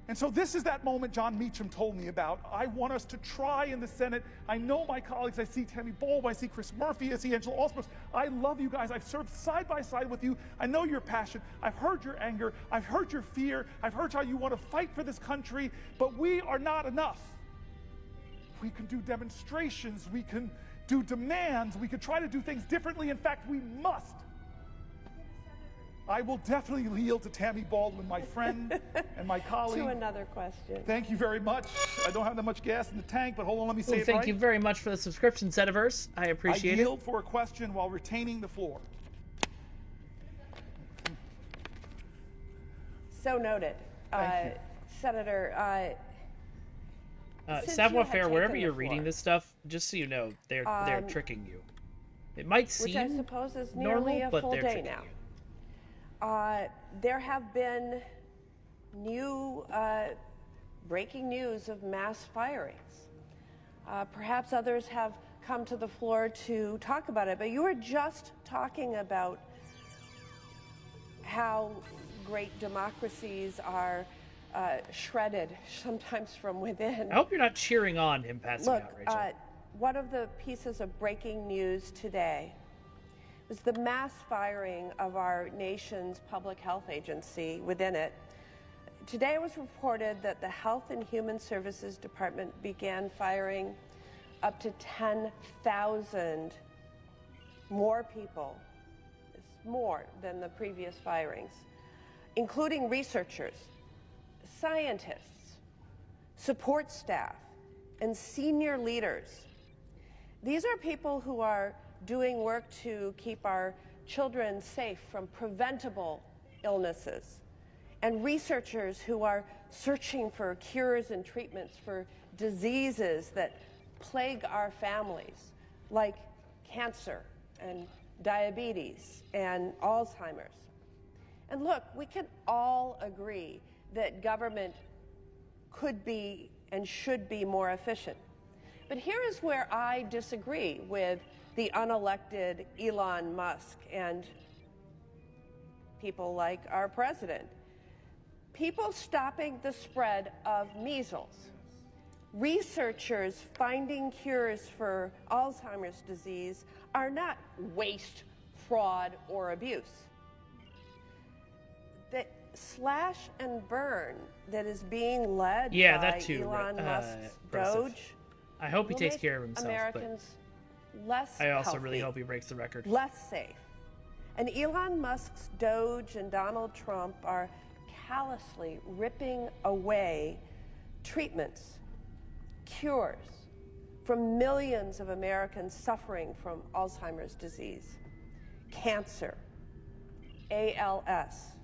And so this is that moment John Meacham told me about. I want us to try in the Senate. I know my colleagues. I see Tammy Bowles. I see Chris Murphy. I see Angela Osmos. I love you guys. I've served side by side with you. I know your passion. I've heard your anger. I've heard your fear. I've heard how you want to fight for this country. But we are not enough. We can do demonstrations. We can do demands. We could try to do things differently. In fact, we must. I will definitely yield to Tammy Baldwin, my friend and my colleague. To another question. Thank you very much. I don't have that much gas in the tank, but hold on, let me say it right. Thank you very much for the subscription, Setiverse. I appreciate it. I yield for a question while retaining the floor. So noted. Thank you. Senator, Savoir-faire, wherever you're reading this stuff, just so you know, they're tricking you. It might seem which I suppose is normal, nearly a but full they're day tricking now. you. There have been new breaking news of mass firings. Perhaps others have come to the floor to talk about it, but you were just talking about how great democracies are shredded, sometimes from within. I hope you're not cheering on him passing Look, out, Rachel. one of the pieces of breaking news today was the mass firing of our nation's public health agency within it. Today it was reported that the Health and Human Services Department began firing up to 10,000 more people. It's more than the previous firings, including researchers, scientists, support staff, and senior leaders. These are people who are doing work to keep our children safe from preventable illnesses and researchers who are searching for cures and treatments for diseases that plague our families, like cancer and diabetes and Alzheimer's. And look, we can all agree that government could be and should be more efficient. But here is where I disagree with the unelected Elon Musk and people like our president. People stopping the spread of measles, researchers finding cures for Alzheimer's disease are not waste, fraud, or abuse. The slash and burn that is being led by that too, Elon Musk's Broseph. Doge I hope he will takes make care of himself, Americans less but I also really healthy, hope he breaks the record. less safe. And Elon Musk's Doge and Donald Trump are callously ripping away treatments, cures from millions of Americans suffering from Alzheimer's disease, cancer, ALS,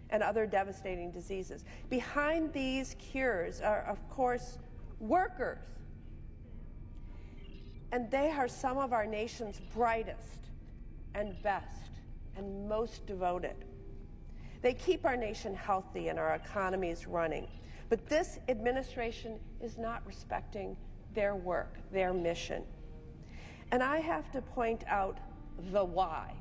and other devastating diseases. Behind these cures are, of course, workers. And they are some of our nation's brightest and best and most devoted. They keep our nation healthy and our economies running. But this administration is not respecting their work, their mission. And I have to point out the why.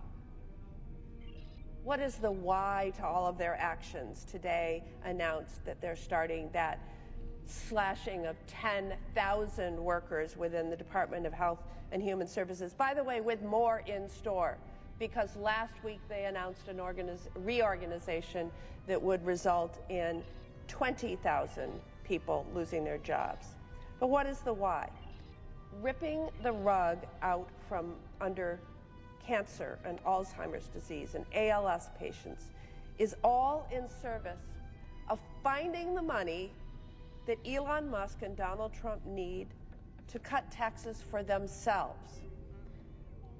What is the why to all of their actions? Today announced that they're starting that slashing of 10,000 workers within the Department of Health and Human Services. By the way, with more in store, because last week they announced an reorganization that would result in 20,000 people losing their jobs. But what is the why? Ripping the rug out from under cancer and Alzheimer's disease and ALS patients is all in service of finding the money that Elon Musk and Donald Trump need to cut taxes for themselves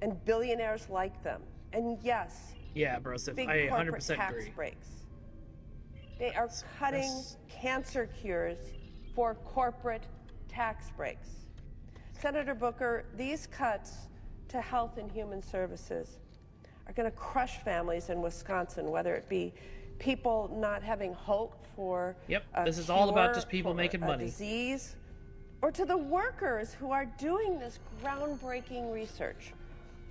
and billionaires like them. And yes, Broseph, big I corporate 100% tax agree. breaks. They are cutting cancer cures for corporate tax breaks. Senator Booker, these cuts to health and human services are going to crush families in Wisconsin, whether it be people not having hope for this is all about cure just people for making a money. disease, or to the workers who are doing this groundbreaking research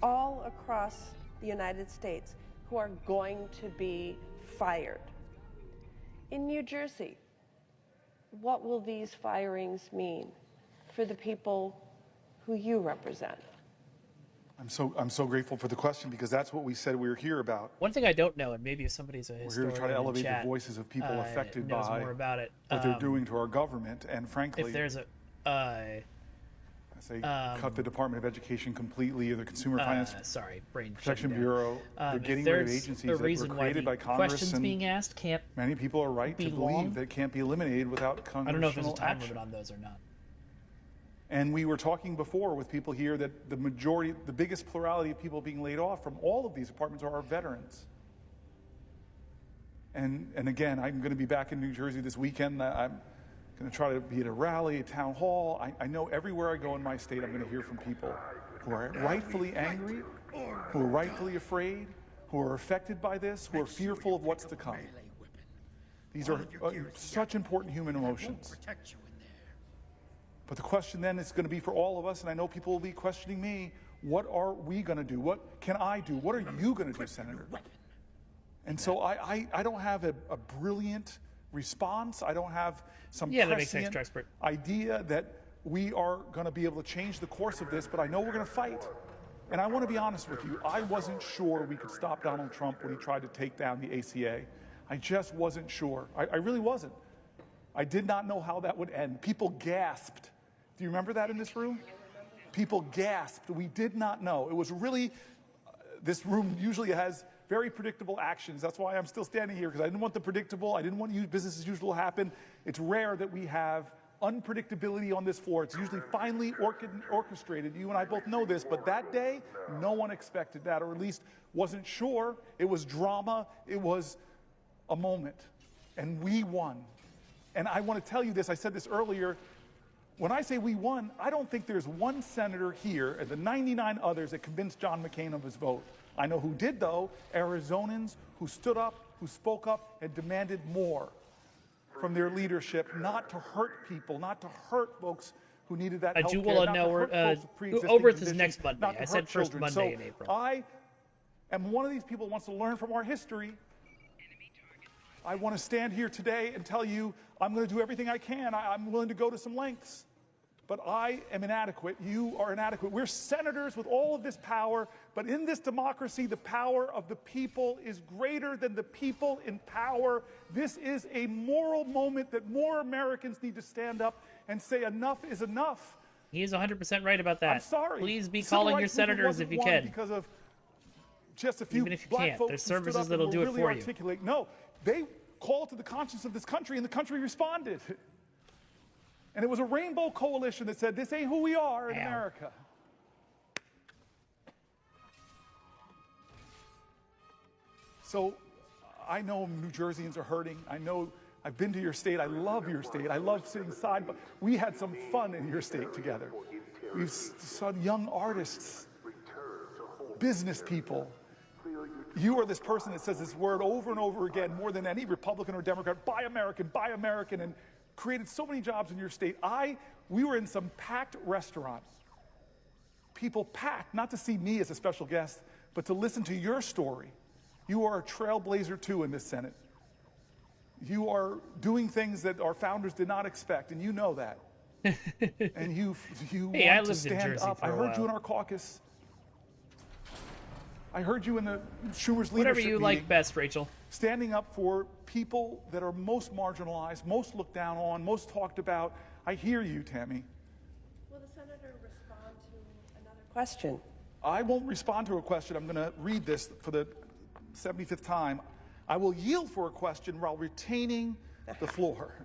all across the United States who are going to be fired. In New Jersey, what will these firings mean for the people who you represent? I'm so grateful for the question, because that's what we said we were here about. One thing I don't know, and maybe if somebody's a We're historian here to try to in elevate chat, the voices of people affected knows by more about it. what they're doing to our government. And frankly, if there's a I say cut the Department of Education completely, or the Consumer Finance Protection Bureau. They're getting rid of agencies that were created by Congress. Questions and being asked can't. Many people are right to believe that it can't be eliminated without congressional I don't know if there's a time action. limit on those or not. And we were talking before with people here that the majority, the biggest plurality of people being laid off from all of these departments are our veterans. And again, I'm going to be back in New Jersey this weekend. I'm going to try to be at a rally, a town hall. I know everywhere I go in my state, I'm going to hear from people who are rightfully angry, who are rightfully afraid, who are affected by this, who are fearful of what's to come. These are such important human emotions. But the question then is going to be for all of us, and I know people will be questioning me, what are we going to do? What can I do? What are you going to do, Senator? And so I don't have a brilliant response. I don't have some prescient idea that we are going to be able to change the course of this, but I know we're going to fight. And I want to be honest with you. I wasn't sure we could stop Donald Trump when he tried to take down the ACA. I just wasn't sure. I really wasn't. I did not know how that would end. People gasped. Do you remember that in this room? People gasped. We did not know. It was really, this room usually has very predictable actions. That's why I'm still standing here, because I didn't want the predictable. I didn't want business as usual to happen. It's rare that we have unpredictability on this floor. It's usually finely orchestrated. You and I both know this, but that day, no one expected that, or at least wasn't sure. It was drama. It was a moment. and we won. And I want to tell you this, I said this earlier, when I say we won, I don't think there's one senator here and the 99 others that convinced John McCain of his vote. I know who did, though, Arizonans who stood up, who spoke up and demanded more from their leadership, not to hurt people, not to hurt folks who needed that health care, not to hurt folks with pre-existing Oberth is conditions, next Monday. not to I hurt said first children. Monday So in April. I am one of these people who wants to learn from our history. I want to stand here today and tell you I'm going to do everything I can. I'm willing to go to some lengths. But I am inadequate. You are inadequate. We're senators with all of this power, but in this democracy, the power of the people is greater than the people in power. This is a moral moment that more Americans need to stand up and say enough is enough. He is 100% right about that. I'm sorry. Please be Civil calling your rights movement senators if wasn't you won can. Because of just a few Even if you black can't, folks there's who stood services up and that'll were do it really for you. articulate. No, they called to the conscience of this country, and the country responded. And it was a rainbow coalition that said, this ain't who we are in America. So I know New Jerseyans are hurting. I know I've been to your state. I love your state. I love sitting side, but we had some fun in your state together. We've saw young artists, business people. You are this person that says this word over and over again, more than any Republican or Democrat, buy American, and created so many jobs in your state. We were in some packed restaurants. People packed, not to see me as a special guest, but to listen to your story. You are a trailblazer too in this Senate. You are doing things that our founders did not expect, and you know that. And you Hey, I want to lived in stand Jersey up. for I a heard you while. in our caucus. I heard you in the Schumer's leadership Whatever you meeting, like best, Rachel. standing up for people that are most marginalized, most looked down on, most talked about. I hear you, Tammy. Will the senator respond to another question? I won't respond to a question. I'm going to read this for the 75th time. I will yield for a question while retaining the floor.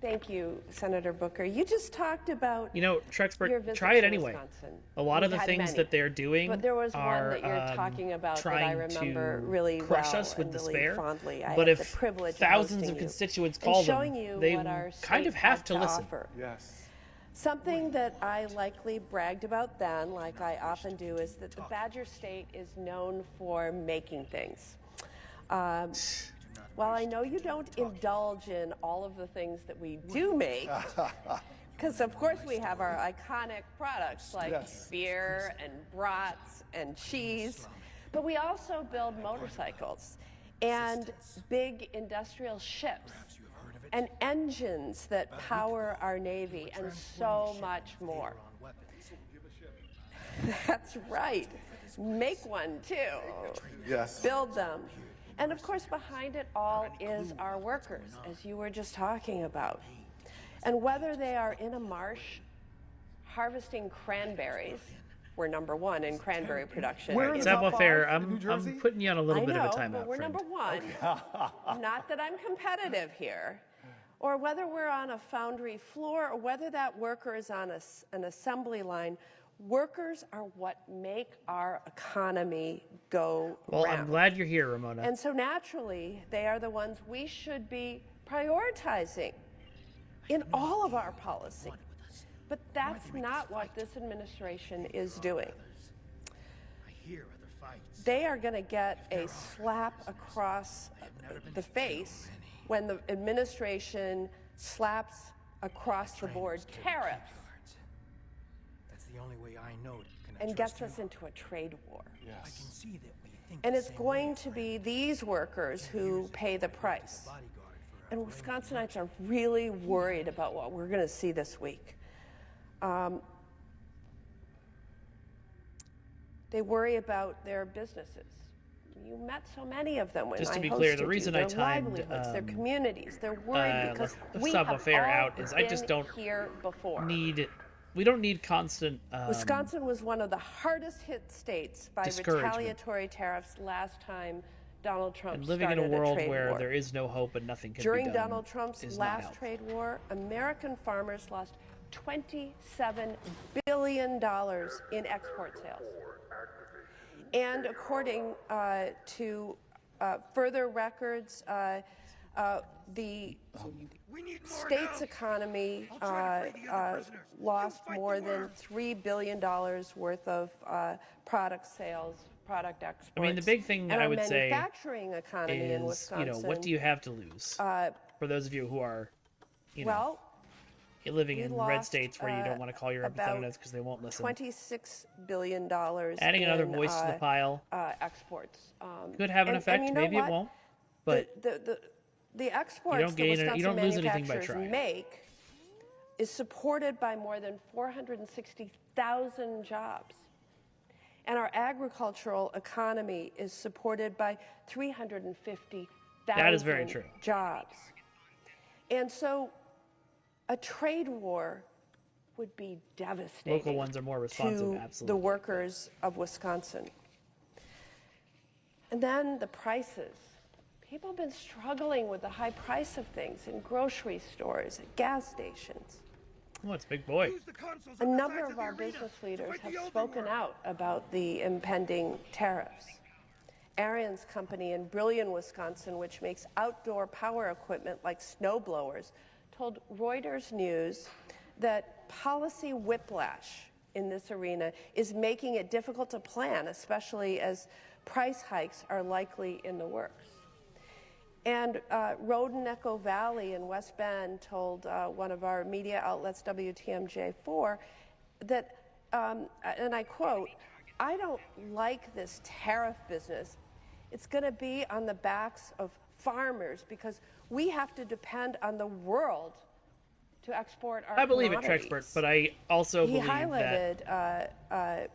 Thank you, Senator Booker. You just talked about You know, your Trexpert, visit try it to anyway. Wisconsin. A lot of We've the had things many. that they're doing But there was are one that you're talking about that I trying remember to really crush well us with and really despair. fondly. I But had the if privilege of thousands hosting of you constituents and call showing them, you they what our kind of state have had to listen. offer. Yes. Something that I likely bragged about then, like I often do, is that the Badger State is known for making things. While I know you don't indulge in all of the things that we do make, because of course we have our iconic products like beer and brats and cheese, but we also build motorcycles and big industrial ships and engines that power our Navy and so much more. That's right. Make one too. Yes. Build them. And of course, behind it all is our workers, as you were just talking about. And whether they are in a marsh harvesting cranberries, we're number one in cranberry production. Savoir faire, I'm putting you on a little bit of a I timeout. know, but we're friend. number one. Not that I'm competitive here. Or whether we're on a foundry floor, or whether that worker is on an assembly line, workers are what make our economy go Well, round. I'm glad you're here, Ramona. And so naturally, they are the ones we should be prioritizing in all of our policy. But that's not what this administration is doing. They are going to get a slap across the face when the administration slaps across the board tariffs That's the only way I know and gets us into a trade war. And it's going to be these workers who pay the price. And Wisconsinites are really worried about what we're going to see this week. They worry about their businesses. You met so many of them when Just I to be hosted clear, the you. reason I Their timed, livelihoods, their communities. They're worried because we Savoir have faire all out is I just been don't here before. we don't need constant Wisconsin was one of the hardest hit states by discouragement. retaliatory tariffs last time Donald Trump and living in a started world trade where war. there is no hope and nothing can During be done. Donald Trump's is not last helpful. trade war, American farmers lost $27 billion in export sales. And according to further records, The state's economy lost more than $3 billion worth of product sales, product exports. I mean, the big thing and I would say manufacturing economy in is, Wisconsin. what do you have to lose? For those of you who are, living in red states where you don't want to call your representatives because they won't listen. $26 billion. Adding another voice to the pile exports could have an effect. Maybe it won't. But the exports that Wisconsin manufacturers make is supported by more than 460,000 jobs. And our agricultural economy is supported by 350,000 that is very true. Jobs. And so a trade war would be devastating. Local ones are more responsive, to absolutely. the workers of Wisconsin. And then the prices. People have been struggling with the high price of things in grocery stores, at gas stations. Oh, it's big boy. A number of our business leaders have spoken out about the impending tariffs. Ariens Company in Brillion, Wisconsin, which makes outdoor power equipment like snow blowers, told Reuters News that policy whiplash in this arena is making it difficult to plan, especially as price hikes are likely in the works. And Roden Echo Valley in West Bend told one of our media outlets, WTMJ4, that, and I quote, "I don't like this tariff business. It's going to be on the backs of farmers because we have to depend on the world to export our I believe it, commodities." Trexpert, but I also He believe highlighted, that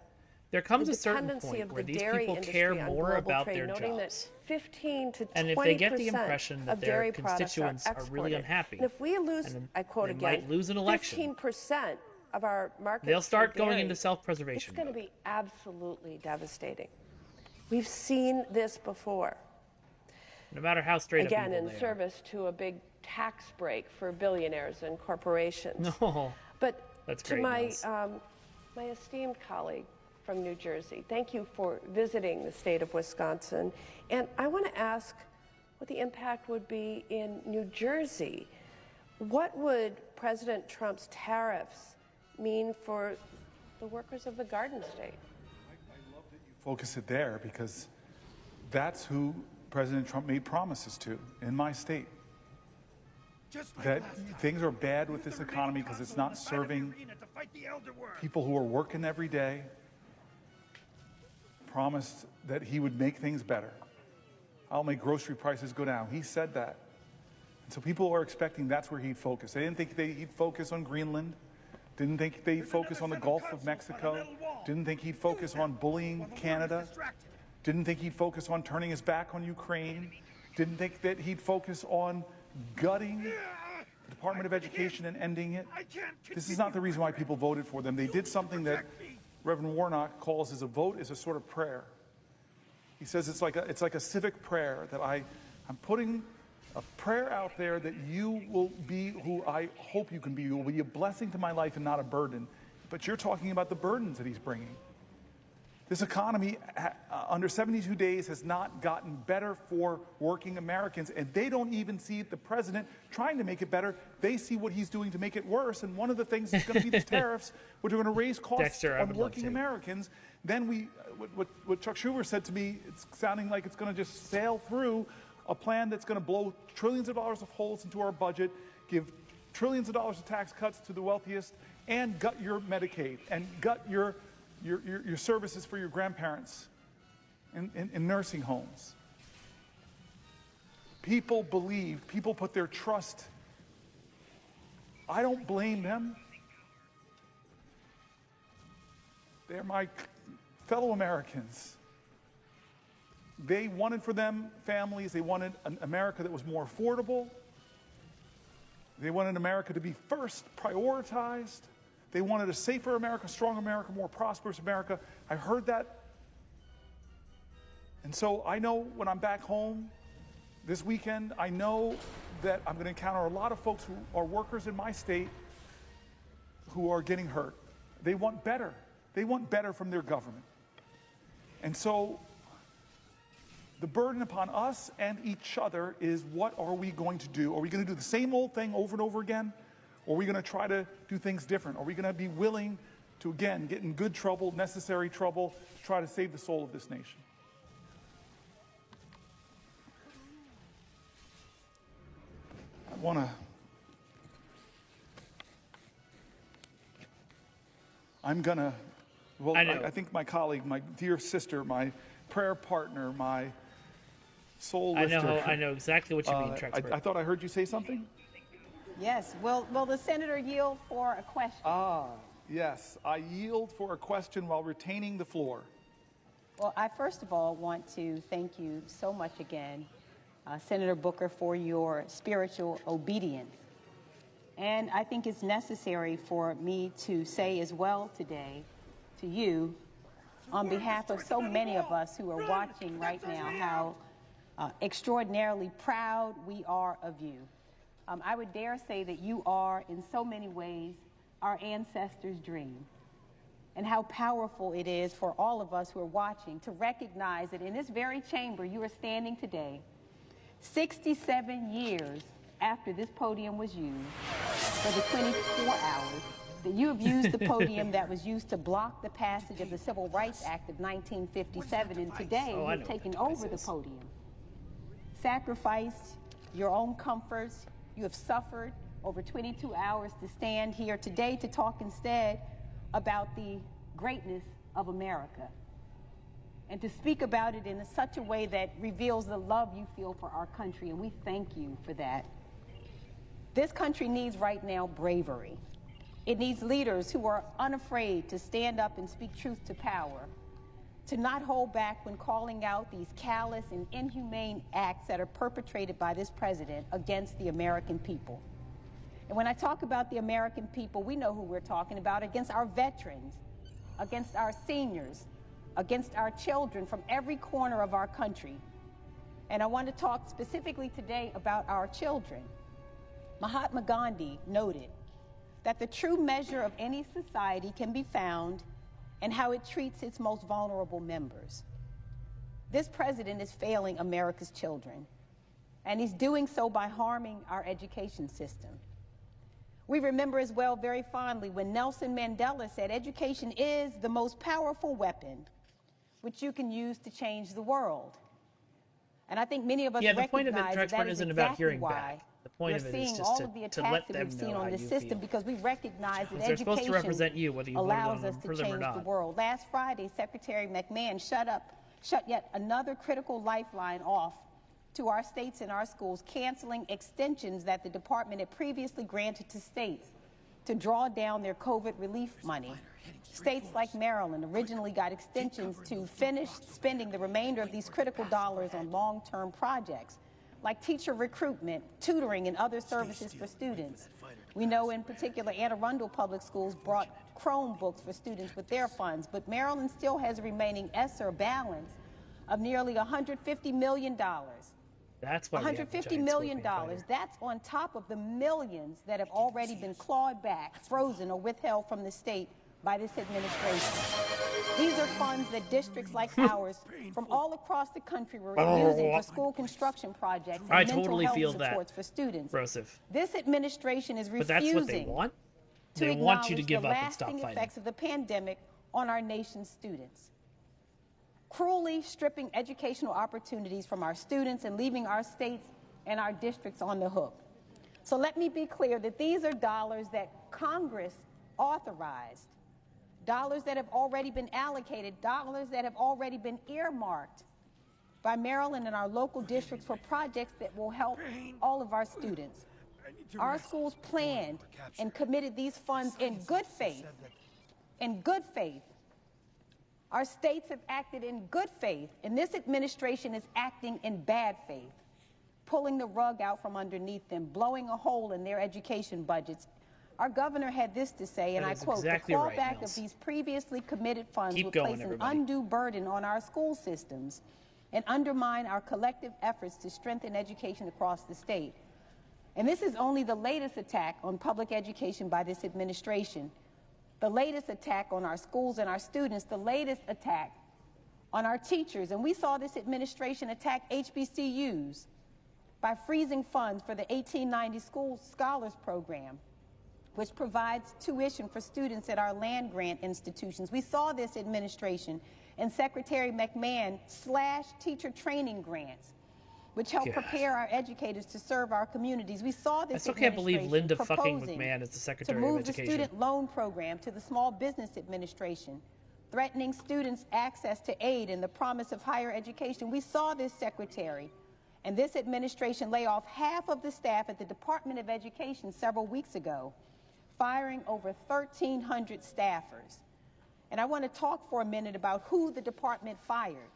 there comes the a certain dependency point of where the these dairy people industry care on more global about trade, their noting jobs. That 15 to 20% And if they get the impression that of their dairy products constituents are really exported. unhappy, And if we lose, and I quote they again, might lose an election, 15% of our market, they'll start for going dairy, into self-preservation It's going to be absolutely devastating. We've seen this before. no matter how straight Again, up in people they service to a big tax break for billionaires and corporations. No, but that's to great, my Nels. my esteemed colleague from New Jersey, thank you for visiting the state of Wisconsin. And I want to ask what the impact would be in New Jersey. What would President Trump's tariffs mean for the workers of the Garden State? Focus it there because that's who President Trump made promises to in my state. That things are bad with this economy because it's not serving people who are working every day. Promised that he would make things better. I'll make grocery prices go down. He said that. And so people are expecting that's where he'd focus. They didn't think he'd focus on Greenland. Didn't think they'd focus on the Gulf of Mexico. Didn't think he'd focus on bullying Canada. Didn't think he'd focus on turning his back on Ukraine. Didn't think that he'd focus on gutting the Department of Education and ending it. This is not the reason why people voted for them. They did something that Reverend Warnock calls as a vote is a sort of prayer. He says it's like a civic prayer that I'm putting a prayer out there that you will be who I hope you can be. You will be a blessing to my life and not a burden. But you're talking about the burdens that he's bringing. This economy under 72 days has not gotten better for working Americans, and they don't even see the president trying to make it better. They see what he's doing to make it worse, and one of the things is going to be the tariffs, which are going to raise costs Dexter, on working Americans. Then what Chuck Schumer said to me, it's sounding like it's going to just sail through a plan that's going to blow trillions of dollars of holes into our budget, give trillions of dollars of tax cuts to the wealthiest, and gut your Medicaid, and gut your services for your grandparents in nursing homes. People believe, people put their trust. I don't blame them. They're my fellow Americans. They wanted for them families, they wanted an America that was more affordable. They wanted America to be first prioritized. They wanted a safer America, stronger America, more prosperous America. I heard that. And so I know when I'm back home this weekend, I know that I'm going to encounter a lot of folks who are workers in my state who are getting hurt. They want better. They want better from their government. And so The burden upon us and each other is, what are we going to do? Are we going to do the same old thing over and over again? Or are we going to try to do things different? Are we going to be willing to, again, get in good trouble, necessary trouble, to try to save the soul of this nation? I think my colleague, my dear sister, my prayer partner, my soul lifter. I know exactly what you mean, Trexper. I thought I heard you say something? Yes. Will the senator yield for a question? Yes. I yield for a question while retaining the floor. Well, I first of all want to thank you so much again, Senator Booker, for your spiritual obedience. And I think it's necessary for me to say as well today to you, on behalf of so many of us who are watching right now, how extraordinarily proud we are of you. I would dare say that you are, in so many ways, our ancestors' dream. And how powerful it is for all of us who are watching to recognize that in this very chamber you are standing today, 67 years after this podium was used, for the 24 hours that you have used the podium that was used to block the passage of the Civil Rights Act of 1957, and today you've taken over the podium, sacrificed your own comforts. You have suffered over 22 hours to stand here today to talk instead about the greatness of America, and to speak about it in such a way that reveals the love you feel for our country, and we thank you for that. This country needs right now bravery. It needs leaders who are unafraid to stand up and speak truth to power, to not hold back when calling out these callous and inhumane acts that are perpetrated by this president against the American people. And when I talk about the American people, we know who we're talking about, against our veterans, against our seniors, against our children from every corner of our country. And I want to talk specifically today about our children. Mahatma Gandhi noted that the true measure of any society can be found in how it treats its most vulnerable members. This president is failing America's children, and he's doing so by harming our education system. We remember as well very fondly when Nelson Mandela said, education is the most powerful weapon which you can use to change the world. And I think many of us recognize the point of it, Trexper, that is isn't exactly about hearing why back. The point of it is seeing just all of the to attacks let that them we've know seen how on this you system, feel. because we recognize that They're supposed to represent education you, whether you voted on allows us them to for them or change the not. world. Last Friday, Secretary McMahon shut yet another critical lifeline off to our states and our schools, canceling extensions that the department had previously granted to states to draw down their COVID relief money. States like Maryland originally got extensions to finish spending the remainder of these critical dollars on long-term projects, like teacher recruitment, tutoring, and other services for students. We know in particular Anne Arundel Public Schools brought Chromebooks for students with their funds, but Maryland still has a remaining ESSER balance of nearly $150 million. That's why $150 million. That's on top of the millions that have already been clawed back, frozen, or withheld from the state by this administration. These are funds that districts like ours from all across the country were using for school construction projects and mental health supports for students. This administration is refusing but that's what they want? to they want you to acknowledge give the up and stop lasting fighting. effects of the pandemic on our nation's students. Cruelly stripping educational opportunities from our students and leaving our states and our districts on the hook. So let me be clear that these are dollars that Congress authorized, dollars that have already been allocated, dollars that have already been earmarked by Maryland and our local districts for projects that will help all of our students. Our schools planned and committed these funds in good faith. In good faith. Our states have acted in good faith, and this administration is acting in bad faith, pulling the rug out from underneath them, blowing a hole in their education budgets. Our governor had this to say, and I quote, the clawback of these previously committed funds will place an undue burden on our school systems and undermine our collective efforts to strengthen education across the state. And this is only the latest attack on public education by this administration, the latest attack on our schools and our students, the latest attack on our teachers, and we saw this administration attack HBCUs by freezing funds for the 1890 School Scholars Program, which provides tuition for students at our land-grant institutions. We saw this administration and Secretary McMahon slash teacher training grants, which help prepare our educators to serve our communities. We saw this I still can't believe Linda fucking proposing McMahon is the Secretary to of move the Education. student loan program to the Small Business Administration, threatening students' access to aid and the promise of higher education. We saw this secretary and this administration lay off half of the staff at the Department of Education several weeks ago, firing over 1,300 staffers. And I want to talk for a minute about who the department fired.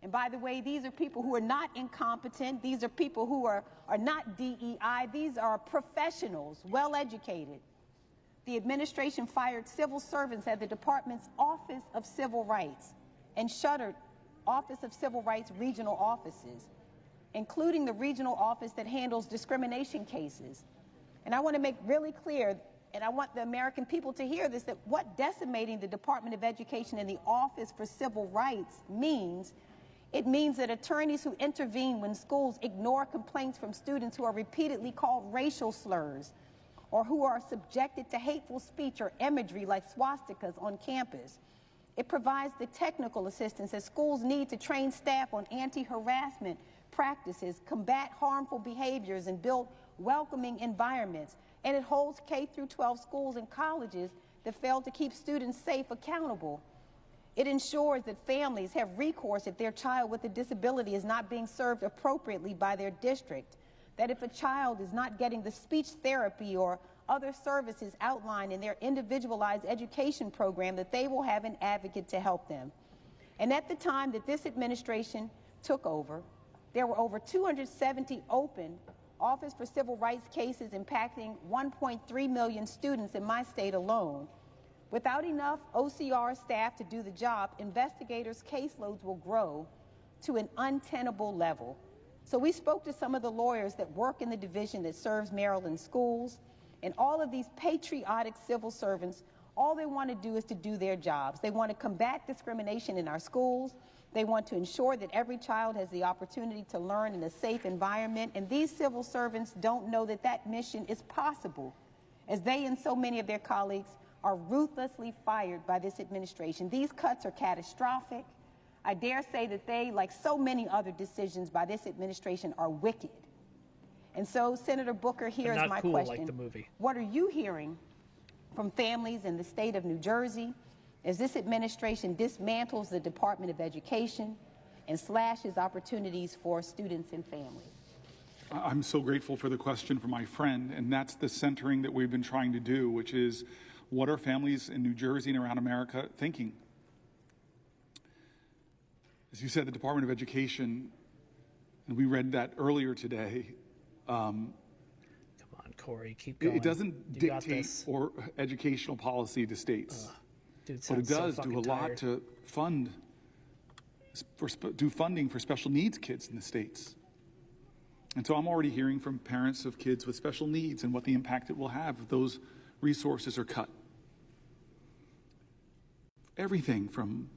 And by the way, these are people who are not incompetent. These are people who are not DEI. These are professionals, well-educated. The administration fired civil servants at the department's Office of Civil Rights and shuttered Office of Civil Rights regional offices, including the regional office that handles discrimination cases. And I want to make really clear, and I want the American people to hear this, that what decimating the Department of Education and the Office for Civil Rights means, it means that attorneys who intervene when schools ignore complaints from students who are repeatedly called racial slurs or who are subjected to hateful speech or imagery like swastikas on campus. It provides the technical assistance that schools need to train staff on anti-harassment practices, combat harmful behaviors, and build welcoming environments. And it holds K-12 schools and colleges that fail to keep students safe accountable. It ensures that families have recourse if their child with a disability is not being served appropriately by their district, that if a child is not getting the speech therapy or other services outlined in their individualized education program, that they will have an advocate to help them. And at the time that this administration took over, there were over 270 open Office for Civil Rights cases impacting 1.3 million students in my state alone. Without enough OCR staff to do the job, investigators' caseloads will grow to an untenable level. So we spoke to some of the lawyers that work in the division that serves Maryland schools, and all of these patriotic civil servants, all they want to do is to do their jobs. They want to combat discrimination in our schools. They want to ensure that every child has the opportunity to learn in a safe environment, and these civil servants don't know that that mission is possible, as they and so many of their colleagues are ruthlessly fired by this administration. These cuts are catastrophic. I dare say that they, like so many other decisions by this administration, are wicked. And so, Senator Booker, here is my question. Like the movie. What are you hearing from families in the state of New Jersey as this administration dismantles the Department of Education and slashes opportunities for students and families? I'm so grateful for the question from my friend, and that's the centering that we've been trying to do, which is, what are families in New Jersey and around America thinking? As you said, the Department of Education, and we read that earlier today. Come on, Corey, keep going. It doesn't dictate or educational policy to states, dude, but it does do a lot to do funding for special needs kids in the states. And so I'm already hearing from parents of kids with special needs and what the impact it will have if those resources are cut. Everything from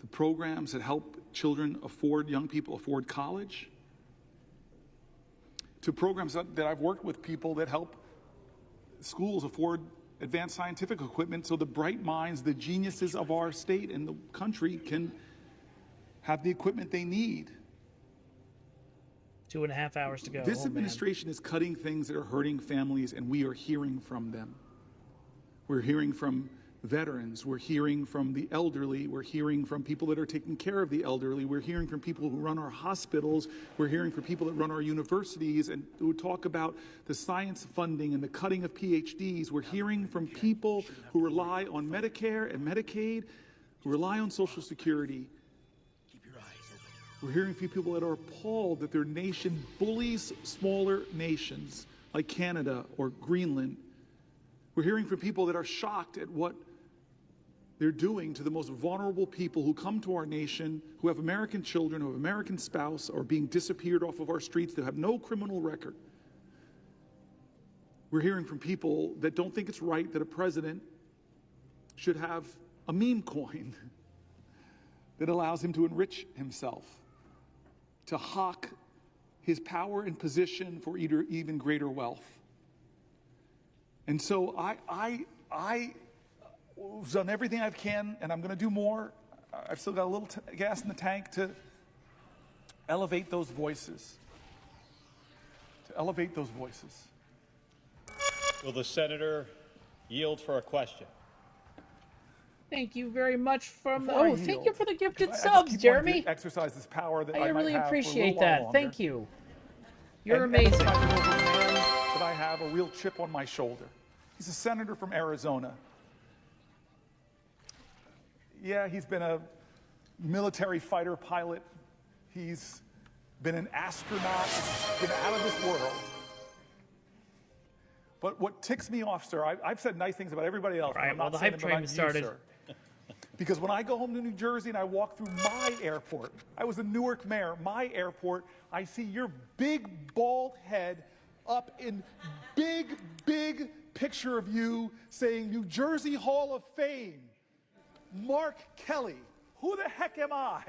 the programs that help young people afford college, to programs that I've worked with people that help schools afford advanced scientific equipment so the bright minds, the geniuses of our state and the country can have the equipment they need. 2.5 hours to go. This administration is cutting things that are hurting families, and we are hearing from them. We're hearing from veterans. We're hearing from the elderly. We're hearing from people that are taking care of the elderly. We're hearing from people who run our hospitals. We're hearing from people that run our universities and who talk about the science funding and the cutting of PhDs. We're hearing from people who rely on Medicare and Medicaid, who rely on Social Security. We're hearing from people that are appalled that their nation bullies smaller nations like Canada or Greenland. We're hearing from people that are shocked at what they're doing to the most vulnerable people who come to our nation, who have American children, who have American spouse, or being disappeared off of our streets, that have no criminal record. We're hearing from people that don't think it's right that a president should have a meme coin. that allows him to enrich himself, to hawk his power and position for even greater wealth. And so I've done everything I can, and I'm going to do more. I've still got a little gas in the tank to elevate those voices. Will the senator yield for a question? Thank you very much from. Before I Thank you for the gifted because subs, just keep wanting Jeremy. to exercise this power that I I might really have appreciate for a little while that. longer. Thank you. You're And amazing. it's like a little man that I have a real chip on my shoulder. He's a senator from Arizona. Yeah, he's been a military fighter pilot. He's been an astronaut. He's been out of this world. But what ticks me off, sir, I've said nice things about everybody else. All right, but I'm well, not the saying hype them train about you, started. sir. Because when I go home to New Jersey and I walk through my airport, I was a Newark mayor, my airport, I see your big bald head up in big picture of you saying New Jersey Hall of Fame, Mark Kelly. Who the heck am I?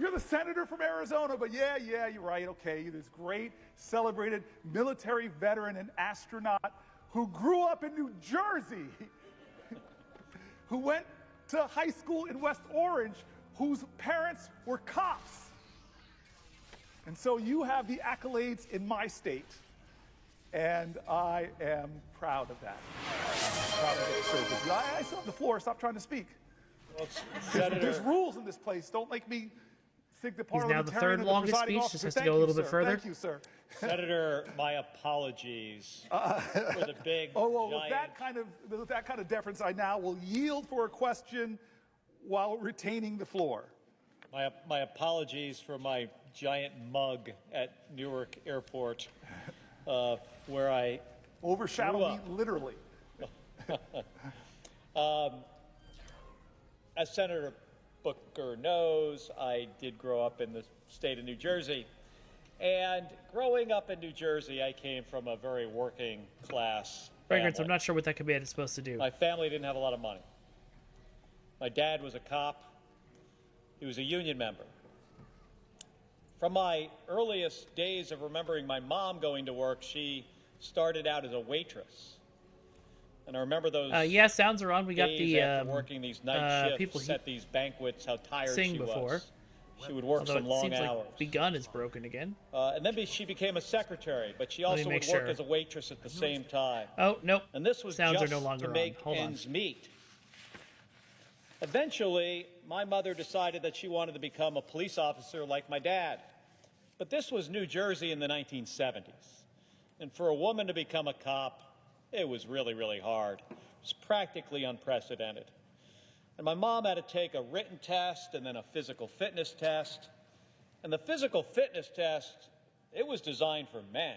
You're the senator from Arizona, but yeah, you're right, okay. You're this great, celebrated military veteran and astronaut who grew up in New Jersey, who went to high school in West Orange, whose parents were cops. And so you have the accolades in my state, and I am proud of that. Proud of it, sir. I still have the floor. Stop trying to speak. Well, There's rules in this place. Don't make me think the He's now the third parliamentarian or the longest presiding speech. officer. Just has to Thank go a you, little bit sir. further. Thank you, sir. Senator, my apologies for the big With giant... that kind of deference, I now will yield for a question while retaining the floor. My apologies for my giant mug at Newark Airport, where I overshadow me literally. As Senator Booker knows, I did grow up in the state of New Jersey. And growing up in New Jersey, I came from a very working class Fragrance, I'm family. not sure what that command is supposed to do. My family didn't have a lot of money. My dad was a cop. He was a union member. From my earliest days of remembering my mom going to work, she started out as a waitress. And I remember those yeah, sounds are on. We got days the after working these night shifts, people at these banquets, how tired sing she before. was. She would work Although some it long seems hours. like begun is broken again. And then she became a secretary, but she Let me also make would work sure. as a waitress at the same time. Oh, nope. And this was Sounds just are no longer to make on. Hold on. ends meet. Eventually, my mother decided that she wanted to become a police officer like my dad. But this was New Jersey in the 1970s. And for a woman to become a cop, it was really, really hard. It was practically unprecedented. And my mom had to take a written test and then a physical fitness test. And the physical fitness test, it was designed for men.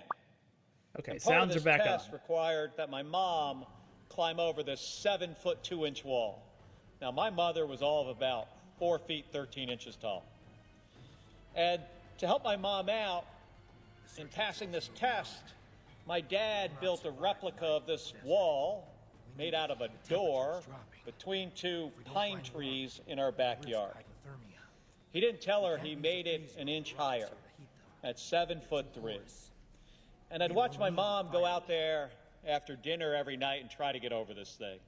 Okay, And part of sounds this are back test on. required that my mom climb over this 7-foot 2-inch wall. Now, my mother was all of about 4 feet 13 inches tall. And to help my mom out in passing this test, my dad built a replica of this wall made out of a door between two pine trees in our backyard. He didn't tell her he made it an inch higher at 7'3". And I'd watch my mom go out there after dinner every night and try to get over this thing.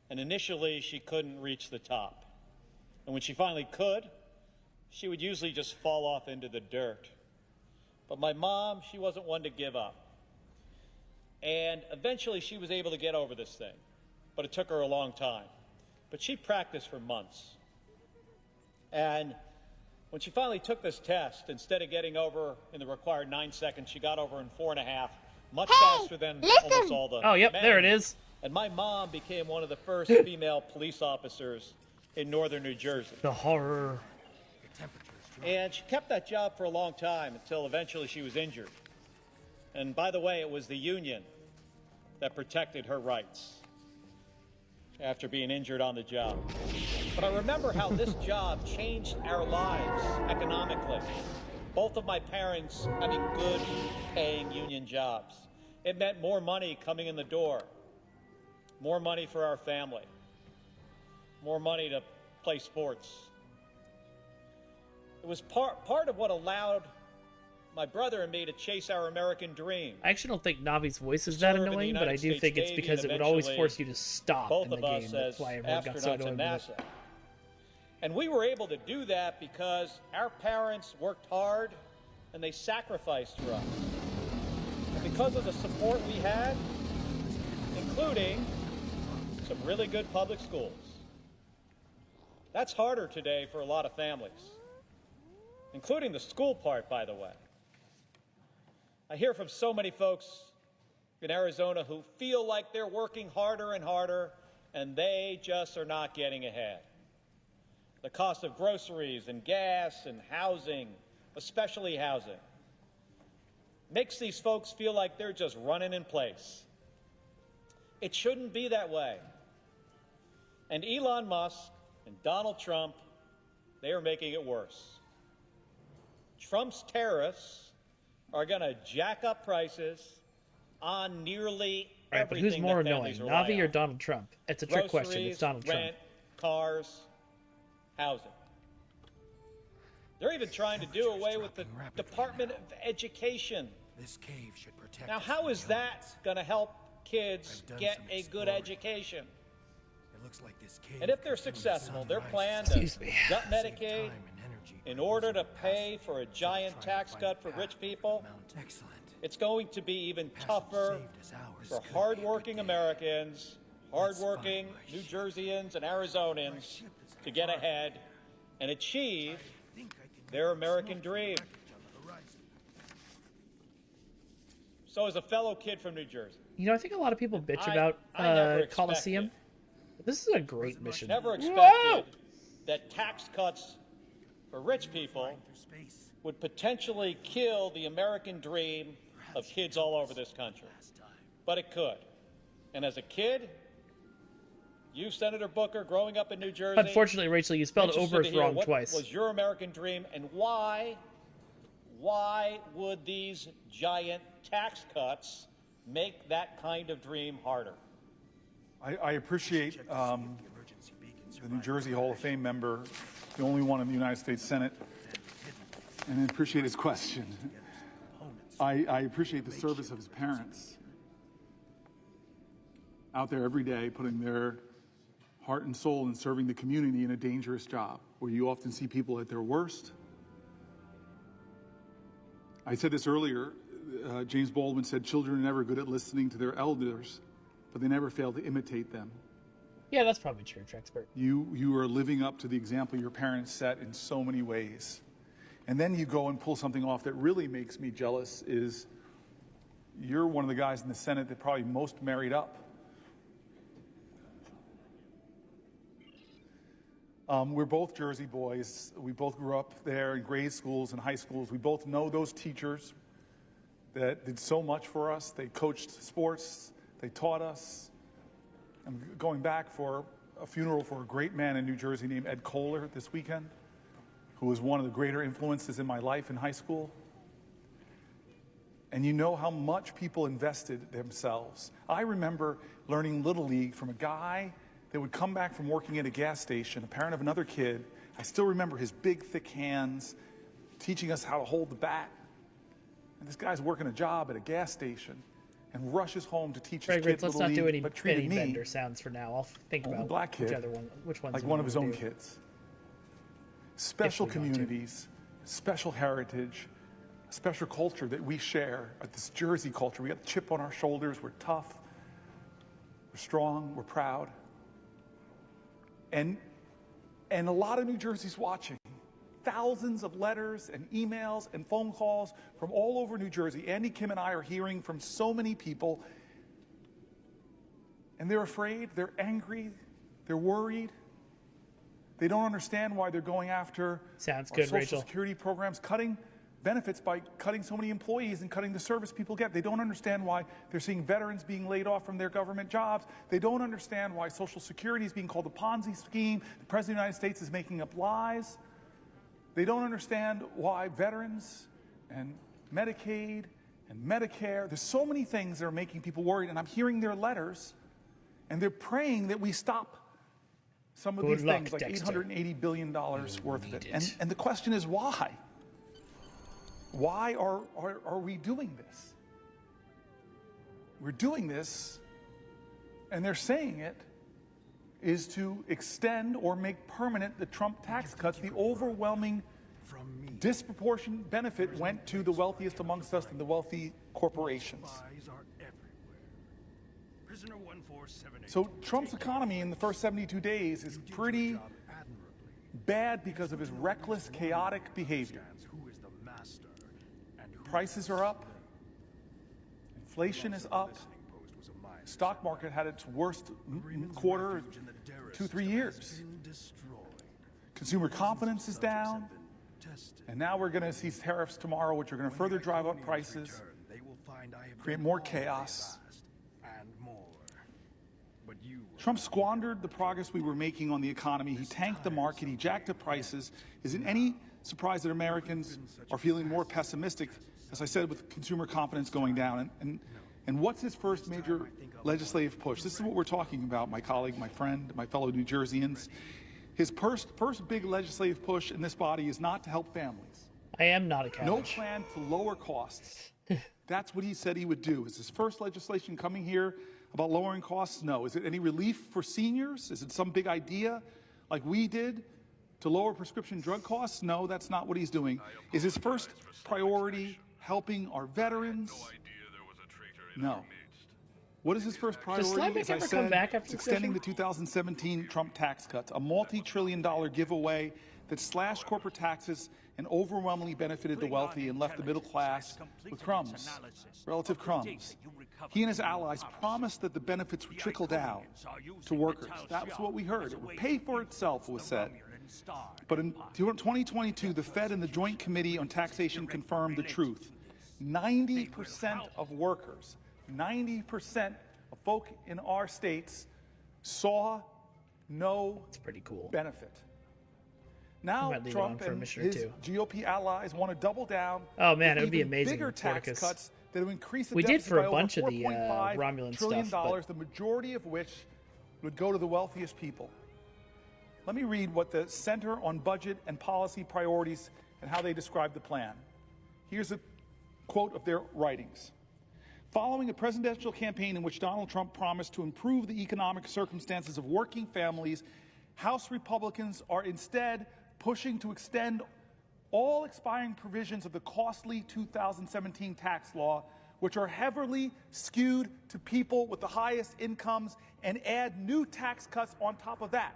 And initially, she couldn't reach the top. And when she finally could, she would usually just fall off into the dirt. But my mom, she wasn't one to give up. And eventually, she was able to get over this thing. But it took her a long time. But she practiced for months. And when she finally took this test, instead of getting over in the required 9 seconds, she got over in 4.5, much faster than almost all the Oh, yep, men. there it is. And my mom became one of the first female police officers in northern New Jersey. The horror. And she kept that job for a long time until eventually she was injured. And by the way, it was the union that protected her rights after being injured on the job. But I remember how this job changed our lives economically. Both of my parents having good paying union jobs. It meant more money coming in the door, more money for our family, more money to play sports, It was part of what allowed my brother and me to chase our American dream. I actually don't think Navi's voice is that annoying, but I do think it's because it would always force you to stop in the game. That's why everyone got so annoyed with it. And we were able to do that because our parents worked hard and they sacrificed for us. And because of the support we had, including some really good public schools. That's harder today for a lot of families, including the school part, by the way. I hear from so many folks in Arizona who feel like they're working harder and harder, and they just are not getting ahead. The cost of groceries and gas and housing, especially housing, makes these folks feel like they're just running in place. It shouldn't be that way. And Elon Musk and Donald Trump, they are making it worse. Trump's tariffs are going to jack up prices on nearly right, but everything. Who's more that annoying, rely Navi on. or Donald Trump? It's a trick question. It's Donald rent, Trump. Cars, housing. They're even trying to do away with the Department of Education. This cave should protect. Now, how is that going to help kids get a good education? It looks like this cave. And if they're successful, their plan to gut Medicaid in order to pay for a giant tax cut for rich people, it's going to be even tougher for hardworking Americans, hardworking New Jerseyans and Arizonans to get ahead and achieve their American dream. So as a fellow kid from New Jersey, You know, I think a lot of people bitch about I never Coliseum. This is a great mission. never expected that tax cuts for rich people would potentially kill the American dream of kids all over this country. But it could. And as a kid, you, Senator Booker, growing up in New Jersey... Unfortunately, Rachel, you spelled interested Oberth to hear wrong what twice. was your American dream, and why would these giant tax cuts make that kind of dream harder? I appreciate the New Jersey Hall of Fame member, the only one in the United States Senate, and I appreciate his question. I appreciate the service of his parents out there every day putting their heart and soul in serving the community in a dangerous job where you often see people at their worst. I said this earlier, James Baldwin said, children are never good at listening to their elders, but they never fail to imitate them. Yeah, that's probably true, Trexpert. You are living up to the example your parents set in so many ways. And then you go and pull something off that really makes me jealous is you're one of the guys in the Senate that probably most married up. We're both Jersey boys. We both grew up there in grade schools and high schools. We both know those teachers that did so much for us. They coached sports. They taught us. I'm going back for a funeral for a great man in New Jersey named Ed Kohler this weekend, who was one of the greater influences in my life in high school. And you know how much people invested themselves. I remember learning Little League from a guy that would come back from working at a gas station, a parent of another kid. I still remember his big, thick hands teaching us how to hold the bat. And this guy's working a job at a gas station and rushes home to teach his kids let's Little not do League, any but treated me, Bender sounds for now. I'll think a about black kid, which one's like one of his own kids. Special communities, special heritage, special culture that we share, this Jersey culture. We got the chip on our shoulders. We're tough. We're strong. We're proud. And a lot of New Jersey's watching. Thousands of letters and emails and phone calls from all over New Jersey. Andy Kim and I are hearing from so many people. And they're afraid, they're angry, they're worried. They don't understand why they're going after Social Security programs, cutting benefits by cutting so many employees and cutting the service people get. They don't understand why they're seeing veterans being laid off from their government jobs. They don't understand why Social Security is being called a Ponzi scheme. The President of the United States is making up lies. They don't understand why veterans and Medicaid and Medicare, there's so many things that are making people worried, and I'm hearing their letters, and they're praying that we stop some of Good these luck, things, like Dexter. $880 billion worth of it. And the question is why? Why are we doing this? We're doing this, and they're saying it, is to extend or make permanent the Trump tax cuts. The overwhelming disproportionate benefit went to the wealthiest amongst us and the wealthy corporations. So Trump's economy in the first 72 days is pretty bad because of his reckless, chaotic behavior. Prices are up. Inflation is up. Stock market had its worst quarter in 2-3 years. Consumer confidence is down. And now we're going to see tariffs tomorrow, which are going to further drive up prices, create more chaos. Trump squandered the progress we were making on the economy. He tanked the market. He jacked up prices. Is it any surprise that Americans are feeling more pessimistic, as I said, with consumer confidence going down? And what's his first major legislative push? This is what we're talking about, my colleague, my friend, my fellow New Jerseyans. His first big legislative push in this body is not to help families. I am not a couch. No plan to lower costs. That's what he said he would do. Is his first legislation coming here about lowering costs? No. Is it any relief for seniors? Is it some big idea like we did to lower prescription drug costs? No, that's not what he's doing. Is his first priority helping our veterans? No. What is his first priority? Does Slimek ever come back after it's extending the 2017 Trump tax cuts, a multi-trillion-dollar giveaway that slashed corporate taxes and overwhelmingly benefited the wealthy and left the middle class with crumbs, relative crumbs. He and his allies promised that the benefits would trickle down to workers. That was what we heard. It would pay for itself, it was said. But in 2022, the Fed and the Joint Committee on Taxation confirmed the truth. 90% of workers, 90% of folk in our states saw no benefit. Now Trump and his GOP allies want to double down. Oh man, it would be even amazing. Bigger tax cuts that would increase the we did deficit for by a bunch of over the $4.5 Romulan trillion, stuff. the majority of which would go to the wealthiest people. Let me read what the Center on Budget and Policy Priorities and how they describe the plan. Here's a quote of their writings. Following a presidential campaign in which Donald Trump promised to improve the economic circumstances of working families, House Republicans are instead pushing to extend all expiring provisions of the costly 2017 tax law, which are heavily skewed to people with the highest incomes, and add new tax cuts on top of that.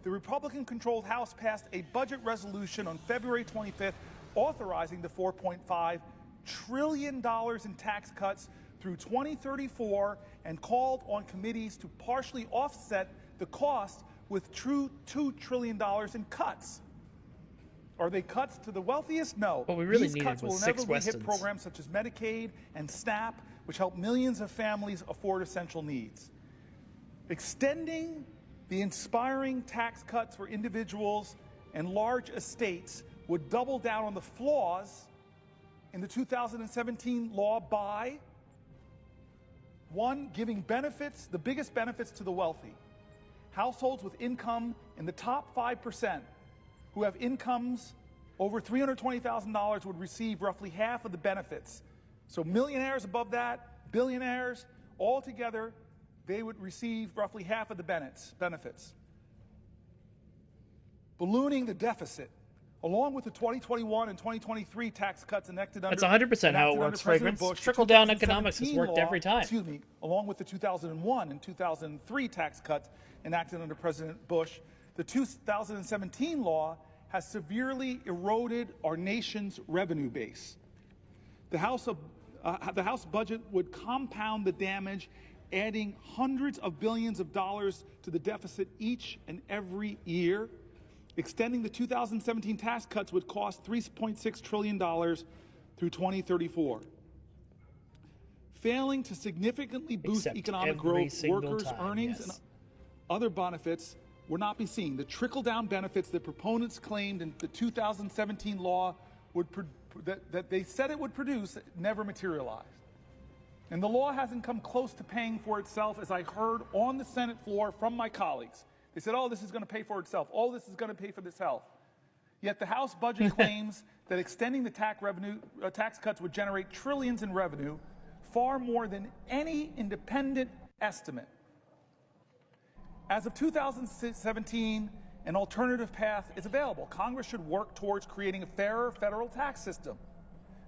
The Republican-controlled House passed a budget resolution on February 25th authorizing the $4.5 trillion in tax cuts through 2034 and called on committees to partially offset the cost with true $2 trillion in cuts. Are they cuts to the wealthiest? No. What we really These needed cuts was will 6 never hit Westons. programs such as Medicaid and SNAP, which help millions of families afford essential needs. Extending the inspiring tax cuts for individuals and large estates would double down on the flaws in the 2017 law by, one, giving benefits, the biggest benefits to the wealthy. Households with income in the top 5% who have incomes over $320,000 would receive roughly half of the benefits. So millionaires above that, billionaires, all together, they would receive roughly half of the benefits. Ballooning the deficit, along with the 2021 and 2023 tax cuts enacted under That's 100% how it works, Fragrance. Trickle-down economics has worked every time. Excuse me, along with the 2001 and 2003 tax cuts enacted under President Bush, the 2017 law has severely eroded our nation's revenue base. The House budget would compound the damage, adding hundreds of billions of dollars to the deficit each and every year. Extending the 2017 tax cuts would cost $3.6 trillion through 2034. Failing to significantly boost Except economic every growth, single workers' time, earnings, yes. and other benefits would not be seen. The trickle-down benefits that proponents claimed in the 2017 law that they said it would produce never materialized. And the law hasn't come close to paying for itself, as I heard on the Senate floor from my colleagues. They said, oh, this is going to pay for itself. Oh, this is going to pay for this health. Yet the House budget claims that extending the tax cuts would generate trillions in revenue, far more than any independent estimate. As of 2017, an alternative path is available. Congress should work towards creating a fairer federal tax system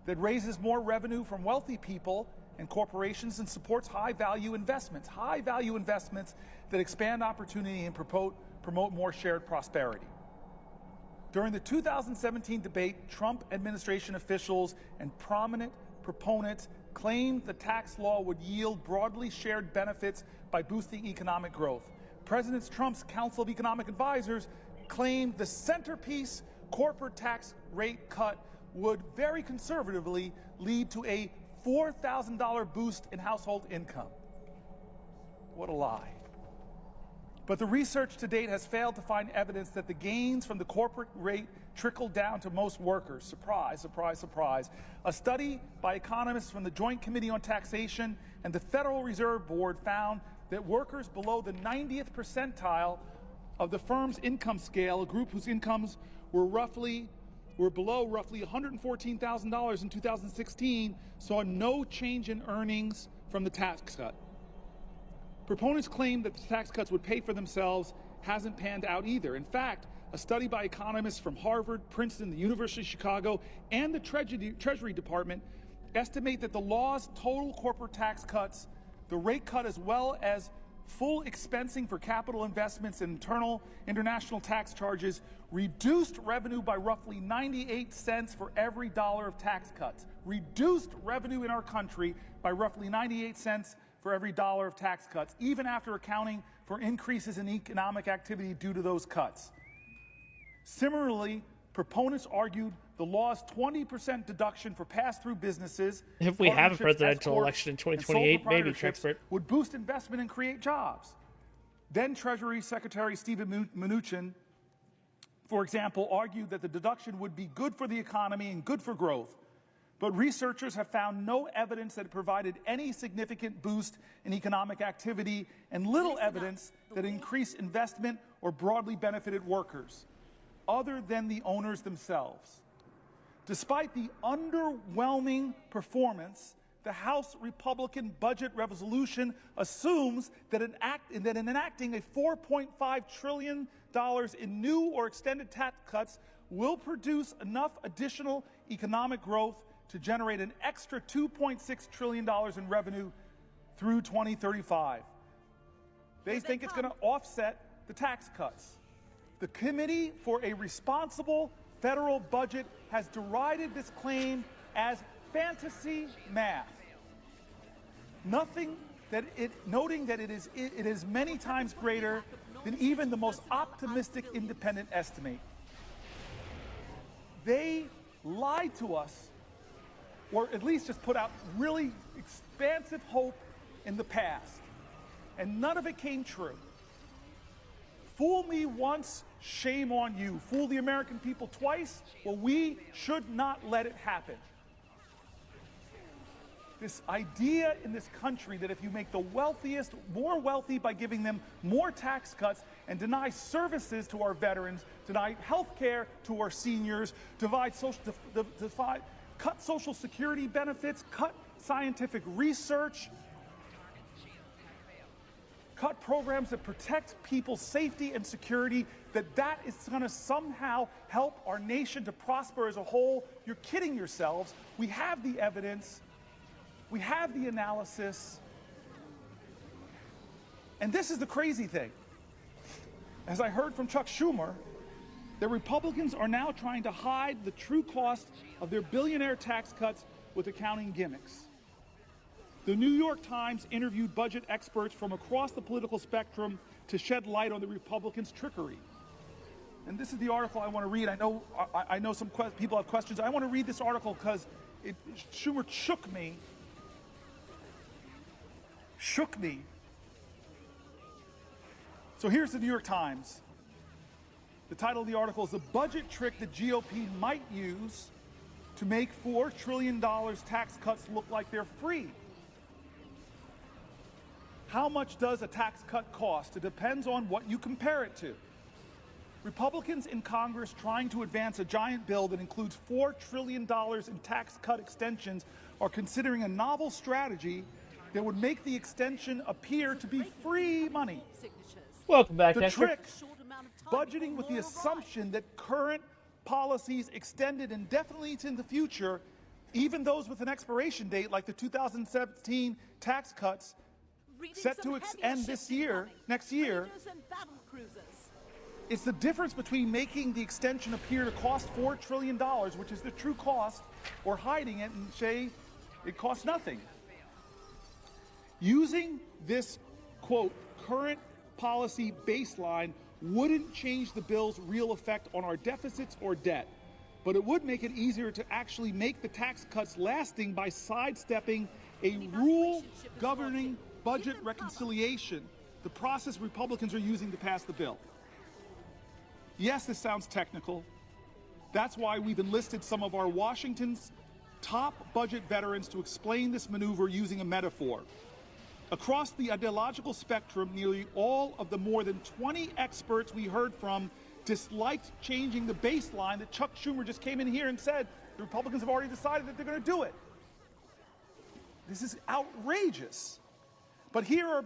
that raises more revenue from wealthy people and corporations and supports high-value investments that expand opportunity and promote more shared prosperity. During the 2017 debate, Trump administration officials and prominent proponents claimed the tax law would yield broadly shared benefits by boosting economic growth. President Trump's Council of Economic Advisors claimed the centerpiece corporate tax rate cut would very conservatively lead to a $4,000 boost in household income. What a lie. But the research to date has failed to find evidence that the gains from the corporate rate trickled down to most workers. Surprise, surprise, surprise. A study by economists from the Joint Committee on Taxation and the Federal Reserve Board found that workers below the 90th percentile of the firm's income scale, a group whose incomes were below roughly $114,000 in 2016, saw no change in earnings from the tax cut. Proponents claim that the tax cuts would pay for themselves hasn't panned out either. In fact, a study by economists from Harvard, Princeton, the University of Chicago, and the Treasury Department estimate that the law's total corporate tax cuts, the rate cut as well as full expensing for capital investments and international tax charges, reduced revenue by roughly 98 cents for every dollar of tax cuts. Reduced revenue in our country by roughly 98 cents for every dollar of tax cuts, even after accounting for increases in economic activity due to those cuts. Similarly, proponents argued the law's 20% deduction for pass-through businesses, if we have a presidential election in 2028, maybe, Trexpert, would boost investment and create jobs. Then Treasury Secretary Steven Mnuchin, for example, argued that the deduction would be good for the economy and good for growth. But researchers have found no evidence that it provided any significant boost in economic activity and little evidence that it increased investment or broadly benefited workers, other than the owners themselves. Despite the underwhelming performance, the House Republican budget resolution assumes that in enacting a $4.5 trillion in new or extended tax cuts will produce enough additional economic growth to generate an extra $2.6 trillion in revenue through 2035. They think it's going to offset the tax cuts. The Committee for a Responsible Federal Budget has derided this claim as fantasy math, noting that it is many times greater than even the most optimistic independent estimate. They lied to us, or at least just put out really expansive hope in the past, and none of it came true. Fool me once, shame on you. Fool the American people twice, well, we should not let it happen. This idea in this country that if you make the wealthiest more wealthy by giving them more tax cuts and deny services to our veterans, deny health care to our seniors, cut Social Security benefits, cut scientific research, cut programs that protect people's safety and security, that is going to somehow help our nation to prosper as a whole. You're kidding yourselves. We have the evidence. We have the analysis. And this is the crazy thing. As I heard from Chuck Schumer, the Republicans are now trying to hide the true cost of their billionaire tax cuts with accounting gimmicks. The New York Times interviewed budget experts from across the political spectrum to shed light on the Republicans' trickery. And this is the article I want to read. I know some people have questions. I want to read this article because Schumer shook me. So here's the New York Times. The title of the article is "The Budget Trick the GOP Might Use to Make $4 trillion Tax Cuts Look Like They're Free." How much does a tax cut cost? It depends on what you compare it to. Republicans in Congress trying to advance a giant bill that includes $4 trillion in tax cut extensions are considering a novel strategy that would make the extension appear to be free money. Welcome back, The Dexter. trick, budgeting with the assumption that current policies extended indefinitely into the future, even those with an expiration date like the 2017 tax cuts set to end this year, next year. It's the difference between making the extension appear to cost $4 trillion, which is the true cost, or hiding it and say it costs nothing. Using this, quote, current policy baseline wouldn't change the bill's real effect on our deficits or debt, but it would make it easier to actually make the tax cuts lasting by sidestepping a rule governing budget reconciliation, the process Republicans are using to pass the bill. Yes, this sounds technical. That's why we've enlisted some of our Washington's top budget veterans to explain this maneuver using a metaphor. Across the ideological spectrum, nearly all of the more than 20 experts we heard from disliked changing the baseline that Chuck Schumer just came in here and said the Republicans have already decided that they're going to do it. This is outrageous. But here are,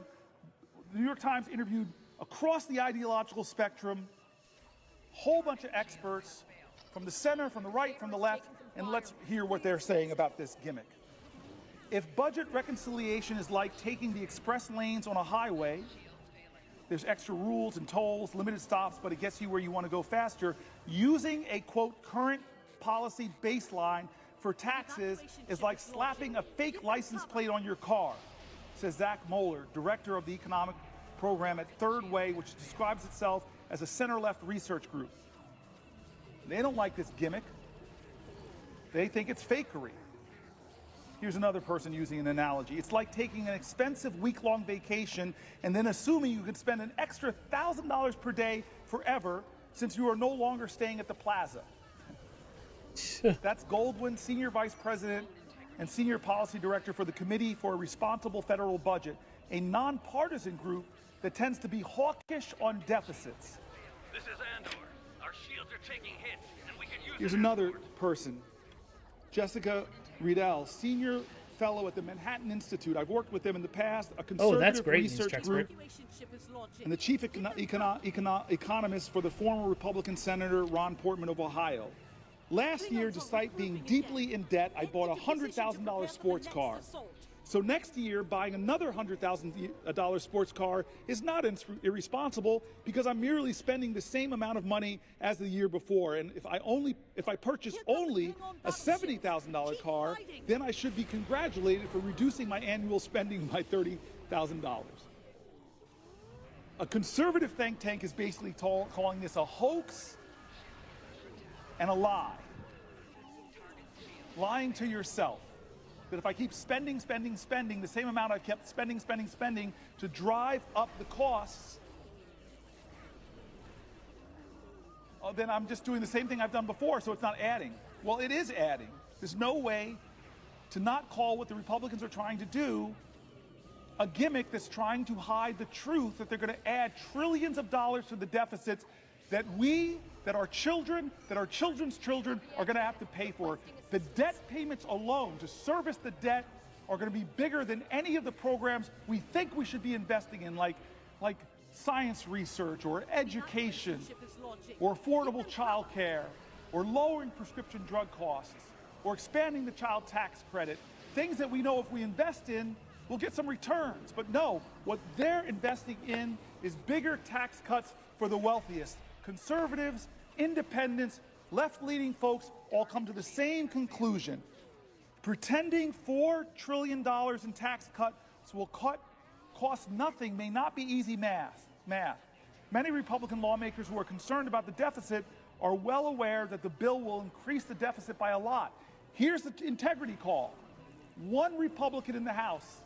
the New York Times interviewed across the ideological spectrum, whole bunch of experts from the center, from the right, from the left, and let's hear what they're saying about this gimmick. If budget reconciliation is like taking the express lanes on a highway, there's extra rules and tolls, limited stops, but it gets you where you want to go faster, using a, quote, current policy baseline for taxes is like slapping a fake license plate on your car, says Zach Moeller, director of the economic program at Third Way, which describes itself as a center-left research group. They don't like this gimmick. They think it's fakery. Here's another person using an analogy. It's like taking an expensive week-long vacation and then assuming you could spend an extra $1,000 per day forever since you are no longer staying at the plaza. That's Goldwyn, Senior Vice President and Senior Policy Director for the Committee for a Responsible Federal Budget, a nonpartisan group that tends to be hawkish on deficits. This is Andor. Our shields are taking hits, and we can use Here's another person, Jessica Riedel, Senior Fellow at the Manhattan Institute. I've worked with them in the past, a conservative research group, and the chief economist for the former Republican Senator Ron Portman of Ohio. Last year, despite being deeply in debt, I bought a $100,000 sports car. So next year, buying another $100,000 sports car is not irresponsible because I'm merely spending the same amount of money as the year before. And if I purchase only a $70,000 car, then I should be congratulated for reducing my annual spending by $30,000. A conservative think tank is basically calling this a hoax and a lie. Lying to yourself. That if I keep spending the same amount I've kept spending to drive up the costs, then I'm just doing the same thing I've done before, so it's not adding. Well, it is adding. There's no way to not call what the Republicans are trying to do a gimmick that's trying to hide the truth that they're going to add trillions of dollars to the deficits that our children, that our children's children are going to have to pay for. The debt payments alone to service the debt are going to be bigger than any of the programs we think we should be investing in, like science research or education or affordable child care or lowering prescription drug costs or expanding the child tax credit. Things that we know if we invest in, we'll get some returns. But no, what they're investing in is bigger tax cuts for the wealthiest. Conservatives, independents, left-leaning folks all come to the same conclusion. Pretending $4 trillion in tax cuts will cost nothing may not be easy math. Many Republican lawmakers who are concerned about the deficit are well aware that the bill will increase the deficit by a lot. Here's the integrity call. One Republican in the House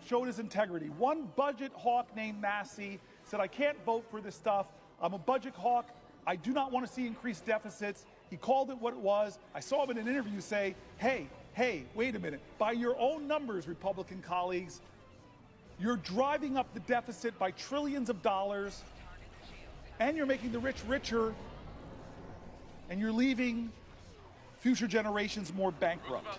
showed his integrity. One budget hawk named Massey said, I can't vote for this stuff. I'm a budget hawk. I do not want to see increased deficits. He called it what it was. I saw him in an interview say, hey, wait a minute. By your own numbers, Republican colleagues, You're driving up the deficit by trillions of dollars, and you're making the rich richer, and you're leaving future generations more bankrupt.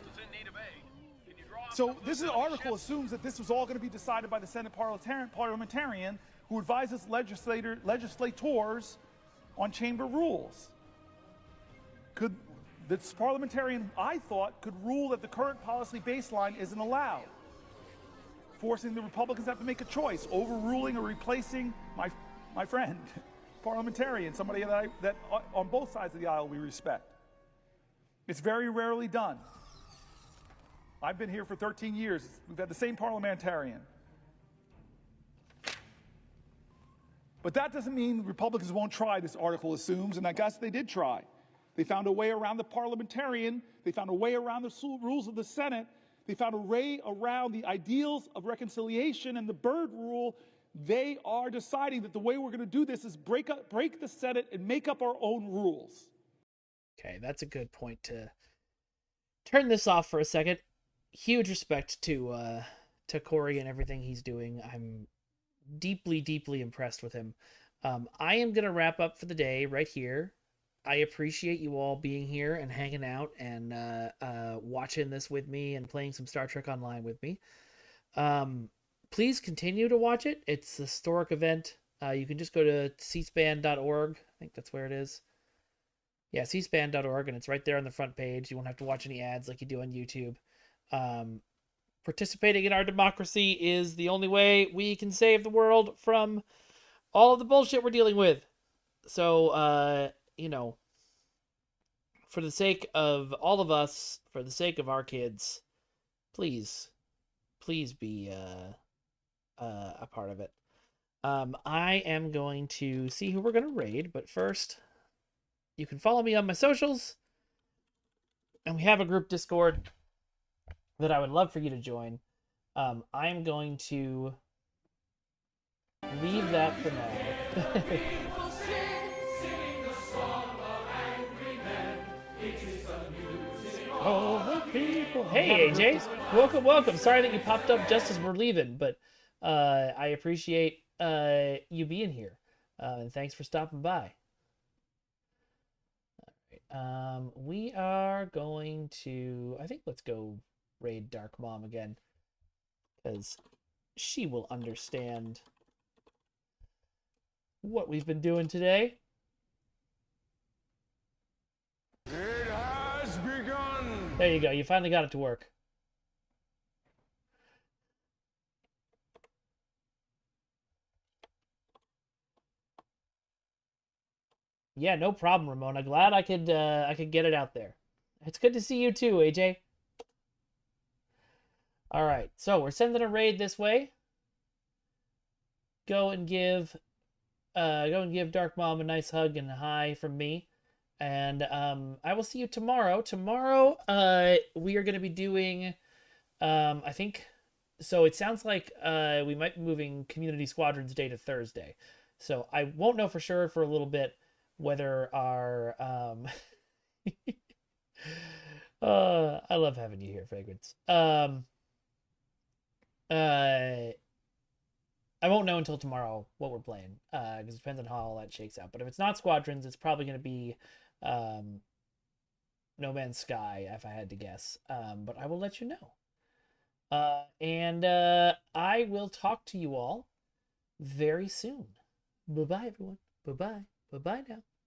So this article assumes that this was all going to be decided by the Senate parliamentarian who advises legislators on chamber rules. Could this parliamentarian, I thought, could rule that the current policy baseline isn't allowed, forcing the Republicans to have to make a choice, overruling or replacing my friend, parliamentarian, somebody that on both sides of the aisle we respect. It's very rarely done. I've been here for 13 years. We've had the same parliamentarian. But that doesn't mean Republicans won't try, this article assumes, and I guess they did try. They found a way around the parliamentarian. They found a way around the rules of the Senate. They found a way around the ideals of reconciliation and the Byrd rule. They are deciding that the way we're going to do this is break the Senate and make up our own rules. Okay, that's a good point to turn this off for a second. Huge respect to Corey and everything he's doing. I'm deeply, deeply impressed with him. I am going to wrap up for the day right here. I appreciate you all being here and hanging out and watching this with me and playing some Star Trek Online with me. Please continue to watch it. It's a historic event. You can just go to cspan.org. I think that's where it is. Yeah, cspan.org, and it's right there on the front page. You won't have to watch any ads like you do on YouTube. Participating in our democracy is the only way we can save the world from all of the bullshit we're dealing with. So, you know, for the sake of all of us, for the sake of our kids, please be a part of it. I am going to see who we're going to raid, but first, you can follow me on my socials, and we have a group Discord that I would love for you to join. I'm going to leave that for now. Hey AJ, welcome. Sorry that you popped up just as we're leaving, but I appreciate you being here, and thanks for stopping by. All right, we are going to, I think, let's go raid Dark Mom again, because she will understand what we've been doing today. It has begun. There you go. You finally got it to work. Yeah, no problem, Ramona. Glad I could get it out there. It's good to see you too, AJ. All right, so we're sending a raid this way. Go and give Dark Mom a nice hug and a hi from me. And I will see you tomorrow. Tomorrow, we are going to be doing, I think, so it sounds like we might be moving Community Squadrons Day to Thursday. So I won't know for sure for a little bit whether our, I love having you here, Fragrance. I won't know until tomorrow what we're playing, because it depends on how all that shakes out. But if it's not Squadrons, it's probably going to be No Man's Sky, if I had to guess. But I will let you know. And I will talk to you all very soon. Bye-bye, everyone. Bye-bye. Bye-bye now.